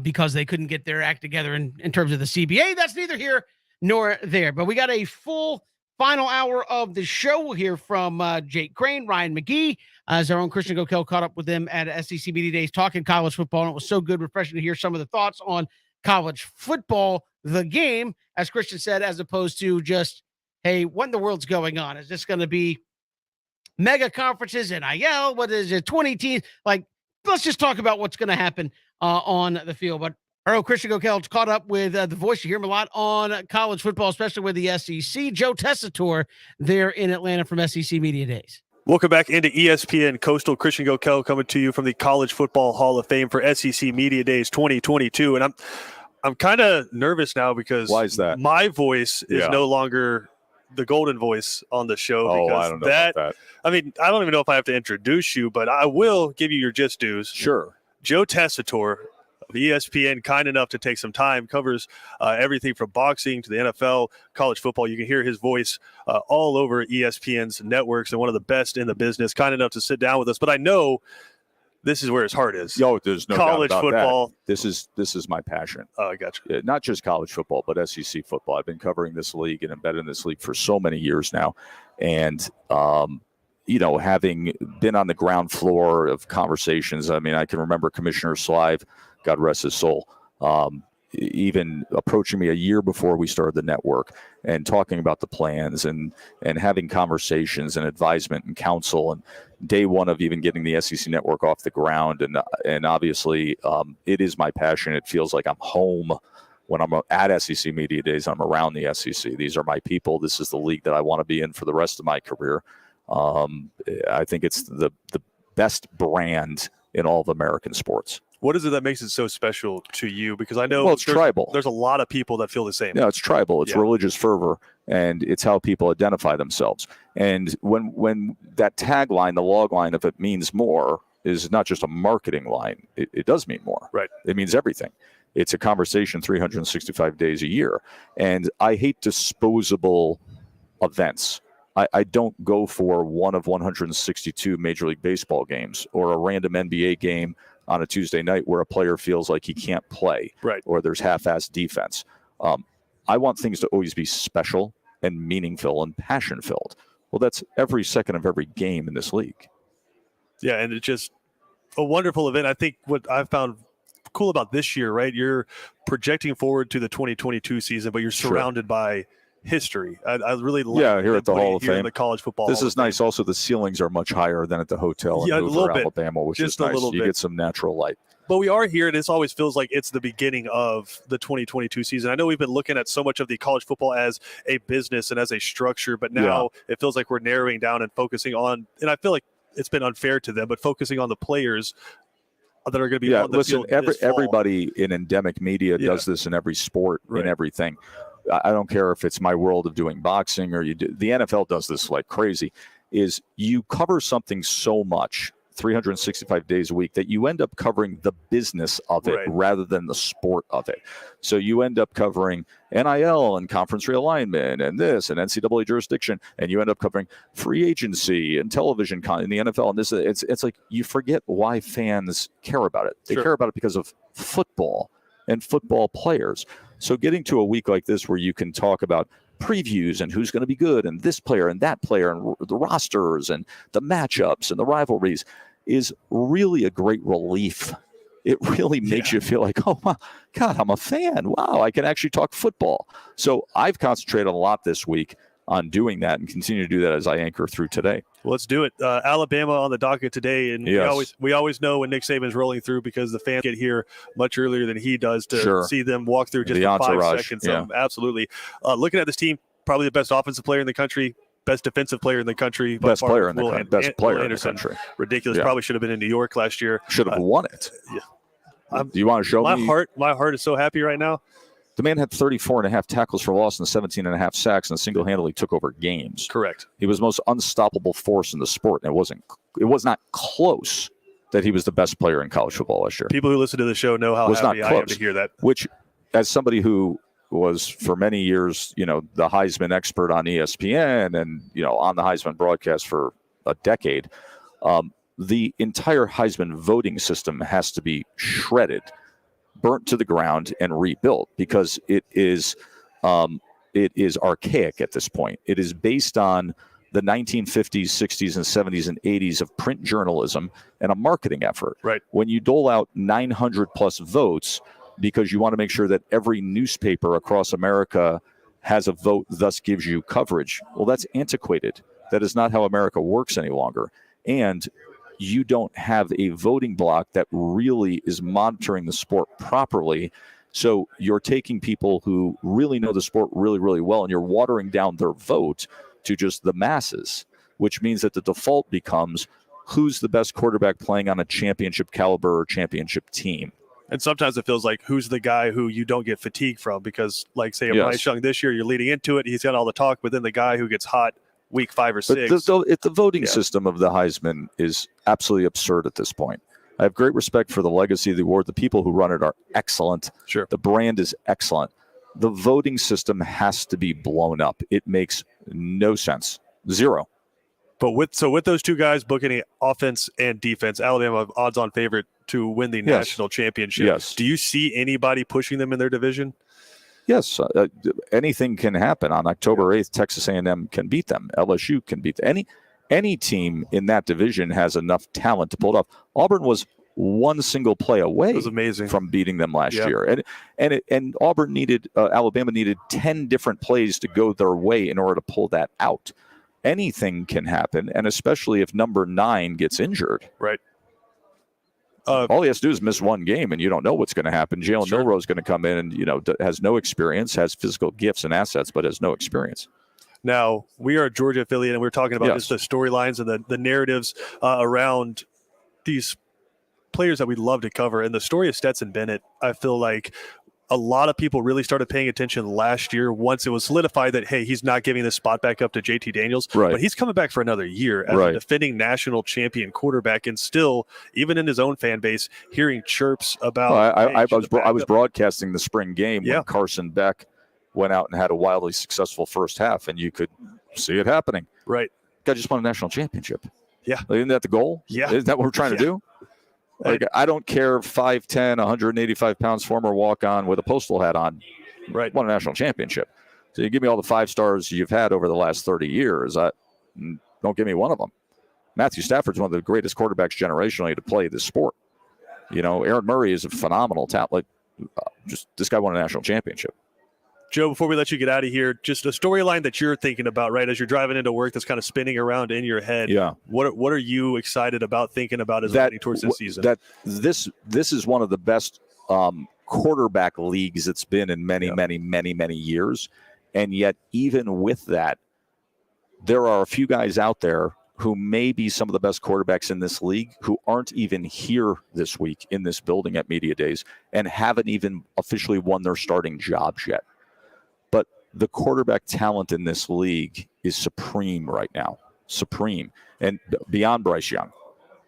because they couldn't get their act together in terms of the CBA. That's neither here nor there. But we got a full final hour of the show. We'll hear from Jake Crane, Ryan McGee, as our own Christian Gokel caught up with them at SEC Media Days talking college football. And it was so good, refreshing to hear some of the thoughts on college football, the game, as Christian said, as opposed to just, hey, what in the world's going on? Is this going to be mega conferences, NIL? What is it, 20 teams? Like, let's just talk about what's going to happen on the field. But our own Christian Gokel caught up with the voice. You hear him a lot on college football, especially with the SEC. Joe Tessitore there in Atlanta from SEC Media Days. Welcome back into ESPN Coastal. Christian Gokel coming to you from the College Football Hall of Fame for SEC Media Days 2022. And I'm kind of nervous now because why is that? My voice is no longer the golden voice on the show. Because I don't know about that. I mean, I don't even know if I have to introduce you, but I will give you your just dues. Sure. Joe Tessitore of ESPN, kind enough to take some time, covers everything from boxing to the NFL, college football. You can hear his voice all over ESPN's networks, and one of the best in the business, kind enough to sit down with us. But I know this is where his heart is. Yo, there's no college doubt about football. That. This is my passion. Oh, I got you. Not just college football, but SEC football. I've been covering this league and embedded in this league for so many years now. And, having been on the ground floor of conversations, I mean, I can remember Commissioner Slive, God rest his soul, even approaching me a year before we started the network and talking about the plans and having conversations and advisement and counsel, and day one of even getting the SEC network off the ground. And obviously it is my passion. It feels like I'm home when I'm at SEC Media Days. I'm around the SEC. These are my people. This is the league that I want to be in for the rest of my career. I think it's the best brand in all of American sports. What is it that makes it so special to you? Because I know it's tribal. There's a lot of people that feel the same. Yeah, it's tribal. It's religious fervor, and it's how people identify themselves. And when that tagline, the log line, if it means more, is not just a marketing line, it does mean more. Right. It means everything. It's a conversation 365 days a year. And I hate disposable events. I don't go for one of 162 Major League Baseball games or a random NBA game on a Tuesday night where a player feels like he can't play, right, or there's half-assed defense. I want things to always be special and meaningful and passion-filled. Well, that's every second of every game in this league. Yeah, and it's just a wonderful event. I think what I've found cool about this year, right, you're projecting forward to the 2022 season, but you're surrounded by history. I really like here at the Hall of Fame, the college football. This is nice. Also, the ceilings are much higher than at the hotel in Hoover, Alabama, which is nice. You get some natural light. But we are here, and this always feels like it's the beginning of the 2022 season. I know we've been looking at so much of the college football as a business and as a structure, but now it feels like we're narrowing down and focusing on, and I feel like it's been unfair to them, but focusing on the players that are going to be on the field this fall. Everybody in endemic media does this in every sport, in everything. I don't care if it's my world of doing boxing or the NFL does this like crazy, is you cover something so much 365 days a week that you end up covering the business of it rather than the sport of it. So you end up covering NIL and conference realignment and this and NCAA jurisdiction, and you end up covering free agency and television in the NFL. And this, it's like you forget why fans care about it. They care about it because of football and football players. So getting to a week like this where you can talk about previews and who's going to be good and this player and that player and the rosters and the matchups and the rivalries is really a great relief it really makes you feel like, oh, my God, I'm a fan. Wow, I can actually talk football. So I've concentrated a lot this week on doing that and continue to do that as I anchor through today. Well, let's do it. Alabama on the docket today, and Yes. we always know when Nick Saban's rolling through because the fans get here much earlier than he does to see them walk through just the for entourage, 5 seconds. Absolutely. Looking at this team, probably the best offensive player in the country, best defensive player in the country, best player in the country. Ridiculous. Yeah. Probably should have been in New York last year. Should have won it. Yeah. Do you want to show me? My heart is so happy right now. The man had 34.5 tackles for loss and 17.5 sacks, and single-handedly took over games. Correct. He was the most unstoppable force in the sport, and it was not close that he was the best player in college football last year. People who listen to the show know how happy I am to hear that. Which, as somebody who was for many years, the Heisman expert on ESPN and, on the Heisman broadcast for a decade, the entire Heisman voting system has to be shredded, burnt to the ground, and rebuilt because it is archaic at this point. It is based on the 1950s, 60s, and 70s and 80s of print journalism and a marketing effort. Right. When you dole out 900 plus votes because you want to make sure that every newspaper across America has a vote, thus gives you coverage. Well, that's antiquated. That is not how America works any longer. And you don't have a voting block that really is monitoring the sport properly. So you're taking people who really know the sport really, really well, and you're watering down their vote to just the masses, which means that the default becomes who's the best quarterback playing on a championship caliber or championship team. And sometimes it feels like who's the guy who you don't get fatigue from because, like, say, Bryce Young this year, you're leading into it. He's got all the talk, but then the guy who gets hot week 5 or 6. But the voting system of the Heisman is absolutely absurd at this point. I have great respect for the legacy of the award. The people who run it are excellent. Sure. The brand is excellent. The voting system has to be blown up. It makes no sense. Zero. But with those two guys booking offense and defense, Alabama odds-on favorite to win the national championship. Yes. Do you see anybody pushing them in their division? Yes, anything can happen. On October 8th, Texas A&M can beat them. LSU can beat them. Any team in that division has enough talent to pull it off. Auburn was one single play away. It was amazing from beating them last year, and Auburn needed Alabama needed 10 different plays to go their way in order to pull that out. Anything can happen, and especially if number 9 gets injured. Right. All he has to do is miss one game, and you don't know what's going to happen. Jalen Milroe is going to come in and has no experience, has physical gifts and assets, but has no experience. Now, we are a Georgia affiliate, and we're talking about just the storylines and the narratives around these players that we love to cover. And the story of Stetson Bennett, I feel like a lot of people really started paying attention last year once it was solidified that, hey, he's not giving this spot back up to JT Daniels. Right. But he's coming back for another year as a defending national champion quarterback, and still, even in his own fan base, hearing chirps about I was broadcasting the spring game when Carson Beck went out and had a wildly successful first half, and you could see it happening. Right. Guy just won a national championship. Yeah. Isn't that the goal? Yeah. Isn't that what we're trying to do? Like, I don't care, 5'10", 185 pounds, former walk-on with a postal hat on. Right. Won a national championship. So you give me all the 5 stars you've had over the last 30 years. Don't give me one of them. Matthew Stafford's one of the greatest quarterbacks generationally to play this sport. Aaron Murray is a phenomenal talent. This guy won a national championship. Joe, before we let you get out of here, just a storyline that you're thinking about, right, as you're driving into work that's kind of spinning around in your head. Yeah. What are you excited about, thinking about as we're heading towards this season? This is one of the best quarterback leagues it's been in many years. And yet, even with that, there are a few guys out there who may be some of the best quarterbacks in this league who aren't even here this week in this building at Media Days and haven't even officially won their starting jobs yet. But the quarterback talent in this league is supreme right now. Supreme. And beyond Bryce Young,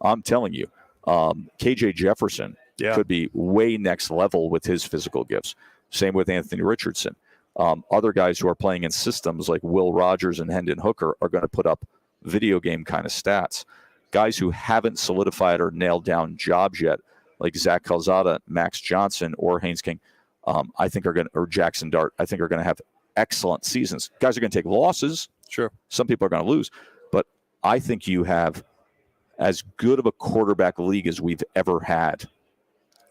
I'm telling you, KJ Jefferson could be way next level with his physical gifts. Same with Anthony Richardson. Other guys who are playing in systems like Will Rogers and Hendon Hooker are going to put up video game kind of stats. Guys who haven't solidified or nailed down jobs yet, like Zach Calzada, Max Johnson, or Haynes King, I think or Jackson Dart, I think are going to have excellent seasons. Guys are going to take losses. Sure. Some people are going to lose. But I think you have as good of a quarterback league as we've ever had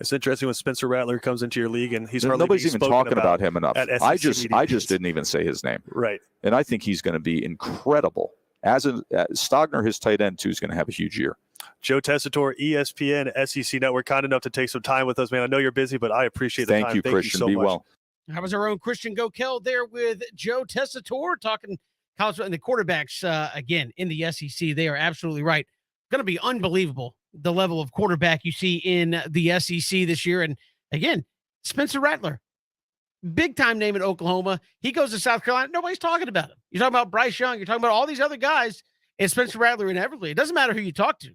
It's interesting when Spencer Rattler comes into your league and he's hardly nobody's being even spoken talking about him enough. at SEC I just meetings. didn't even say his name. Right. And I think he's going to be incredible. Stogner, his tight end, too, is going to have a huge year. Joe Tessitore, ESPN, SEC Network, kind enough to take some time with us, man. I know you're busy, but I appreciate the time. Thank you, Christian. So be much. well. That was our own Christian Gokel there with Joe Tessitore talking college and the quarterbacks again in the SEC. They are absolutely right. Going to be unbelievable the level of quarterback you see in the SEC this year. And again, Spencer Rattler, big time name in Oklahoma. He goes to South Carolina. Nobody's talking about him. You're talking about Bryce Young. You're talking about all these other guys. And Spencer Rattler in Everly. It doesn't matter who you talk to,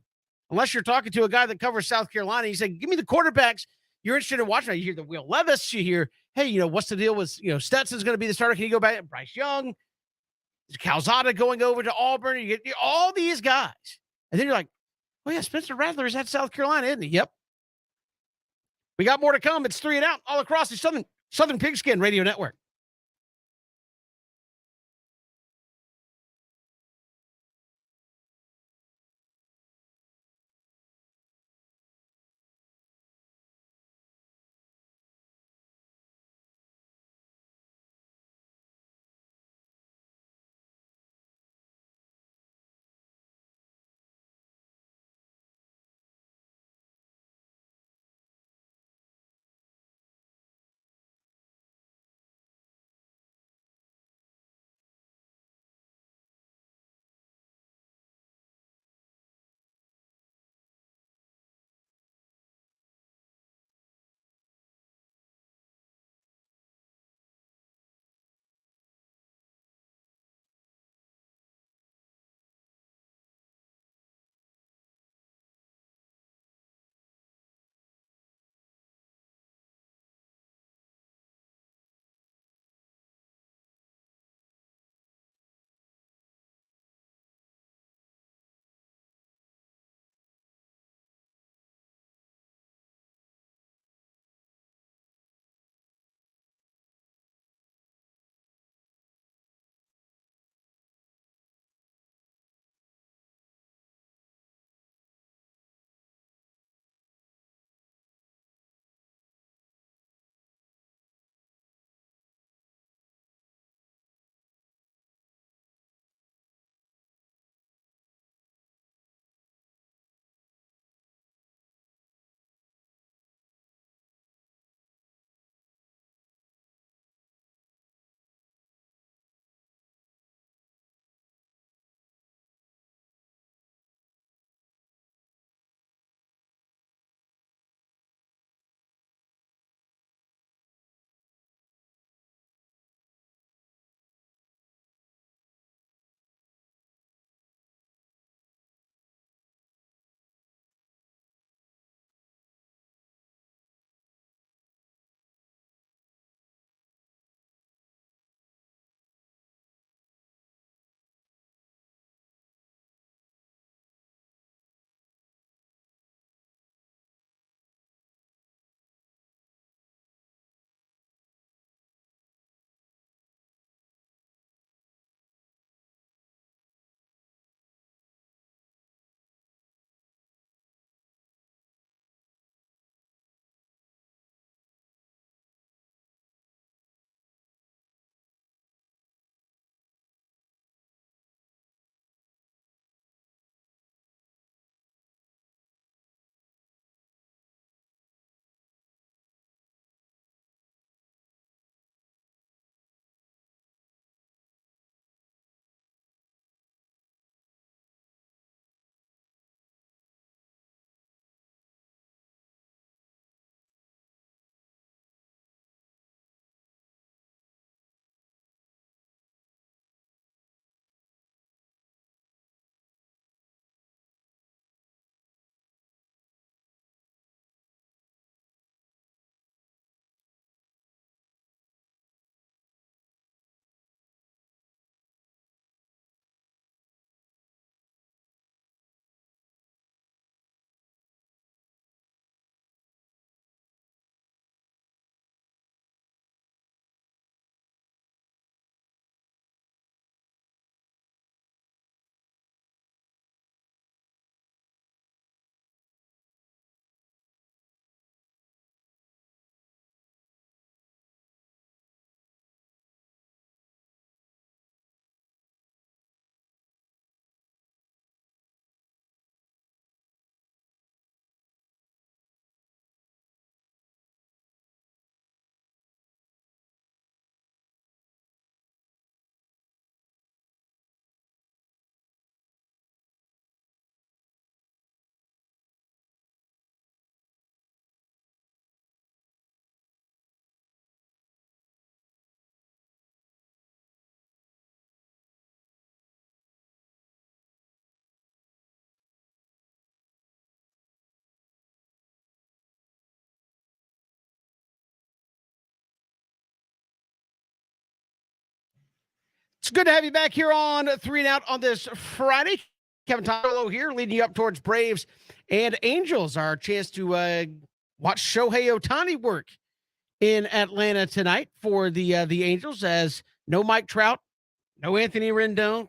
unless you're talking to a guy that covers South Carolina. He said, "Give me the quarterbacks you're interested in watching." You hear the Will Levis. You hear, "Hey, what's the deal with Stetson's going to be the starter? Can you go back?" Bryce Young, Calzada going over to Auburn. You get all these guys, and then you're like, "Oh yeah, Spencer Rattler is at South Carolina, isn't he?" Yep. We got more to come. It's 3 and Out all across the Southern Pigskin Radio Network. It's good to have you back here on 3 and Out on this Friday. Kevin Tolo here, leading you up towards Braves and Angels. Our chance to watch Shohei Ohtani work in Atlanta tonight for the Angels, as no Mike Trout, no Anthony Rendon,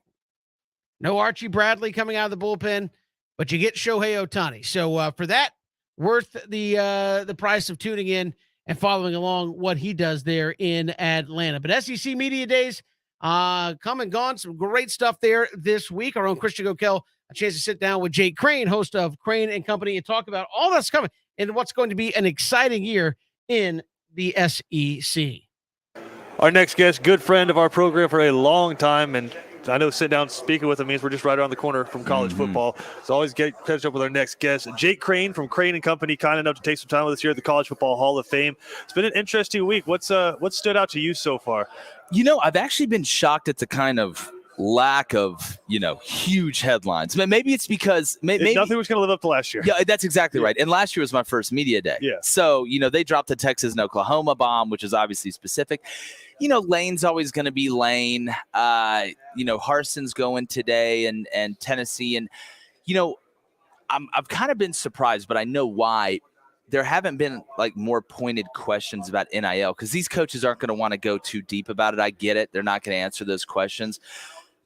no Archie Bradley coming out of the bullpen, but you get Shohei Ohtani. So for that, worth the price of tuning in and following along what he does there in Atlanta. But SEC Media Days come and gone. Some great stuff there this week. Our own Christian Gokel, a chance to sit down with Jake Crane, host of Crane and Company, and talk about all that's coming and what's going to be an exciting year in the SEC. Our next guest, good friend of our program for a long time, and I know sitting down speaking with him means we're just right around the corner from college football. So always catch up with our next guest, Jake Crane from Crane and Company, kind enough to take some time with us here at the College Football Hall of Fame. It's been an interesting week. What stood out to you so far? You know, I've actually been shocked at the kind of lack of, huge headlines. Maybe it's because maybe nothing was going to live up to last year. Yeah, that's exactly right. And last year was my first media day. Yeah. So, they dropped the Texas and Oklahoma bomb, which is obviously specific. Lane's always going to be Lane. Harson's going today and Tennessee. And, I've kind of been surprised, but I know why. There haven't been more pointed questions about NIL because these coaches aren't going to want to go too deep about it. I get it. They're not going to answer those questions.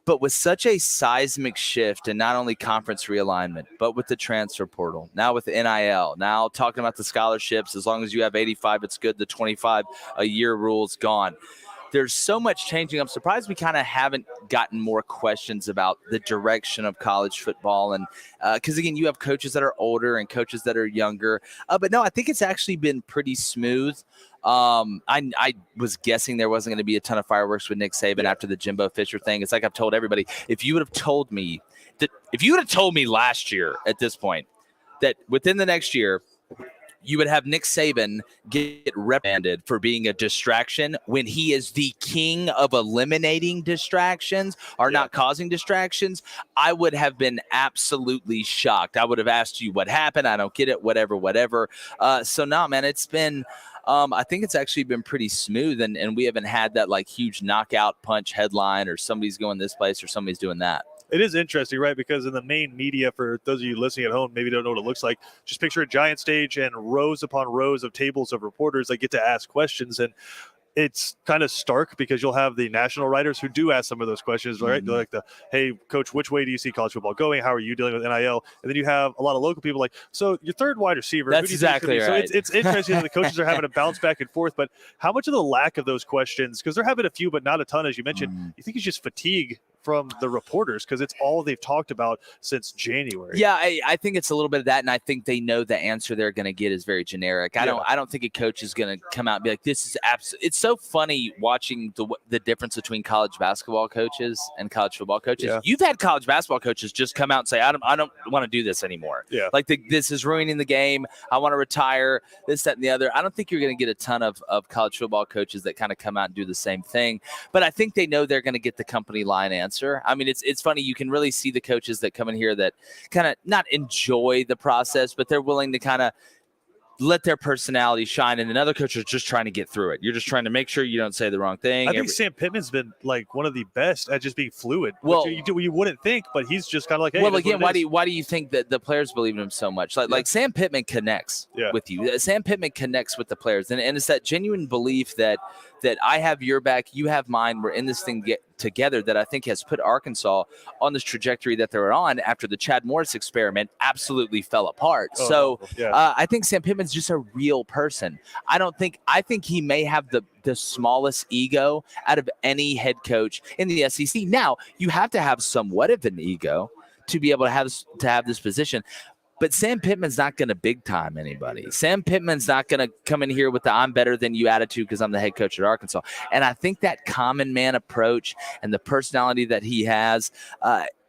But with such a seismic shift and not only conference realignment, but with the transfer portal, now with NIL, now talking about the scholarships, as long as you have 85, it's good. The 25 a year rule's gone. There's so much changing. I'm surprised we kind of haven't gotten more questions about the direction of college football. And because, again, you have coaches that are older and coaches that are younger. But no, I think it's actually been pretty smooth. I was guessing there wasn't going to be a ton of fireworks with Nick Saban after the Jimbo Fisher thing. It's like I've told everybody, if you would have told me last year at this point that within the next year, you would have Nick Saban get reprimanded for being a distraction when he is the king of eliminating distractions or not causing distractions, I would have been absolutely shocked. I would have asked you what happened. I don't get it, whatever. So no, man, it's been I think it's actually been pretty smooth, and we haven't had that huge knockout punch headline or somebody's going this place or somebody's doing that. It is interesting, right? Because in the main media, for those of you listening at home, maybe don't know what it looks like. Just picture a giant stage and rows upon rows of tables of reporters that get to ask questions. And it's kind of stark because you'll have the national writers who do ask some of those questions, right? They're like hey, coach, which way do you see college football going? How are you dealing with NIL? And then you have a lot of local people so your third wide receiver. That's exactly right. So it's interesting that the coaches are having to bounce back and forth, but how much of the lack of those questions, because they're having a few, but not a ton, as you mentioned, you think it's just fatigue from the reporters because it's all they've talked about since January. Yeah, I think it's a little bit of that, and I think they know the answer they're going to get is very generic. I don't think a coach is going to come out and be like, "This is absolute." It's so funny watching the difference between college basketball coaches and college football coaches. Yeah. You've had college basketball coaches just come out and say, "I don't want to do this anymore." Yeah, this is ruining the game. I want to retire. This, that, and the other. I don't think you're going to get a ton of college football coaches that kind of come out and do the same thing. But I think they know they're going to get the company line answer. I mean, it's funny. You can really see the coaches that come in here that kind of not enjoy the process, but they're willing to kind of let their personality shine. And another coach is just trying to get through it. You're just trying to make sure you don't say the wrong thing. I think Sam Pittman's been one of the best at just being fluid. Well, you wouldn't think, but he's just kind of hey. Well, again, why do you think that the players believe in him so much? Like Sam Pittman connects with you. Sam Pittman connects with the players, and it's that genuine belief that I have your back, you have mine. We're in this thing together that I think has put Arkansas on this trajectory that they're on after the Chad Morris experiment absolutely fell apart. I think Sam Pittman's just a real person. I think he may have the smallest ego out of any head coach in the SEC. Now, you have to have somewhat of an ego to be able to have this position. But Sam Pittman's not going to big time anybody. Sam Pittman's not going to come in here with the I'm better than you attitude because I'm the head coach at Arkansas. And I think that common man approach and the personality that he has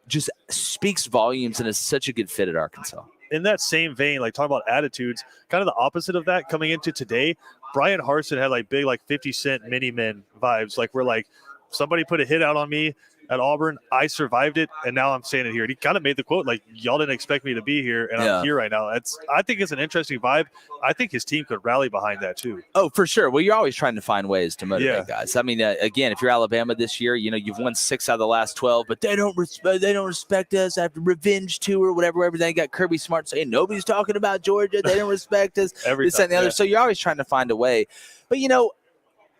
just speaks volumes and is such a good fit at Arkansas. In that same vein, talking about attitudes, kind of the opposite of that coming into today, Brian Harsin had big 50 Cent mini men vibes. Where somebody put a hit out on me at Auburn. I survived it, and now I'm saying it here. And he kind of made the quote, like, y'all didn't expect me to be here, and I'm here right now. I think it's an interesting vibe. I think his team could rally behind that too. Oh, for sure. Well, you're always trying to find ways to motivate guys. I mean, again, if you're Alabama this year, you've won 6 out of the last 12, but they don't respect us after revenge tour, whatever. They got Kirby Smart saying nobody's talking about Georgia. They don't respect us. This and the other. So you're always trying to find a way. But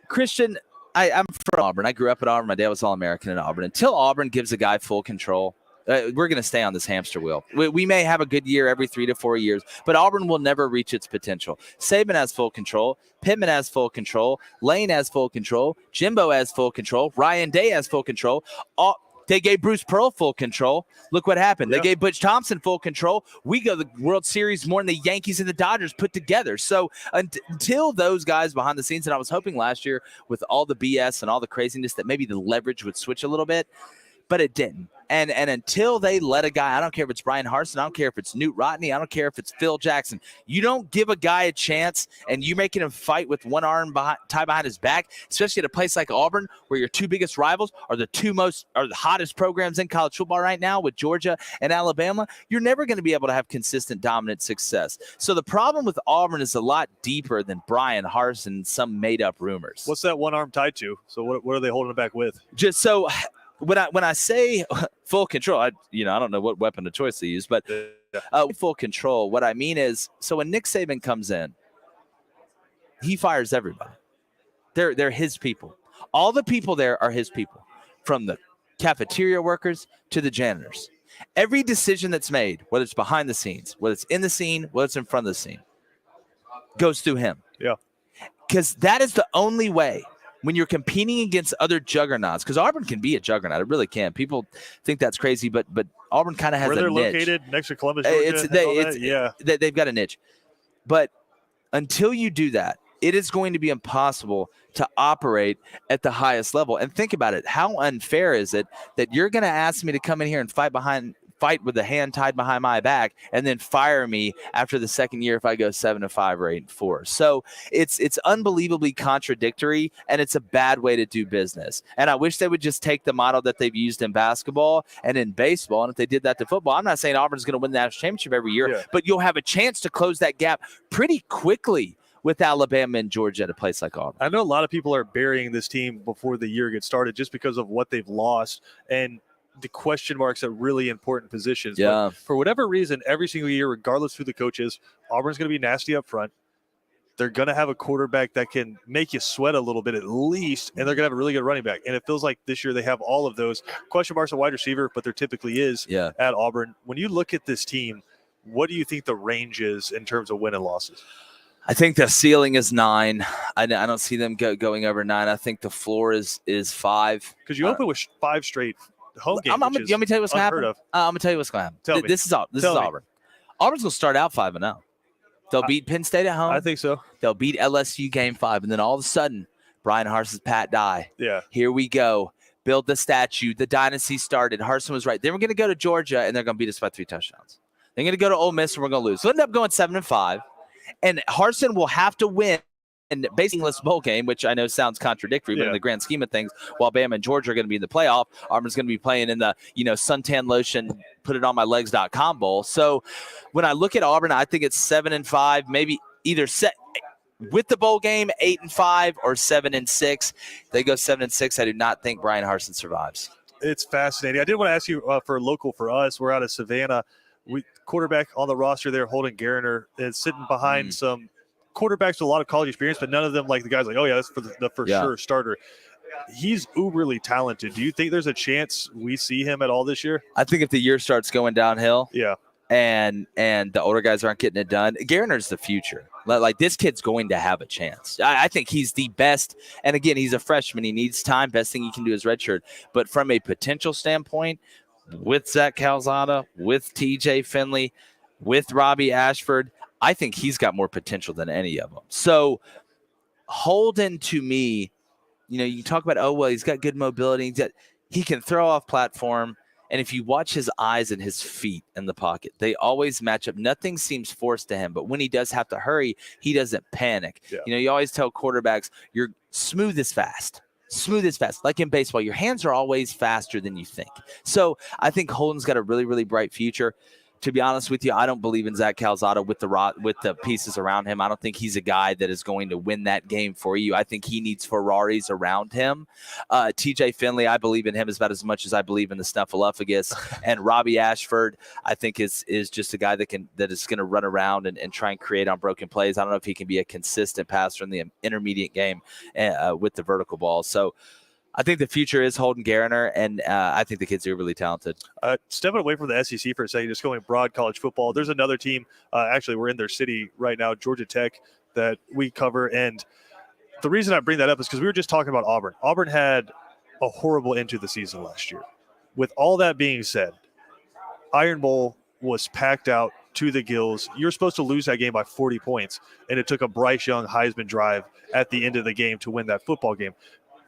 Christian, I'm from Auburn. I grew up at Auburn. My dad was All-American at Auburn. Until Auburn gives a guy full control, we're going to stay on this hamster wheel. We may have a good year every 3 to 4 years, but Auburn will never reach its potential. Saban has full control. Pittman has full control. Lane has full control. Jimbo has full control. Ryan Day has full control. They gave Bruce Pearl full control. Look what happened. They gave Butch Thompson full control. We go to the World Series more than the Yankees and the Dodgers put together. So until those guys behind the scenes, and I was hoping last year with all the BS and all the craziness that maybe the leverage would switch a little bit, but it didn't. And until they let a guy, I don't care if it's Brian Harsin, I don't care if it's Newt Rodney, I don't care if it's Phil Jackson. You don't give a guy a chance and you're making him fight with one arm tied behind his back, especially at a place like Auburn where your 2 biggest rivals are the hottest programs in college football right now with Georgia and Alabama. You're never going to be able to have consistent, dominant success. So the problem with Auburn is a lot deeper than Brian Harsin and some made-up rumors. What's that one arm tied to? So what are they holding it back with? Just so – when I say full control, I don't know what weapon of choice they use, but full control, what I mean is, so when Nick Saban comes in, he fires everybody. They're his people. All the people there are his people, from the cafeteria workers to the janitors. Every decision that's made, whether it's behind the scenes, whether it's in the scene, whether it's in front of the scene, goes through him. Yeah. Because that is the only way. When you're competing against other juggernauts, because Auburn can be a juggernaut, it really can. People think that's crazy, but Auburn kind of has a niche. Where they're located next to Columbus, Georgia. They've got a niche. But until you do that, it is going to be impossible to operate at the highest level. And think about it. How unfair is it that you're going to ask me to come in here and fight with a hand tied behind my back and then fire me after the second year if I go 7-5 or 8-4. So it's unbelievably contradictory, and it's a bad way to do business. And I wish they would just take the model that they've used in basketball and in baseball. And if they did that to football, I'm not saying Auburn's going to win the national championship every year, but you'll have a chance to close that gap pretty quickly with Alabama and Georgia at a place like Auburn. I know a lot of people are burying this team before the year gets started just because of what they've lost and the question marks at really important positions. Yeah. But for whatever reason, every single year, regardless who the coach is, Auburn's going to be nasty up front. They're going to have a quarterback that can make you sweat a little bit at least, and they're going to have a really good running back. And it feels like this year they have all of those. Question marks at wide receiver, but there typically is at Auburn. When you look at this team, what do you think the range is in terms of win and losses? I think the ceiling is 9. I don't see them going over 9. I think the floor is 5. Because you open with 5 straight home games. You want me to tell you what's going to happen? I'm going to tell you what's going to happen. Tell me. This is Auburn. Auburn's going to start out 5-0. They'll beat Penn State at home. I think so. They'll beat LSU game 5. And then all of a sudden, Brian Harsin's Pat Dye. Yeah. Here we go. Build the statue. The dynasty started. Harsin was right. Then we're going to go to Georgia, and they're going to beat us by 3 touchdowns. They're going to go to Ole Miss, and we're going to lose. So we'll end up going 7-5. And Harsin will have to win in basically this bowl game, which I know sounds contradictory, but in the grand scheme of things, while Bama and Georgia are going to be in the playoff, Auburn's going to be playing in the, suntan lotion, put it on my legs.com bowl. So when I look at Auburn, I think it's 7-5, maybe either set with the bowl game 8-5 or 7-6. They go 7-6. I do not think Brian Harsin survives. It's fascinating. I did want to ask you for local for us. We're out of Savannah. Quarterback on the roster there, Holden Gariner, is sitting behind some quarterbacks with a lot of college experience, but none of them like the guys like, oh yeah, that's for sure starter. He's uberly talented. Do you think there's a chance we see him at all this year? I think if the year starts going downhill, and the older guys aren't getting it done, Gariner's the future. Like, this kid's going to have a chance. I think he's the best. And again, he's a freshman. He needs time. Best thing he can do is redshirt. But from a potential standpoint, with Zach Calzada, with TJ Finley, with Robbie Ashford, I think he's got more potential than any of them. So Holden, to me, you talk about, he's got good mobility. He can throw off platform. And if you watch his eyes and his feet in the pocket, they always match up. Nothing seems forced to him. But when he does have to hurry, he doesn't panic. You always tell quarterbacks, you're smooth is fast. smooth as fast. Like in baseball, your hands are always faster than you think. So I think Holden's got a really, really bright future. To be honest with you, I don't believe in Zach Calzada with the pieces around him. I don't think he's a guy that is going to win that game for you. I think he needs Ferraris around him. TJ Finley, I believe in him about as much as I believe in the Snuffleupagus. And Robbie Ashford, I think is just a guy that is going to run around and try and create on broken plays. I don't know if he can be a consistent passer in the intermediate game with the vertical ball. So I think the future is Holden Gariner, and I think the kids are really talented. Stepping away from the SEC for a second, just going broad college football, there's another team, actually we're in their city right now, Georgia Tech, that we cover. And the reason I bring that up is because we were just talking about Auburn. Auburn had a horrible end to the season last year. With all that being said, Iron Bowl was packed out to the gills. You're supposed to lose that game by 40 points, and it took a Bryce Young Heisman drive at the end of the game to win that football game.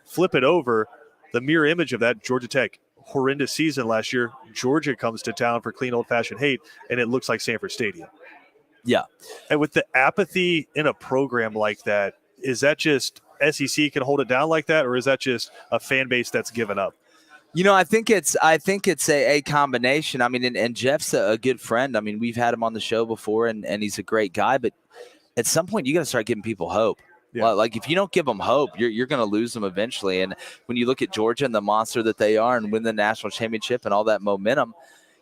Flip it over, the mirror image of that, Georgia Tech, horrendous season last year. Georgia comes to town for clean old-fashioned hate, and it looks like Sanford Stadium. Yeah. And with the apathy in a program like that, is that just SEC can hold it down like that, or is that just a fan base that's given up? You know, I think it's a combination. I mean, and Jeff's a good friend. I mean, we've had him on the show before, and he's a great guy. But at some point, you got to start giving people hope. Yeah. Like if you don't give them hope, you're going to lose them eventually. And when you look at Georgia and the monster that they are and win the national championship and all that momentum,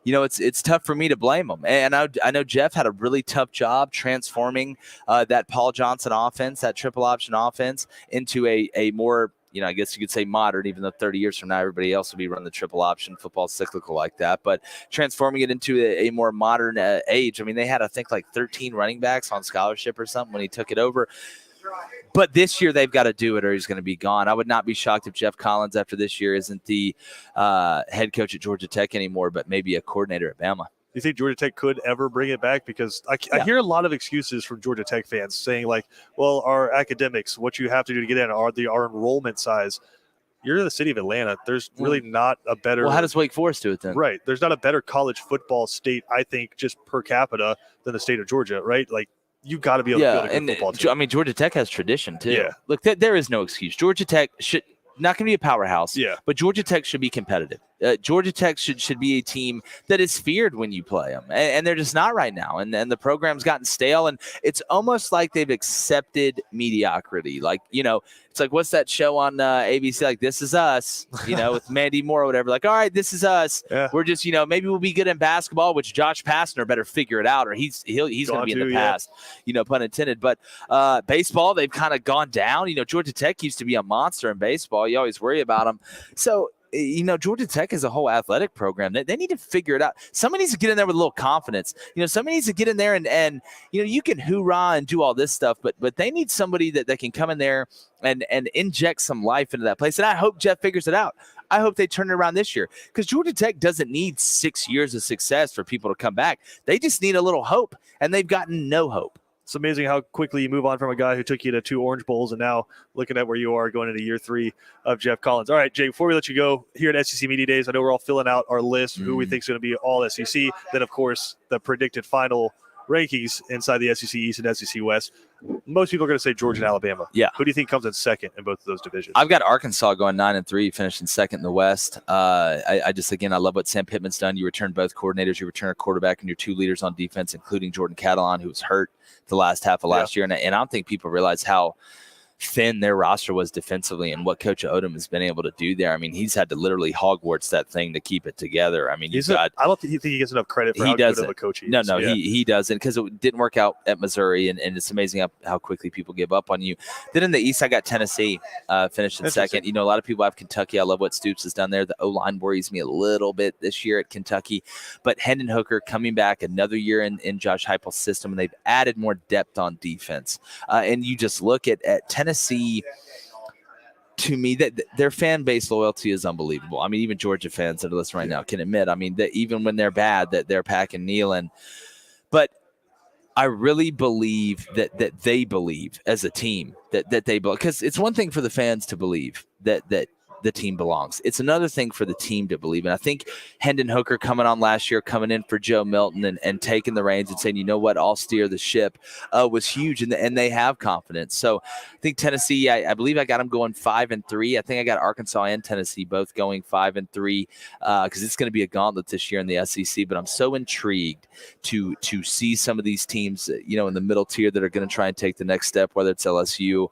you know, it's tough for me to blame them. And I know Jeff had a really tough job transforming that Paul Johnson offense, that triple option offense, into a more, you know, I guess you could say modern, even though 30 years from now, everybody else will be running the triple option football cyclical like that. But transforming it into a more modern age. I mean, they had, I think, like 13 running backs on scholarship or something when he took it over. But this year they've got to do it or he's going to be gone. I would not be shocked if Jeff Collins after this year isn't the head coach at Georgia Tech anymore, but maybe a coordinator at Bama. Do you think Georgia Tech could ever bring it back? Because I hear a lot of excuses from Georgia Tech fans saying like, well, our academics, what you have to do to get in, our enrollment size. You're in the city of Atlanta. There's really not a better – well, how does Wake Forest do it then? Right. There's not a better college football state, I think, just per capita than the state of Georgia, right? Like, you got to be able to build a good football team. I mean, Georgia Tech has tradition too. Yeah. Look, there is no excuse. Georgia Tech should not going to be a powerhouse. Yeah. But Georgia Tech should be competitive. Georgia Tech should be a team that is feared when you play them, and they're just not right now. And the program's gotten stale, and it's almost like they've accepted mediocrity. Like, you know, it's like, what's that show on ABC? Like, This Is Us, you know, with Mandy Moore or whatever. Like, all right, this is us. Yeah. We're just, you know, maybe we'll be good in basketball, which Josh Pastner better figure it out, or he's going to be in the past, you know, pun intended. But baseball, they've kind of gone down. You know, Georgia Tech used to be a monster in baseball. You always worry about them. So, you know, Georgia Tech is a whole athletic program. They need to figure it out. Somebody needs to get in there with a little confidence. You know, somebody needs to get in there and you know, you can hoorah and do all this stuff, but they need somebody that can come in there and inject some life into that place. And I hope Jeff figures it out. I hope they turn it around this year because Georgia Tech doesn't need 6 years of success for people to come back. They just need a little hope, and they've gotten no hope. It's amazing how quickly you move on from a guy who took you to 2 Orange Bowls and now looking at where you are going into year 3 of Jeff Collins. All right, Jay, before we let you go here at SEC Media Days, I know we're all filling out our list of who we think is going to be all SEC. Then, of course, the predicted final rankings inside the SEC East and SEC West. Most people are going to say Georgia and Alabama. Yeah. Who do you think comes in second in both of those divisions? I've got Arkansas going 9-3, finishing second in the West. I just, again, I love what Sam Pittman's done. You return both coordinators, you return a quarterback, and your 2 leaders on defense, including Jordan Catalon, who was hurt the last half of last year. And I don't think people realize how thin their roster was defensively and what Coach Odom has been able to do there. I mean, he's had to literally Hogwarts that thing to keep it together. I mean, I don't think he gets enough credit for how good of a coach he is. No, he doesn't, because it didn't work out at Missouri, and it's amazing how quickly people give up on you. Then in the East, I got Tennessee finishing second. You know, a lot of people have Kentucky. I love what Stoops has done there. The O-line worries me a little bit this year at Kentucky, but Hendon Hooker coming back another year in Josh Heupel's system, and they've added more depth on defense. And you just look at Tennessee. To me, that their fan base loyalty is unbelievable. I mean, even Georgia fans that are listening right now can admit, I mean, that even when they're bad, that they're packing kneeling. But I really believe that they believe as a team that they believe, because it's one thing for the fans to believe that the team belongs. It's another thing for the team to believe in. I think Hendon Hooker coming on last year, coming in for Joe Milton and taking the reins and saying, you know what, I'll steer the ship was huge, and they have confidence. So I think Tennessee, I believe I got them going 5-3. I think I got Arkansas and Tennessee both going 5-3 because it's going to be a gauntlet this year in the SEC. But I'm so intrigued to see some of these teams, in the middle tier that are going to try and take the next step, whether it's LSU,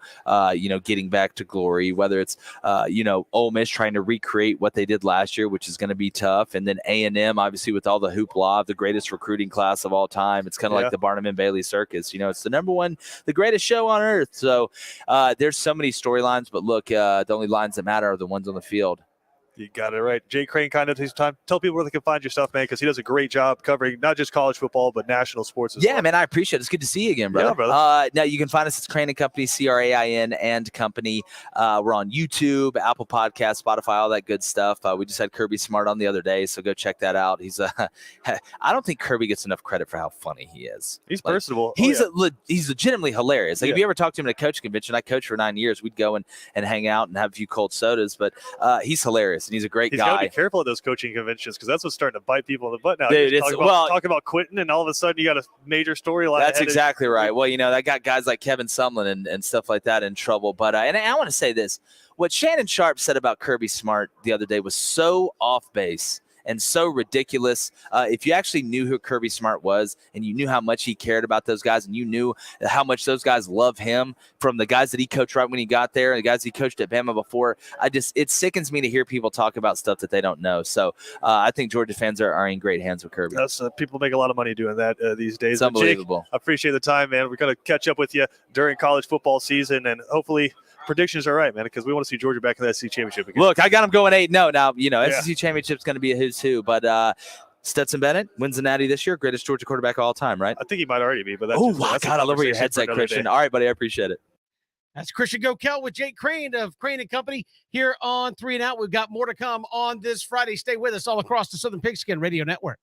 getting back to glory, whether it's, Ole Miss trying to recreate what they did last year, which is going to be tough. And then A&M, obviously, with all the hoopla of the greatest recruiting class of all time. It's kind of like the Barnum and Bailey circus. It's the number one, the greatest show on earth. So there's so many storylines, but look, the only lines that matter are the ones on the field. You got it right. Jay Crane, kind of takes time. Tell people where they can find your stuff, man, because he does a great job covering not just college football, but national sports as well. Yeah, man, I appreciate it. It's good to see you again, brother. Yeah, brother. Now, you can find us at Crane & Company, Crain and Company. We're on YouTube, Apple Podcasts, Spotify, all that good stuff. We just had Kirby Smart on the other day, so go check that out. He's I don't think Kirby gets enough credit for how funny he is. He's personable. He's legitimately hilarious. Like, if you ever talk to him at a coach convention, I coached for 9 years. We'd go and hang out and have a few cold sodas, but he's hilarious, and he's a great guy. Be careful at those coaching conventions because that's what's starting to bite people in the butt now. Dude, talk about quitting, and all of a sudden you got a major storyline. That's exactly right. Well, that got guys like Kevin Sumlin and stuff like that in trouble. But and I want to say this: what Shannon Sharp said about Kirby Smart the other day was so off base and so ridiculous. If you actually knew who Kirby Smart was and you knew how much he cared about those guys and you knew how much those guys love him, from the guys that he coached right when he got there and the guys he coached at Bama before, it sickens me to hear people talk about stuff that they don't know. So I think Georgia fans are in great hands with Kirby. People make a lot of money doing that these days. It's unbelievable. Jake, I appreciate the time, man. We're going to catch up with you during college football season, and hopefully predictions are right, man, because we want to see Georgia back in the SEC championship again. Look, I got them going 8-0 now. SEC championship's going to be a who's who, but Stetson Bennett wins the Natty this year, greatest Georgia quarterback of all time, right? I think he might already be, but that's God, I love where your head's at, Christian. All right, buddy, I appreciate it. That's Christian Gokel with Jake Crane of Crane & Company here on 3 and Out. We've got more to come on this Friday. Stay with us all across the Southern Pigskin Radio Network.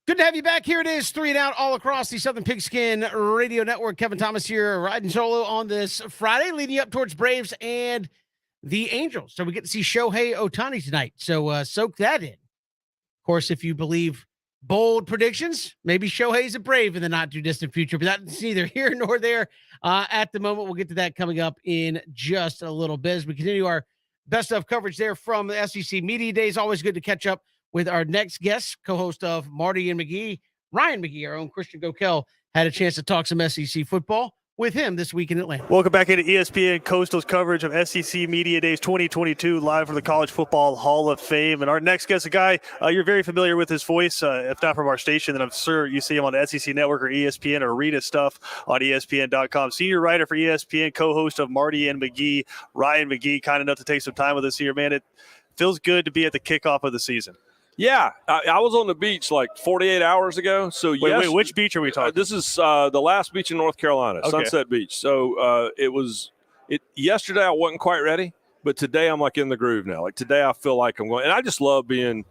Good to have you back. Here it is, 3 and Out all across the Southern Pigskin Radio Network. Kevin Thomas here, riding solo on this Friday, leading you up towards Braves and the Angels. So we get to see Shohei Ohtani tonight. So soak that in. Of course, if you believe bold predictions, maybe Shohei's a Brave in the not-too-distant future, but that's neither here nor there at the moment. We'll get to that coming up in just a little bit as we continue our best of coverage there from the SEC Media Days. Always good to catch up with our next guest, co-host of Marty and McGee, Ryan McGee, our own Christian Gokel, had a chance to talk some SEC football with him this week in Atlanta. Welcome back into ESPN Coastal's coverage of SEC Media Days 2022, live from the College Football Hall of Fame. And our next guest, a guy you're very familiar with his voice, if not from our station, then I'm sure you see him on the SEC Network or ESPN or read his stuff on ESPN.com. Senior writer for ESPN, co-host of Marty and McGee, Ryan McGee, kind enough to take some time with us here. Man, it feels good to be at the kickoff of the season. Yeah, I was on the beach like 48 hours ago. So wait, which beach are we talking? This is the last beach in North Carolina, okay. Sunset Beach. So yesterday I wasn't quite ready, but today I'm like in the groove now. Like today I feel like I'm going, and I just love being.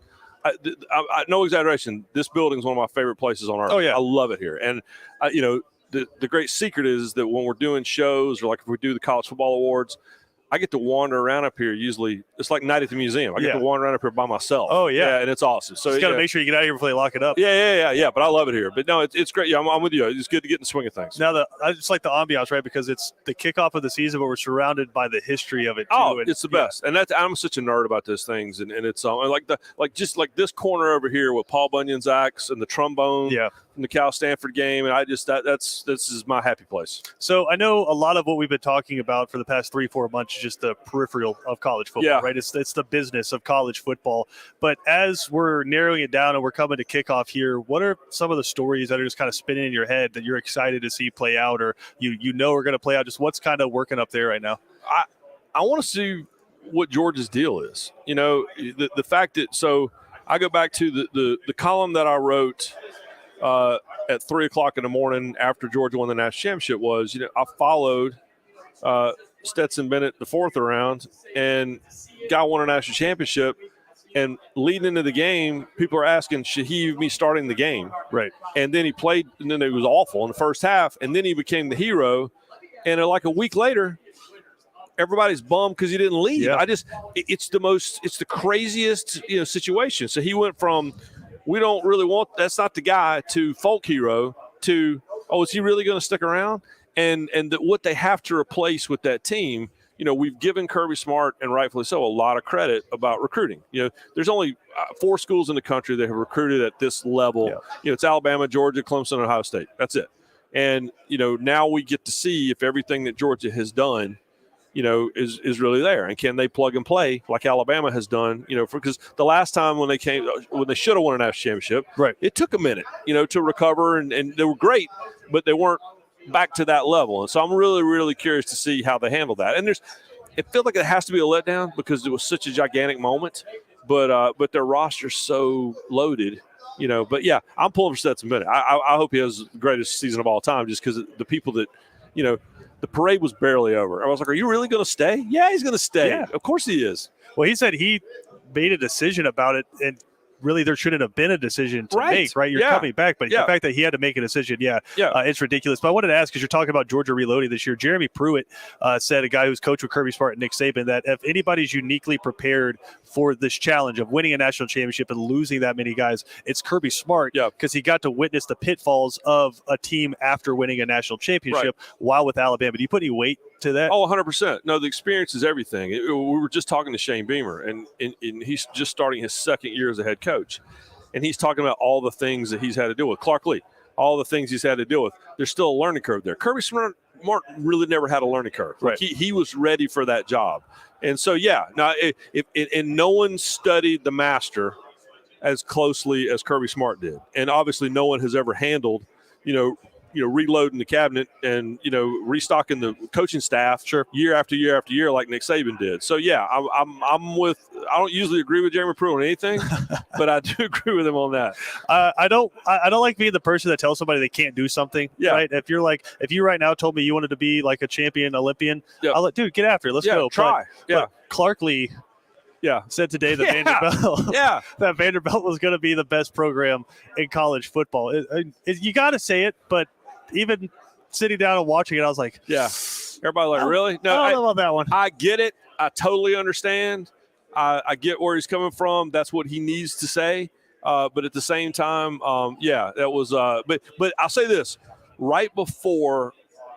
No exaggeration. This building is one of my favorite places on earth. Oh yeah, I love it here, and the great secret is that when we're doing shows or like if we do the College Football Awards, I get to wander around up here. Usually, it's like night at the museum. I get to wander around up here by myself. Oh yeah, and it's awesome. So you got to make sure you get out of here before they lock it up. Yeah. But I love it here. But no, it's great. Yeah, I'm with you. It's good to get in the swing of things. Now I just like the ambiance, right? Because it's the kickoff of the season, but we're surrounded by the history of it too. Oh, it's the best. And I'm such a nerd about those things. And it's just like this corner over here with Paul Bunyan's axe and the trombone. Yeah. From the Cal Stanford game, and I just this is my happy place. So I know a lot of what we've been talking about for the past 3-4 months is just the peripheral of college football, right? It's the business of college football. But as we're narrowing it down and we're coming to kickoff here, what are some of the stories that are just kind of spinning in your head that you're excited to see play out, or you know are going to play out? Just what's kind of working up there right now? I want to see what Georgia's deal is. The fact that I go back to the column that I wrote. At 3:00 in the morning after Georgia won the national championship was, I followed Stetson Bennett the fourth round, and guy won a national championship. And leading into the game, people are asking, should he be starting the game? Right. And then he played, and then it was awful in the first half, and then he became the hero. And like a week later, everybody's bummed because he didn't leave. Yeah. It's the craziest situation. So he went from, we don't really want, that's not the guy, to folk hero, to, is he really going to stick around? And what they have to replace with that team, we've given Kirby Smart, and rightfully so, a lot of credit about recruiting. There's only 4 schools in the country that have recruited at this level. Yeah. It's Alabama, Georgia, Clemson, and Ohio State. That's it. And, now we get to see if everything that Georgia has done is really there, and can they plug and play like Alabama has done? Because the last time when they should have won a national championship, right? It took a minute, to recover, and they were great, but they weren't back to that level. And so I'm really, really curious to see how they handle that. And it feels like it has to be a letdown because it was such a gigantic moment, but their roster's so loaded. But yeah, I'm pulling for Stetson Bennett. I hope he has the greatest season of all time, just because the people that the parade was barely over. I was like, are you really going to stay? Yeah, he's going to stay. Yeah. Of course he is. Well, he said he made a decision about it, and really there shouldn't have been a decision to make, right? You're coming back, but the fact that he had to make a decision, it's ridiculous. But I wanted to ask, because you're talking about Georgia reloading this year, Jeremy Pruitt said, a guy who's coached with Kirby Smart and Nick Saban, that if anybody's uniquely prepared for this challenge of winning a national championship and losing that many guys, it's Kirby Smart, because he got to witness the pitfalls of a team after winning a national championship while with Alabama. Do you put any weight to that? Oh, 100%. No, the experience is everything. We were just talking to Shane Beamer, and he's just starting his second year as a head coach. And he's talking about all the things that he's had to deal with. Clark Lee, all the things he's had to deal with. There's still a learning curve there. Kirby Smart really never had a learning curve. Right. He was ready for that job. And so, now, and no one studied the master as closely as Kirby Smart did. And obviously no one has ever handled, reloading the cabinet and, restocking the coaching staff year after year after year like Nick Saban did. So, I'm with – I don't usually agree with Jeremy Pruitt on anything, but I do agree with him on that. I don't like being the person that tells somebody they can't do something, right? If you right now told me you wanted to be like a champion Olympian, I'll let, dude, get after it. Let's go. Try. But Clark Lee – Yeah, said today that Vanderbilt. Yeah. That Vanderbilt was going to be the best program in college football. You got to say it, but even sitting down and watching it, I was like, yeah. Everybody like, really? No, I don't know about that one. I get it. I totally understand. I get where he's coming from. That's what he needs to say. But at the same time, that was. But I'll say this: right before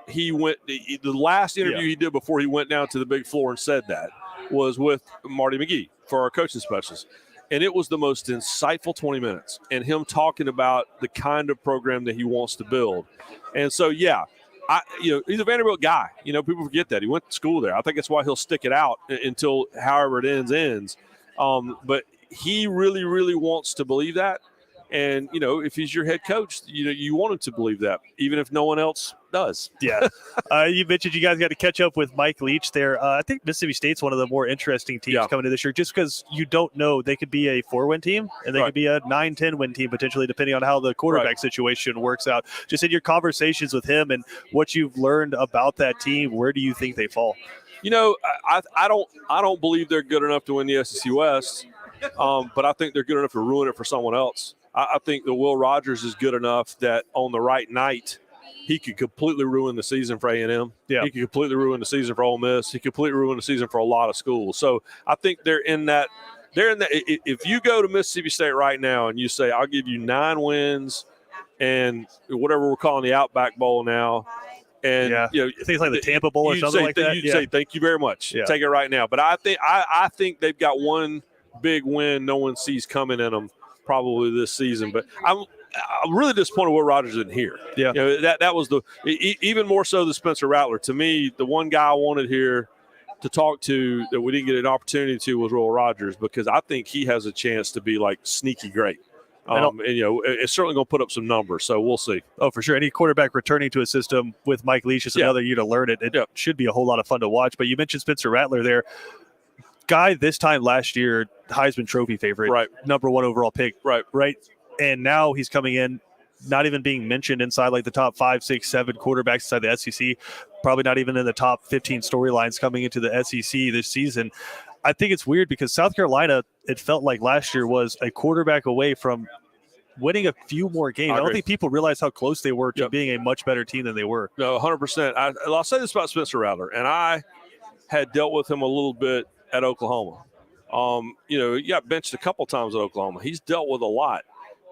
he went, the last interview he did before he went down to the big floor and said that was with Marty McGee for our coaching specialist, and it was the most insightful 20 minutes, and him talking about the kind of program that he wants to build, and so he's a Vanderbilt guy. People forget that he went to school there. I think that's why he'll stick it out until however it ends. But he really, really wants to believe that. And, if he's your head coach, you want him to believe that, even if no one else does. Yeah. You mentioned you guys got to catch up with Mike Leach there. I think Mississippi State's one of the more interesting teams coming into this year, just because you don't know. They could be a 4-win team, and they could be a 9-10 win team, potentially, depending on how the quarterback situation works out. Just in your conversations with him and what you've learned about that team, where do you think they fall? I don't believe they're good enough to win the SEC West, but I think they're good enough to ruin it for someone else. I think that Will Rogers is good enough that on the right night, he could completely ruin the season for A&M. Yeah. He could completely ruin the season for Ole Miss. He could completely ruin the season for a lot of schools. So I think they're in that. If you go to Mississippi State right now and you say, I'll give you 9 wins and whatever we're calling the Outback Bowl now, and things like the Tampa Bowl or something like that. You'd say thank you very much. Yeah. Take it right now. But I think they've got one big win no one sees coming in them probably this season. But I'm really disappointed Will Rogers didn't hear. Yeah, that was even more so than Spencer Rattler. To me, the one guy I wanted here to talk to that we didn't get an opportunity to was Will Rogers, because I think he has a chance to be like sneaky great. It's certainly going to put up some numbers, so we'll see. Oh, for sure. Any quarterback returning to a system with Mike Leach is another year to learn it. It should be a whole lot of fun to watch. But you mentioned Spencer Rattler there. Guy this time last year, Heisman Trophy favorite, right? Number 1 overall pick, right? And now he's coming in, not even being mentioned inside like the top 5, 6, 7 quarterbacks inside the SEC. Probably not even in the top 15 storylines coming into the SEC this season. I think it's weird because South Carolina, it felt like last year was a quarterback away from winning a few more games. I don't think people realize how close they were to being a much better team than they were. No, 100%. I'll say this about Spencer Rattler, and I had dealt with him a little bit at Oklahoma. He got benched a couple times at Oklahoma. He's dealt with a lot.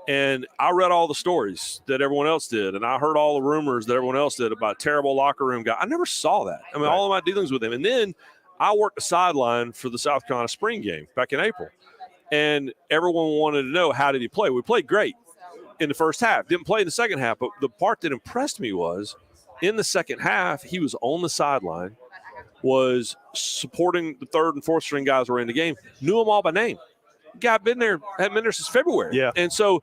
And I read all the stories that everyone else did, and I heard all the rumors that everyone else did about terrible locker room guy. I never saw that. I mean, all of my dealings with him. And then I worked the sideline for the South Carolina spring game back in April. And everyone wanted to know, how did he play? We played great in the first half. Didn't play in the second half. But the part that impressed me was in the second half, he was on the sideline, was supporting the third and fourth string guys who were in the game, knew them all by name. Guy hadn't been there since February. Yeah. And so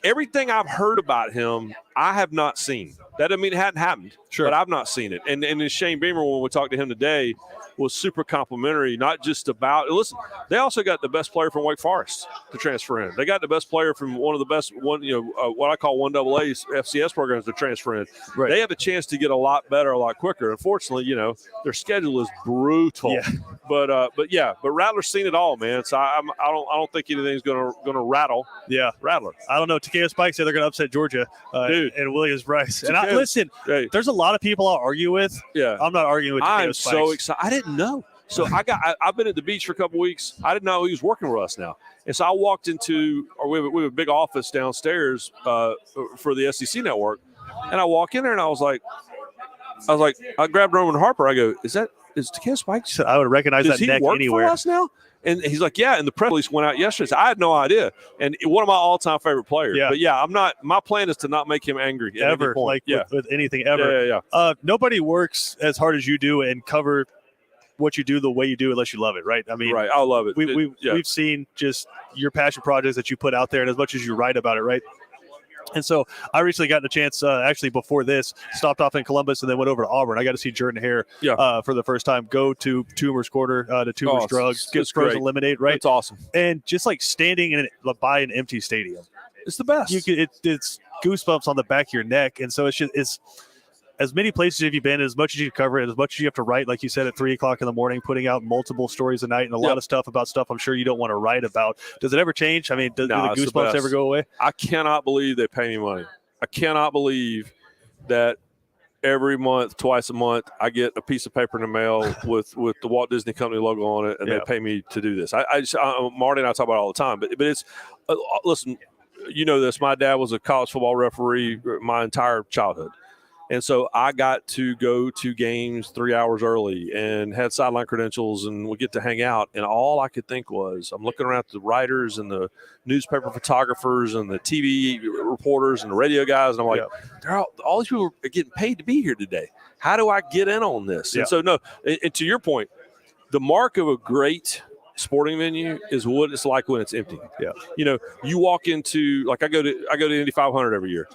everything I've heard about him, I have not seen. That doesn't mean it hadn't happened, but I've not seen it. And Shane Beamer, when we talked to him today, was super complimentary, not just about – listen, they also got the best player from Wake Forest to transfer in. They got the best player from one of the best what I call 1AA FCS programs to transfer in. Right. They have a chance to get a lot better, a lot quicker. Unfortunately, their schedule is brutal. Yeah. But Rattler's seen it all, man. So I don't think anything's gonna rattle. Yeah, Rattler. I don't know. Takeo Spike said they're gonna upset Georgia and Williams-Brice. And there's a lot of people I'll argue with. Yeah, I'm not arguing with Takeo I'm Spikes. so excited. I didn't know. So I've been at the beach for a couple weeks. I didn't know he was working with us now, and so I walked into we have a big office downstairs for the SEC network, and I walk in there and I was like, I grabbed Roman Harper. I go, is Takeo Spikes? I would recognize that neck anywhere. Does he work for us now? And he's like, yeah. And the press release went out yesterday. So I had no idea. And one of my all-time favorite players. Yeah. But I'm not. My plan is to not make him angry ever. With anything ever. Yeah. Nobody works as hard as you do and cover what you do the way you do unless you love it, right? I mean, right. I love it. We've seen just your passion projects that you put out there, and as much as you write about it, right? And so I recently got a chance, actually before this, stopped off in Columbus and then went over to Auburn. I got to see Jordan Hare for the first time, go to Toomer's Quarter, to Toomer's Drugs, get frozen lemonade, right? It's awesome. And just like standing by an empty stadium. It's the best. It's goosebumps on the back of your neck. And so it's as many places have you been, as much as you cover it, as much as you have to write, like you said, at 3:00 in the morning, putting out multiple stories a night and a lot of stuff about stuff I'm sure you don't want to write about. Does it ever change? I mean, do the goosebumps ever go away? I cannot believe they pay me money. I cannot believe that every month, twice a month, I get a piece of paper in the mail with the Walt Disney Company logo on it, and they pay me to do this. Marty and I talk about it all the time, but it's listen, you know this. My dad was a college football referee my entire childhood. And so I got to go to games 3 hours early and had sideline credentials, and we get to hang out. And all I could think was, I'm looking around at the writers and the newspaper photographers and the TV reporters and the radio guys, and I'm like, all these people are getting paid to be here today. How do I get in on this? And so, no, and to your point, the mark of a great sporting venue is what it's like when it's empty. Yeah. You know, you walk into, like I go to Indy 500 every year.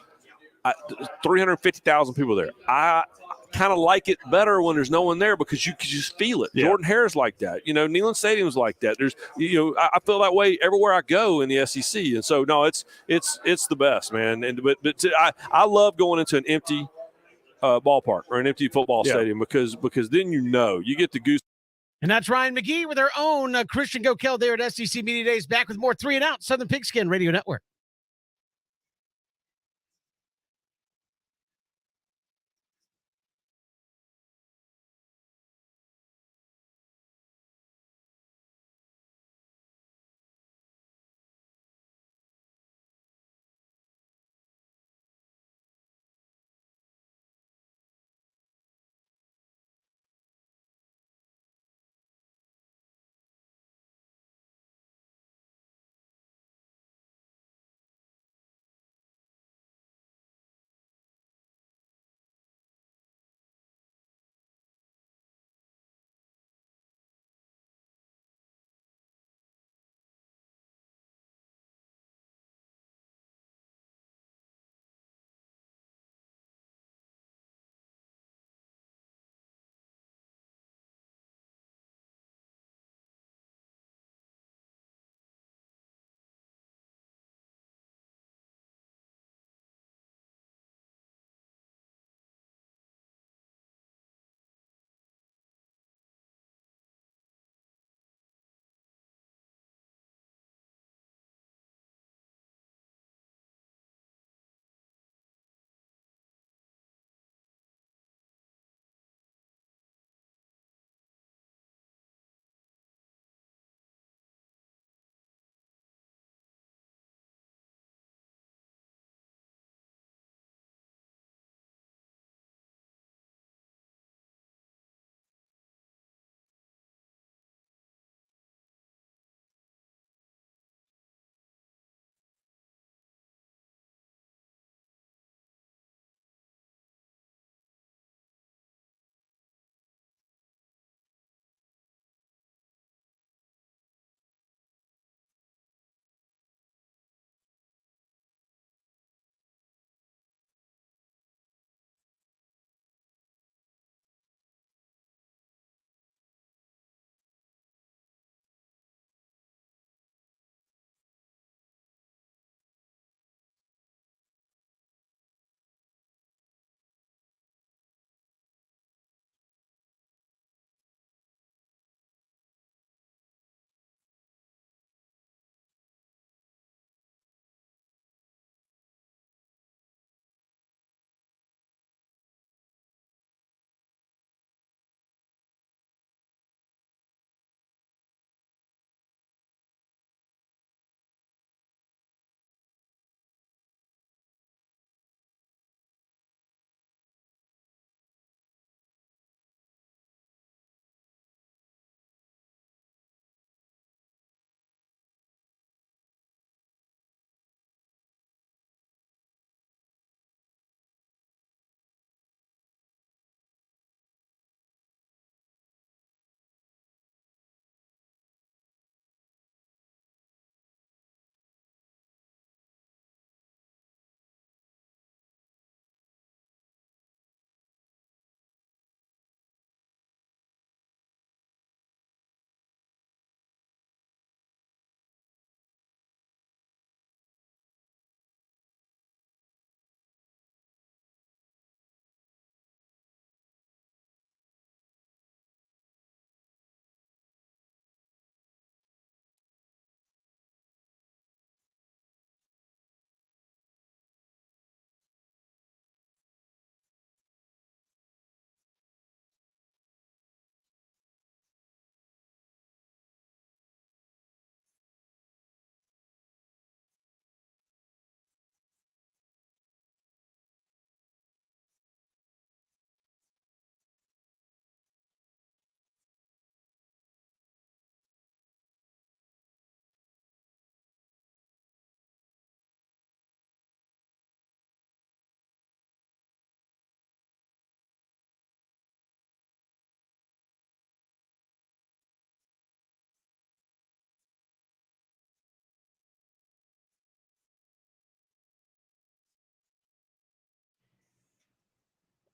350,000 people there. I kind of like it better when there's no one there because you can just feel it. Jordan Hare's like that. You know, Neyland Stadium's like that. There's, you know, I feel that way everywhere I go in the SEC. And so, no, it's the best, man. And I love going into an empty ballpark or an empty football stadium because then you get the goose. And that's Ryan McGee with our own Christian Gokel there at SEC Media Days. Back with more 3 and Out, Southern Pigskin Radio Network.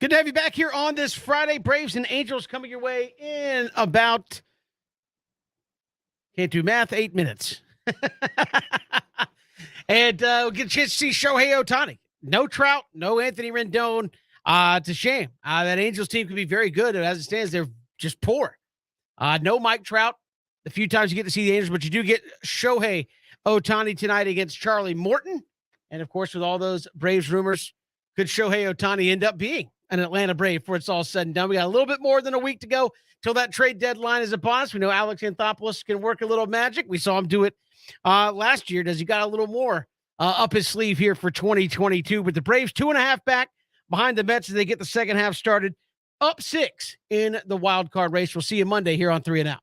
Good to have you back here on this Friday. Braves and Angels coming your way in about, can't do math, 8 minutes. And we'll get a chance to see Shohei Ohtani. No Trout, no Anthony Rendon. It's a shame. That Angels team could be very good, and as it stands, they're just poor. No Mike Trout. The few times you get to see the Angels, but you do get Shohei Ohtani tonight against Charlie Morton. And, of course, with all those Braves rumors, could Shohei Ohtani end up being an Atlanta Brave before it's all said and done? We got a little bit more than a week to go till that trade deadline is upon us. We know Alex Anthopoulos can work a little magic. We saw him do it last year. Does he got a little more up his sleeve here for 2022? But the Braves 2.5 back behind the Mets as they get the second half started, up 6 in the wild card race. We'll see you Monday here on 3 and Out.